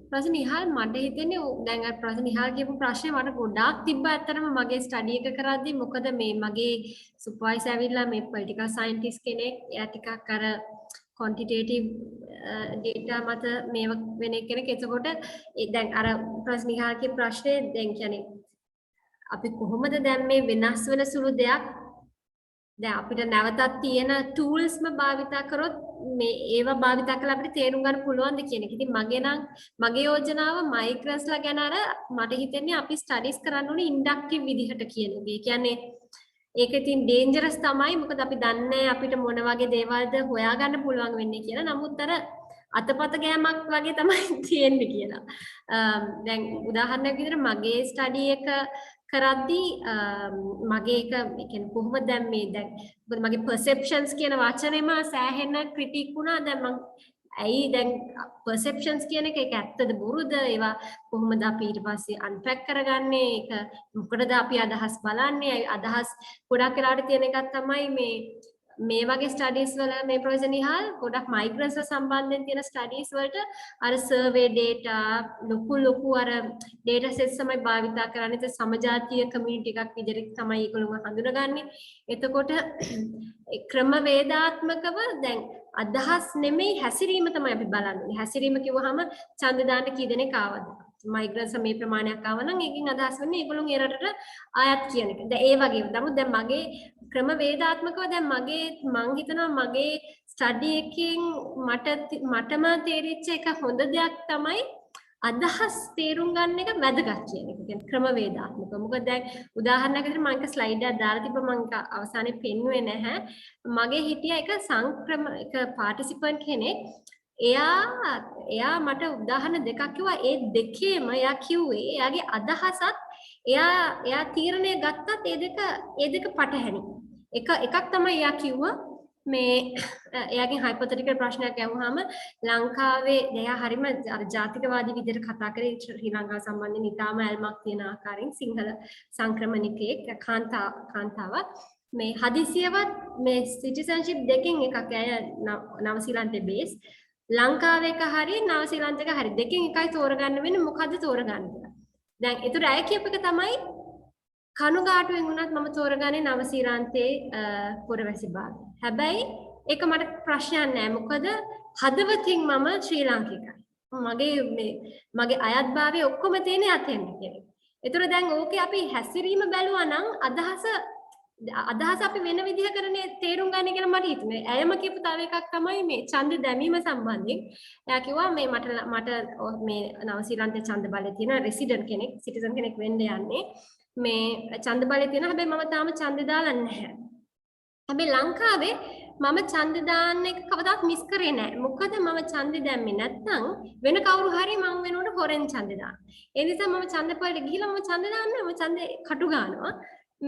Professor Nihal මට හිතෙන්නේ දැන් අර Professor Nihal කියපු ප්‍රශ්නේ මට ගොඩාක් තිබ්බා අතරම මගේ ස්ටඩි එක කරද්දී. මොකද මේ මගේ සුපර්වයිසර් ඇවිල්ලා මේ පොලිටිකල් සයන්ටිස්ට් කෙනෙක්. එයා ටිකක් අර quantitative data මත මේව වෙන කෙනෙක්. එතකොට දැන් අර Professor Nihal කියපු ප්‍රශ්නේ දැන් කියන්නේ අපි කොහොමද දැන් මේ වෙනස් වෙන සුළු දෙයක් දැන් අපිට නැවතත් තියෙන ටූල්ස්ම භාවිතා කරොත් මේ ඒවා භාවිතා කරලා අපිට තේරුම් ගන්න පුළුවන්ද කියන එක. ඉතින් මගේ යෝජනාව මයිග්‍රස්ලා ගැන අර මට හිතෙන්නේ අපි ස්ටඩිස් කරන්න ඕනේ ඉන්ඩක්ටිව් විදිහට කියන එක. ඒ කියන්නේ ඒක ඉතින් ඩේන්ජරස් තමයි. මොකද අපි දන්නේ අපිට මොන වගේ දේවල්ද හොයාගන්න පුළුවන් වෙන්නේ කියලා. නමුත් අර අතපත ගෑමක් වගේ තමයි තියෙන්නේ කියලා. දැන් උදාහරණයක් විදිහට මගේ ස්ටඩි එක කරද්දී මගේ එක කියන්නේ කොහොමද දැන් මේ දැන් මොකද මගේ perceptions කියන වචනේම සෑහෙන ක්‍රිටික් වුණා. දැන් මම ඇයි දැන් perceptions කියන එක ඒක ඇත්තද බොරුද ඒවා කොහොමද අපි ඊට පස්සේ unpack කරගන්නේ? ඒක මොකටද අපි අදහස් බලන්නේ? අදහස් ගොඩක් වෙලාවට තියෙන එකක් තමයි මේ වගේ ස්ටඩීස් වල මේ ප්‍රොෆෙසර් නිහාල් ගොඩක් මයිග්‍රන්ට්ස් සම්බන්ධයෙන් තියෙන ස්ටඩීස් වලට අර සර්වේ ඩේටා ලොකු අර ඩේටා සෙට්ස් තමයි භාවිතා කරන්නේ. ඒක සමජාතීය කමියුනිටි එකක් විදිහට තමයි ඒගොල්ලෝ හඳුනගන්නේ. එතකොට ක්‍රමවේදාත්මකව දැන් අදහස් නෙමෙයි හැසිරීම තමයි අපි බලන්නේ. හැසිරීම කිව්වහම ඡන්ද දාන්න කී දෙනෙක් ආවද? මයිග්‍රන්ට්ස් මේ ප්‍රමාණයක් ආව නම් ඒකෙන් අදහස් වෙන්නේ ඒගොල්ලෝ ඒ රටට ආයත් කියන එක. දැන් ඒ වගේ. නමුත් දැන් මගේ ක්‍රමවේදාත්මකව දැන් මං හිතනවා මගේ ස්ටඩි එකෙන් මටම තේරිච්ච එක හොඳ දෙයක් තමයි අදහස් තේරුම් ගන්න එක වැදගත් කියන එක. කියන්නේ ක්‍රමවේදාත්මකව. මොකද දැන් උදාහරණයක් විදිහට මම එක ස්ලයිඩ් එකක් දාලා තිබ්බ මම අවසානයේ පෙන්නුවේ නැහැ. මගේ හිටියා එක එක පාටිසිපන්ට් කෙනෙක්. එයා මට උදාහරණ දෙකක් කිව්වා. ඒ දෙකේම එයා කිව්වේ එයාගේ අදහසත් එයා තීරණය ගත්තත් ඒ දෙක පටහැනි. එකක් තමයි එයා කිව්වා මේ එයාගෙන් හයිපොතටිකල් ප්‍රශ්නයක් ඇහුවාම ලංකාවේ එයා හරිම අර ජාතිකවාදී විදිහට කතා කරේ ශ්‍රී ලංකාව සම්බන්ධයෙන් ඉතාම ඇල්මක් තියෙන ආකාරයෙන් සිංහල සංක්‍රමණිකයෙක් කාන්තාවක් මේ හදිසියවත් මේ සිටිසන්ෂිප් දෙකෙන් එකක් ඇය නවසීලන්තේ බේස් ලංකාවේ එක හරි නවසීලන්ත එක හරි දෙකෙන් එකයි තෝරගන්න වෙන්නේ මොකද්ද තෝරගන්න කියලා. දැන් ඒතර අය කියප එක තමයි කනුගාටුවෙන් වුණත් මම තෝරගන්නේ නවසීලන්තේ පුරවැසි භාගය. හැබැයි ඒක මට ප්‍රශ්නයක් නෑ. මොකද හදවතින් මම ශ්‍රී ලාංකිකයි. මගේ අයත්භාවය ඔක්කොම තියෙන්නේ අතෙන් කියන්නේ. ඒතර දැන් ඕකේ අපි හැසිරීම බැලුවා නම් අදහස අපි වෙන විදිහකරනේ තේරුම් ගන්න කියලා මට හිතුනේ. ඇයම කියපු තව එකක් තමයි මේ ඡන්ද දැමීම සම්බන්ධයෙන්. එයා කිව්වා මේ මට මේ නවසීලන්තේ ඡන්ද බලය තියෙන රෙසිඩන්ට් කෙනෙක්, සිටිසන් කෙනෙක් වෙන්න යන්නේ. මේ ඡන්ද බලය තියෙන හැබැයි මම තාම ඡන්ද දාලා නැහැ. හැබැයි ලංකාවේ මම ඡන්ද දාන්න එක කවදාවත් මිස් කරේ නැහැ. මොකද මම ඡන්ද දැම්මේ නැත්නම් වෙන කවුරු හරි මම වෙනකොට හොරෙන් ඡන්ද දානවා. ඒ නිසා මම ඡන්ද පොලට ගිහිල්ලා මම ඡන්ද දාන්නේ මම ඡන්දේ කටු ගන්නවා.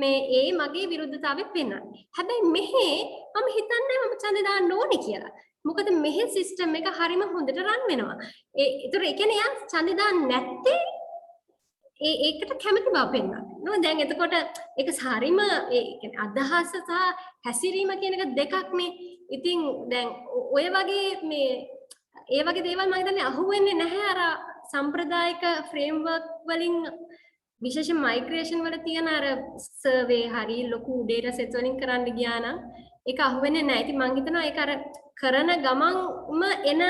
මේ ඒ මගේ විරුද්ධතාවයක් පෙන්වන්නේ. හැබැයි මෙහි මම හිතන්නේ මම ඡන්ද දාන්න ඕනේ කියලා. මොකද මෙහි සිස්ටම් එක හරිම හොඳට රන් වෙනවා. ඒතර ඒ කියන්නේ යා ඡන්ද දාන්න නැත්තේ ඒකට කැමති බව පෙන්වනවා. නෝ දැන් එතකොට ඒක හරිම ඒ කියන්නේ අදහස සහ හැසිරීම කියන එක දෙකක් නේ. ඉතින් දැන් ඔය වගේ මේ ඒ වගේ දේවල් මම හිතන්නේ අහුවෙන්නේ නැහැ අර සම්ප්‍රදායික ෆ්‍රේම්වර්ක් වලින් විශේෂ මයිග්‍රේෂන් වල තියෙන අර සර්වේ හරි ලොකු ඩේටා සෙට්ස් වලින් කරන්න ගියා නම් ඒක අහුවෙන්නේ නැහැ. ඉතින් මම හිතනවා ඒක අර කරන ගමන්ම එන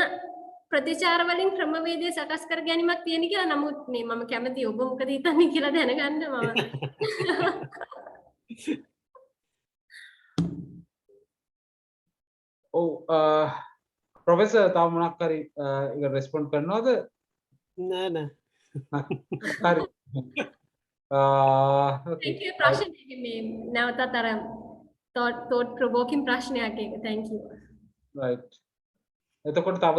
ප්‍රතිචාර වලින් ක්‍රමවේදය සකස් කර ගැනීමක් තියෙන කියලා. නමුත් මේ මම කැමති ඔබ මොකද හිතන්නේ කියලා දැනගන්න මම. ඔව් ප්‍රොෆෙසර් තව මොනක් හරි ඒක රෙස්පොන්ඩ් කරනවද? නෑ නෑ. හරි. thank you ප්‍රශ්නේ මේ නැවතත් අර thought provoking ප්‍රශ්නයක් ඒක. thank you. right. එතකොට තව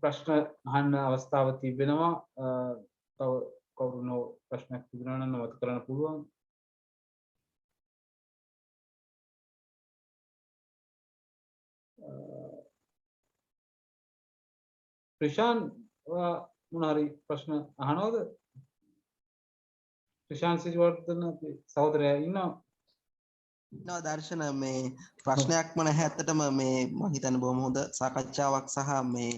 ප්‍රශ්න අහන්න අවස්ථාව තිබෙනවා. තව කවුරුනෝ ප්‍රශ්නයක් තිබුණා නම් නවත කරන්න පුළුවන්. ප්‍රශාන් මොන හරි ප්‍රශ්න අහනවද? ප්‍රශාන් සිරිවර්ධන අපේ සහෝදරයා ඉන්නවා. දර්ශන මේ ප්‍රශ්නයක්ම නැහැ ඇත්තටම මේ මම හිතන්නේ බොහොම හොඳ සාකච්ඡාවක් සහ මේ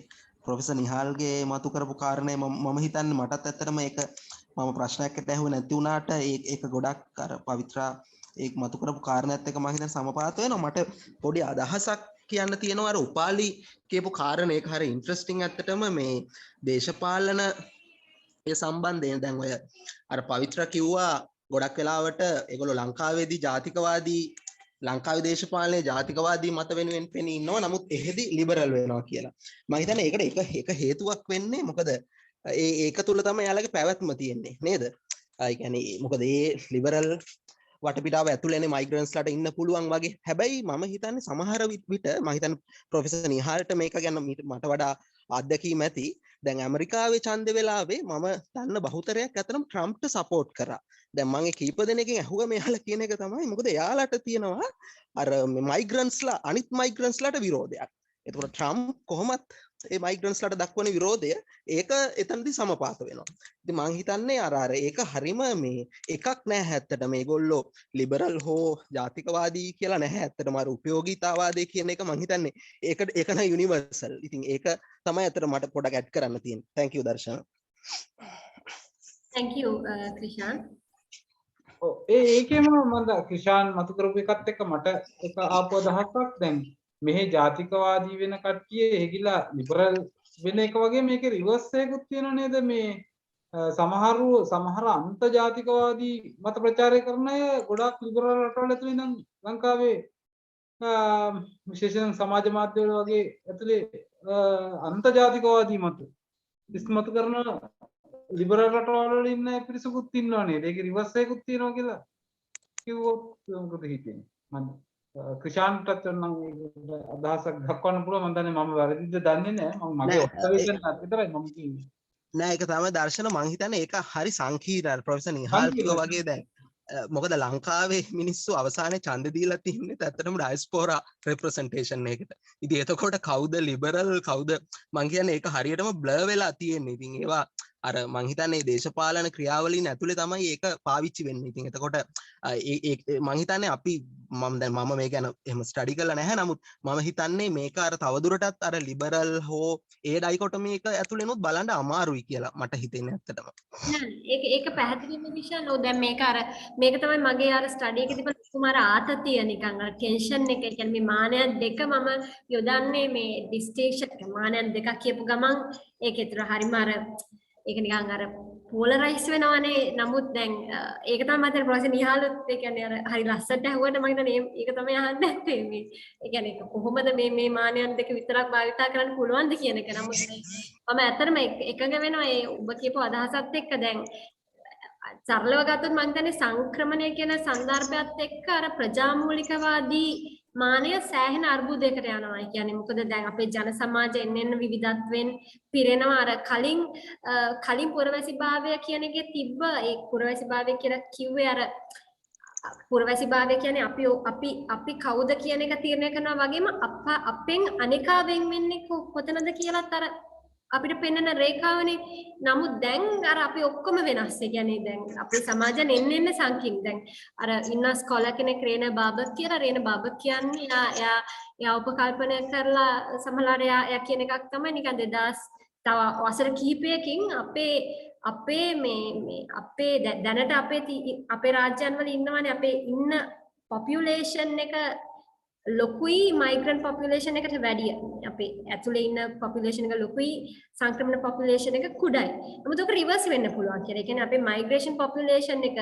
ප්‍රොෆෙසර් නිහාල්ගේ මතු කරපු කාරණේ මම හිතන්නේ මටත් ඇත්තටම ඒක මම ප්‍රශ්නයකට ඇහුවේ නැති වුණාට ඒක ගොඩක් අර පවිත්‍රා ඒක මතු කරපු කාරණේත් එක්ක මම හිතන්නේ සමපාත වෙනවා. මට පොඩි අදහසක් කියන්න තියෙනවා අර උපාලි කියපු කාරණේ ඒක හරිය ඉන්ටරෙස්ටිං ඇත්තටම මේ දේශපාලන ඒ සම්බන්ධයෙන් දැන් ඔය අර පවිත්‍රා කිව්වා ගොඩක් වෙලාවට ඒගොල්ලෝ ලංකාවේදී ජාතිකවාදී ලංකාවේ දේශපාලනයේ ජාතිකවාදී මත වෙනුවෙන් පෙනී ඉන්නවා. නමුත් එහෙදි ලිබරල් වෙනවා කියලා. මම හිතන්නේ ඒකට එක හේතුවක් වෙන්නේ මොකද ඒක තුල තමයි යාළගේ පැවැත්ම තියෙන්නේ නේද? ඒ කියන්නේ මොකද ඒ ලිබරල් වටපිටාව ඇතුළේනේ මයිග්‍රන්ට්ස්ලාට ඉන්න පුළුවන් වගේ. හැබැයි මම හිතන්නේ සමහර විට මම හිතන්නේ ප්‍රොෆෙසර් නිහාල්ට මේක ගැන මට වඩා අත්දැකීම් ඇති. දැන් ඇමරිකාවේ ඡන්ද වෙලාවේ මම දන්න බහුතරයක් අතරම ට්‍රම්ප්ට සපෝට් කරා. දැන් මම ඒ කීප දෙනෙක්ගෙන් අහුවා මෙයාලා කියන එක තමයි මොකද එයාලට තියෙනවා අර මයිග්‍රන්ට්ස්ලා අනිත් මයිග්‍රන්ට්ස්ලාට විරෝධයක්. එතකොට ට්‍රම්ප් කොහොමත් ඒ මයිග්‍රන්ට්ස්ලාට දක්වන විරෝධය ඒක එතනදී සමපාත වෙනවා. ඉතින් මම හිතන්නේ අර ඒක හරීම මේ එකක් නෑ ඇත්තට මේගොල්ලෝ ලිබරල් හෝ ජාතිකවාදී කියලා නැහැ. ඇත්තටම අර උපයෝගීතාවාදී කියන එක මම හිතන්නේ ඒක නෑ යුනිවර්සල්. ඉතින් ඒක තමයි අතට මට පොඩක් ඇඩ් කරන්න තියෙන්නේ. thank you දර්ශන. thank you Krishan. ඒකේම මම ක්‍රිෂාන් මතු කරපු එකත් එක්ක මට එක ආපු අදහසක් දැන් මෙහි ජාතිකවාදී වෙන කට්ටිය එහෙගිලා ලිබරල් වෙන එක වගේ මේකේ රිවර්ස් එකකුත් තියෙනව නේද? මේ සමහර අන්ත ජාතිකවාදී මත ප්‍රචාරය කරන අය ගොඩක් ලිබරල් රටවල ඇතුළේ ඉඳන් ලංකාවේ විශේෂයෙන් සමාජ මාධ්‍ය වල වගේ ඇතුළේ අන්ත ජාතිකවාදී මත ඉස්මතු කරන ලිබරල් රටවල වල ඉන්න පිරිසකුත් ඉන්නව නේද? ඒකේ රිවර්ස් එකකුත් තියෙනවා කියලා කිව්වොත් මොකද හිතෙන්නේ? මම ක්‍රිෂාන්ටත් නම් අදහසක් දක්වන්න පුළුවන්. මම දන්නේ මම වැරදිද දන්නේ නැහැ. මම මගේ ඔබ්සර්වේෂන් එකක් විතරයි මම කියන්නේ. නෑ ඒක තමයි දර්ශන මං හිතන්නේ ඒක හරි සංකීර්ණයි. ප්‍රොෆෙසර් නිහාල් කිව්වා වගේ දැන් මොකද ලංකාවේ මිනිස්සු අවසානයේ ඡන්ද දීලා තින්නේ ඇත්තටම ඩයස්පෝරා රෙප්‍රසන්ටේෂන් එකකට. ඉතින් එතකොට කවුද ලිබරල් කවුද මං කියන්නේ ඒක හරියටම බ්ලර් වෙලා තියෙන්නේ. ඉතින් ඒවා අර මං හිතන්නේ දේශපාලන ක්‍රියාවලින් ඇතුලේ තමයි ඒක පාවිච්චි වෙන්නේ. ඉතින් එතකොට මං හිතන්නේ අපි මම මේ ගැන එහෙම ස්ටඩි කරලා නැහැ. නමුත් මම හිතන්නේ මේක අර තවදුරටත් අර ලිබරල් හෝ ඒ ඩයිකොටොමි එක ඇතුලේනොත් බලන්න අමාරුයි කියලා මට හිතෙන්නේ ඇත්තටම. ඒක පැහැදිලිම විශාල නෝ දැන් මේක තමයි මගේ අර ස්ටඩි එකේ තිබෙන කුමාර ආතතිය නිකන් අර ටෙන්ෂන් එක. ඒ කියන්නේ මේ මානයන් දෙක මම යොදන්නේ මේ ඩිස්ටින්ක්ෂන් මානයන් දෙකක් කියපු ගමන් ඒකේතර හරිම අර ඒක නිකන් අර පෝලරයිස් වෙනවනේ. නමුත් දැන් ඒක තමයි මම හිතන්නේ ප්‍රොෆෙසර් නිහාලුත් ඒ කියන්නේ අර හරි ලස්සනට ඇහුවට මම හිතන්නේ ඒක තමයි අහන්න ඇත්තේ මේ. ඒ කියන්නේ කොහොමද මේ මානයන් දෙක විතරක් භාවිතා කරන්න පුළුවන්ද කියන එක. නමුත් මම ඇත්තටම එකඟ වෙනවා ඒ ඔබ කියපු අදහසත් එක්ක. දැන් සරලව ගත්තොත් මම හිතන්නේ සංක්‍රමණය කියන සන්දර්භයත් එක්ක අර ප්‍රජාමූලිකවාදී මානය සෑහෙන අර්බුදයකට යනවා. ඒ කියන්නේ මොකද දැන් අපේ ජන සමාජය එන්න විවිධත්වෙන් පිරෙනවා. අර කලින් පුරවැසිභාවය කියන එකේ තිබ්බ ඒ පුරවැසිභාවය කියලා කිව්වේ අර පුරවැසිභාවය කියන්නේ අපි කවුද කියන එක තීරණය කරනවා වගේම අපෙන් අනිකා වෙන් වෙන්නේ කොතනද කියලාත් අර අපිට පෙන්වන රේඛාවනේ. නමුත් දැන් අර අපි ඔක්කොම වෙනස්. ඒ කියන්නේ දැන් අපේ සමාජයෙන් එන්න සංකීර්ණ. දැන් අර ඉන්න ස්කෝලර් කෙනෙක් රේන බාබත් කියලා. රේන බාබත් කියන්නේ එයා උපකල්පනය කරලා සමහරවල් එයා කියන එකක් තමයි නිකන් 2000 තව වසර කිහිපයකින් අපේ අපේ දැනට අපේ රාජ්‍යයන් වල ඉන්නවනේ අපේ ඉන්න පොපියුලේෂන් එක ලොකුයි මයිග්‍රන්ට් පොපියුලේෂන් එකට වැඩිය. අපේ ඇතුලේ ඉන්න පොපියුලේෂන් එක ලොකුයි සංක්‍රමණ පොපියුලේෂන් එක කුඩායි. නමුත් ඒක රිවර්ස් වෙන්න පුළුවන් කියලා. ඒ කියන්නේ අපේ මයිග්‍රේෂන් පොපියුලේෂන් එක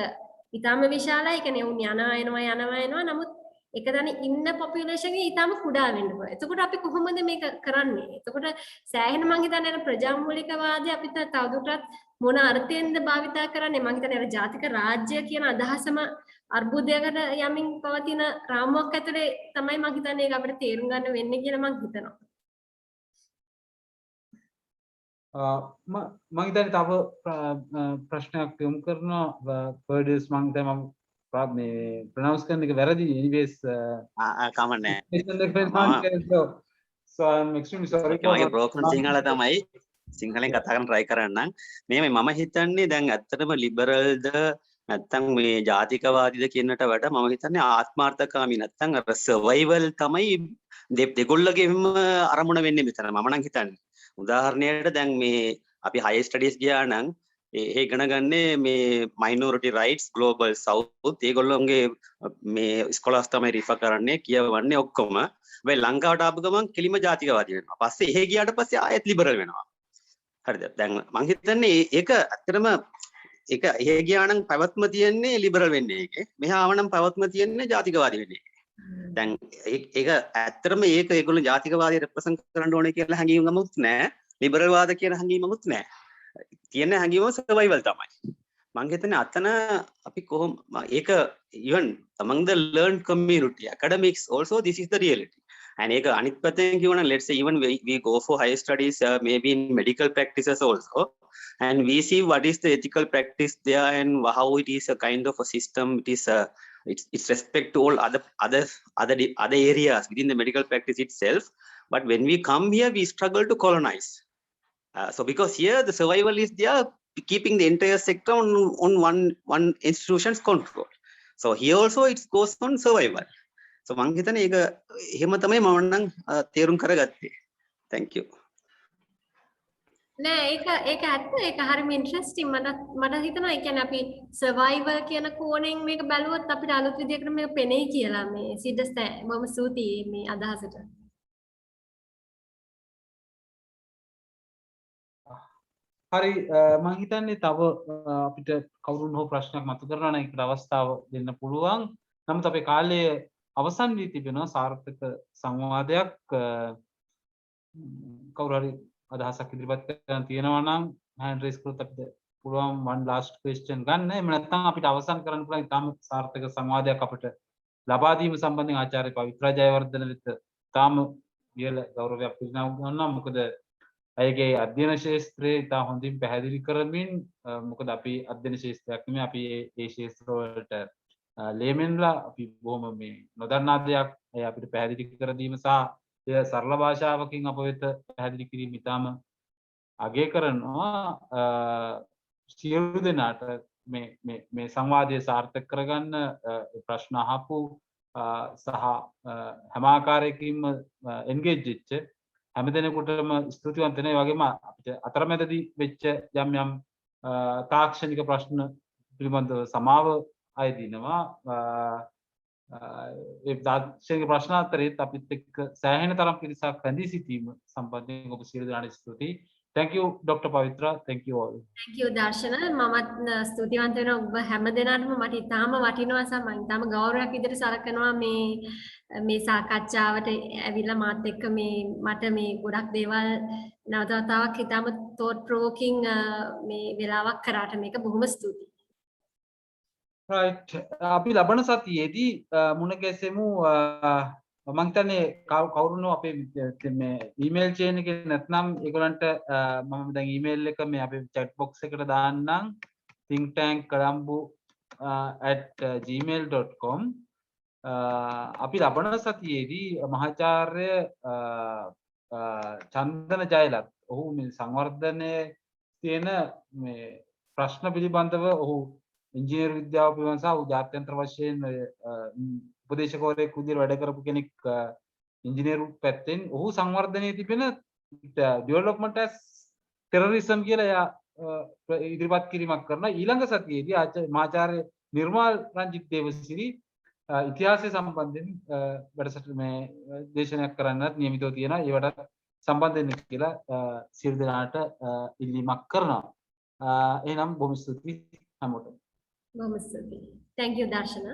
ඊටාම විශාලයි. ඒ කියන්නේ උන් යනවා. නමුත් එක තැන ඉන්න පොපියුලේෂන් එක ඊටාම කුඩා වෙන්න පුළුවන්. එතකොට අපි කොහොමද මේක කරන්නේ? එතකොට සෑහෙන මං හිතන්නේ අර ප්‍රජාමූලිකවාදී අපිට තවදුරටත් මොන අර්ථයෙන්ද භාවිතා කරන්නේ? මං හිතන්නේ අර ජාතික රාජ්‍ය කියන අදහසම අර්බුදයකට යමින් පවතින රාමුවක් ඇතුලේ තමයි මං හිතන්නේ ඒක අපිට තේරුම් ගන්න වෙන්නේ කියලා මං හිතනවා. මම හිතන්නේ තව ප්‍රශ්නයක් යොමු කරනවා. පර්ඩස් මම හිතන්නේ මම මේ ප්‍රොනවුන්ස් කරන එක වැරදි. anyways කමන්නේ. so I'm extremely sorry. මගේ broken සිංහල තමයි සිංහලෙන් කතා කරන්න try කරන්නම්. මම හිතන්නේ දැන් ඇත්තටම ලිබරල්ද නැත්තම් මේ ජාතිකවාදීද කියනට වඩා මම හිතන්නේ ආත්මාර්ථකාමී නැත්තම් අර සර්වයිවල් තමයි දෙගොල්ලගේම අරමුණ වෙන්නේ මෙතන. මම නම් හිතන්නේ උදාහරණයට දැන් මේ අපි high studies ගියා නම් ඒ ඉගෙන ගන්නේ මේ minority rights global south ඒගොල්ලෝගේ මේ ස්කෝලර්ස් තමයි රිෆර් කරන්නේ කියවන්නේ ඔක්කොම. හැබැයි ලංකාවට ආපු ගමන් කෙලිම ජාතිකවාදී වෙනවා. පස්සේ එහෙ ගියාට පස්සේ ආයෙත් ලිබරල් වෙනවා. හරිද? දැන් මම හිතන්නේ ඒක ඇත්තටම ඒක එහෙ ගියා නම් පැවැත්ම තියෙන්නේ ලිබරල් වෙන්නේ එකේ. මෙහා ආවනම් පැවැත්ම තියෙන්නේ ජාතිකවාදී වෙන්නේ. දැන් ඒක ඇත්තටම ඒගොල්ලෝ ජාතිකවාදී රෙප්‍රසන්ට් කරන්න ඕනේ කියලා හැඟීමකුත් නැහැ. ලිබරල් වාද කියන හැඟීමකුත් නැහැ. තියෙන හැඟීම සර්වයිවල් තමයි. මම හිතන්නේ අතන අපි කොහොම ඒක even among the learned community academics also this is the reality. And ඒක අනිත් පැත්තෙන් කියවනම් let's say even we go for higher studies maybe in medical practices also and we see what is the ethical practice there and how it is a kind of a system. It is it's respect to all other areas within the medical practice itself. But when we come here we struggle to colonize. So because here the survival is there keeping the entire sector on one institution's control. So here also it goes on survival. So මං හිතන්නේ ඒක එහෙම තමයි මම නම් තේරුම් කරගත්තේ. Thank you. නෑ ඒක ඇත්ත. ඒක හරිම ඉන්ටරෙස්ටිං. මට හිතෙනවා ඒ කියන්නේ අපි සර්වයිවල් කියන කෝණයෙන් මේක බැලුවොත් අපිට අලුත් විදිහකට මේක පෙනෙයි කියලා. මේ සිද්දස් මම ස්තුතියි මේ අදහසට. හරි මම හිතන්නේ තව අපිට කවුරුන් හෝ ප්‍රශ්නයක් මතු කරනවා නම් ඒකට අවස්ථාව දෙන්න පුළුවන්. නමුත් අපේ කාලය අවසන් වී තිබෙනවා. සාර්ථක සංවාදයක් කවුරු හරි අදහසක් ඉදිරිපත් කරන්න තියෙනවා නම් hand raise කරොත් අපිට පුළුවන් one last question ගන්න. එහෙම නැත්නම් අපිට අවසන් කරන්න පුළුවන් තාම සාර්ථක සංවාදයක් අපිට ලබා දීම සම්බන්ධයෙන් ආචාර්ය පවිත්‍රා ජයවර්ධන වෙත තාම ඉහළ ගෞරවයක් පිරිනමනවා. මොකද අයගේ අධ්‍යයන ශාස්ත්‍රයේ ඉතා හොඳින් පැහැදිලි කරමින් මොකද අපි අධ්‍යයන ශාස්ත්‍රයක් නෙමෙයි අපි ඒ ශාස්ත්‍ර වලට ලේමන්ලා අපි බොහොම මේ නොදන්නා දෙයක් ඒ අපිට පැහැදිලි කර දීම සහ එය සරල භාෂාවකින් අප වෙත පැහැදිලි කිරීම ඉතාම අගය කරනවා සියලු දෙනාට මේ සංවාදය සාර්ථක කරගන්න ප්‍රශ්න අහපු සහ හැම ආකාරයකින්ම එන්ගේජ් වෙච්ච හැම දෙනෙකුටම ස්තුතිවන්ත වෙනවා. ඒ වගේම අපිට අතරමැදදී වෙච්ච යම් තාක්ෂණික ප්‍රශ්න පිළිබඳව සමාව අයදිනවා. ඒ තාක්ෂණික ප්‍රශ්න අතරේත් අපිත් එක්ක සෑහෙන තරම් පිරිසක් රැඳී සිටීම සම්බන්ධයෙන් ඔබ සියලු දෙනාට ස්තුතියි. Thank you Dr. Pavitra. Thank you all. Thank you දර්ශන. මමත් ස්තුතිවන්ත වෙනවා ඔබ හැම දෙනාටම. මට ඉතාම වටිනවා සහ මම ඉතාම ගෞරවයක් විදිහට සලකනවා මේ සාකච්ඡාවට ඇවිල්ලා මාත් එක්ක මට මේ ගොඩක් දේවල් නැවත වතාවක් ඉතාම thought provoking මේ වෙලාවක් කරාට මේක බොහොම ස්තුතියි. Right. අපි ලබන සතියේදී මුණ ගැසෙමු. මම හිතන්නේ කවුරුනෝ අපේ මේ ඊමේල් චේන් එකේ නැත්නම් ඒගොල්ලන්ට මම දැන් ඊමේල් එක මේ අපේ chat box එකට දාන්නම් thinktankcolombo@gmail.com. අපි ලබන සතියේදී මහාචාර්ය චන්දන ජයලත් ඔහු මේ සංවර්ධනයේ තියෙන මේ ප්‍රශ්න පිළිබඳව ඔහු ඉංජිනේරු විද්‍යාව පිළිබඳව සහ ජාත්‍යන්තර වශයෙන් උපදේශකවරයෙක් විදිහට වැඩ කරපු කෙනෙක් ඉංජිනේරු පැත්තෙන් ඔහු සංවර්ධනයේ තිබෙන ඩෙවලොප්මන්ට් ඇස් ටෙරරිසම් කියලා එයා ඉදිරිපත් කිරීමක් කරනවා. ඊළඟ සතියේදී මහාචාර්ය නිර්මාල් රංජිත් දේවසිරි ඉතිහාසය සම්බන්ධයෙන් වැඩසටහන මේ දේශනයක් කරන්නත් නියමිතව තියෙනවා. ඒවට සම්බන්ධ වෙන්න කියලා සියලු දෙනාට ඉල්ලීමක් කරනවා. එහෙනම් බොහොම ස්තුතියි හැමෝටම. බොහොම ස්තුතියි. Thank you දර්ශන.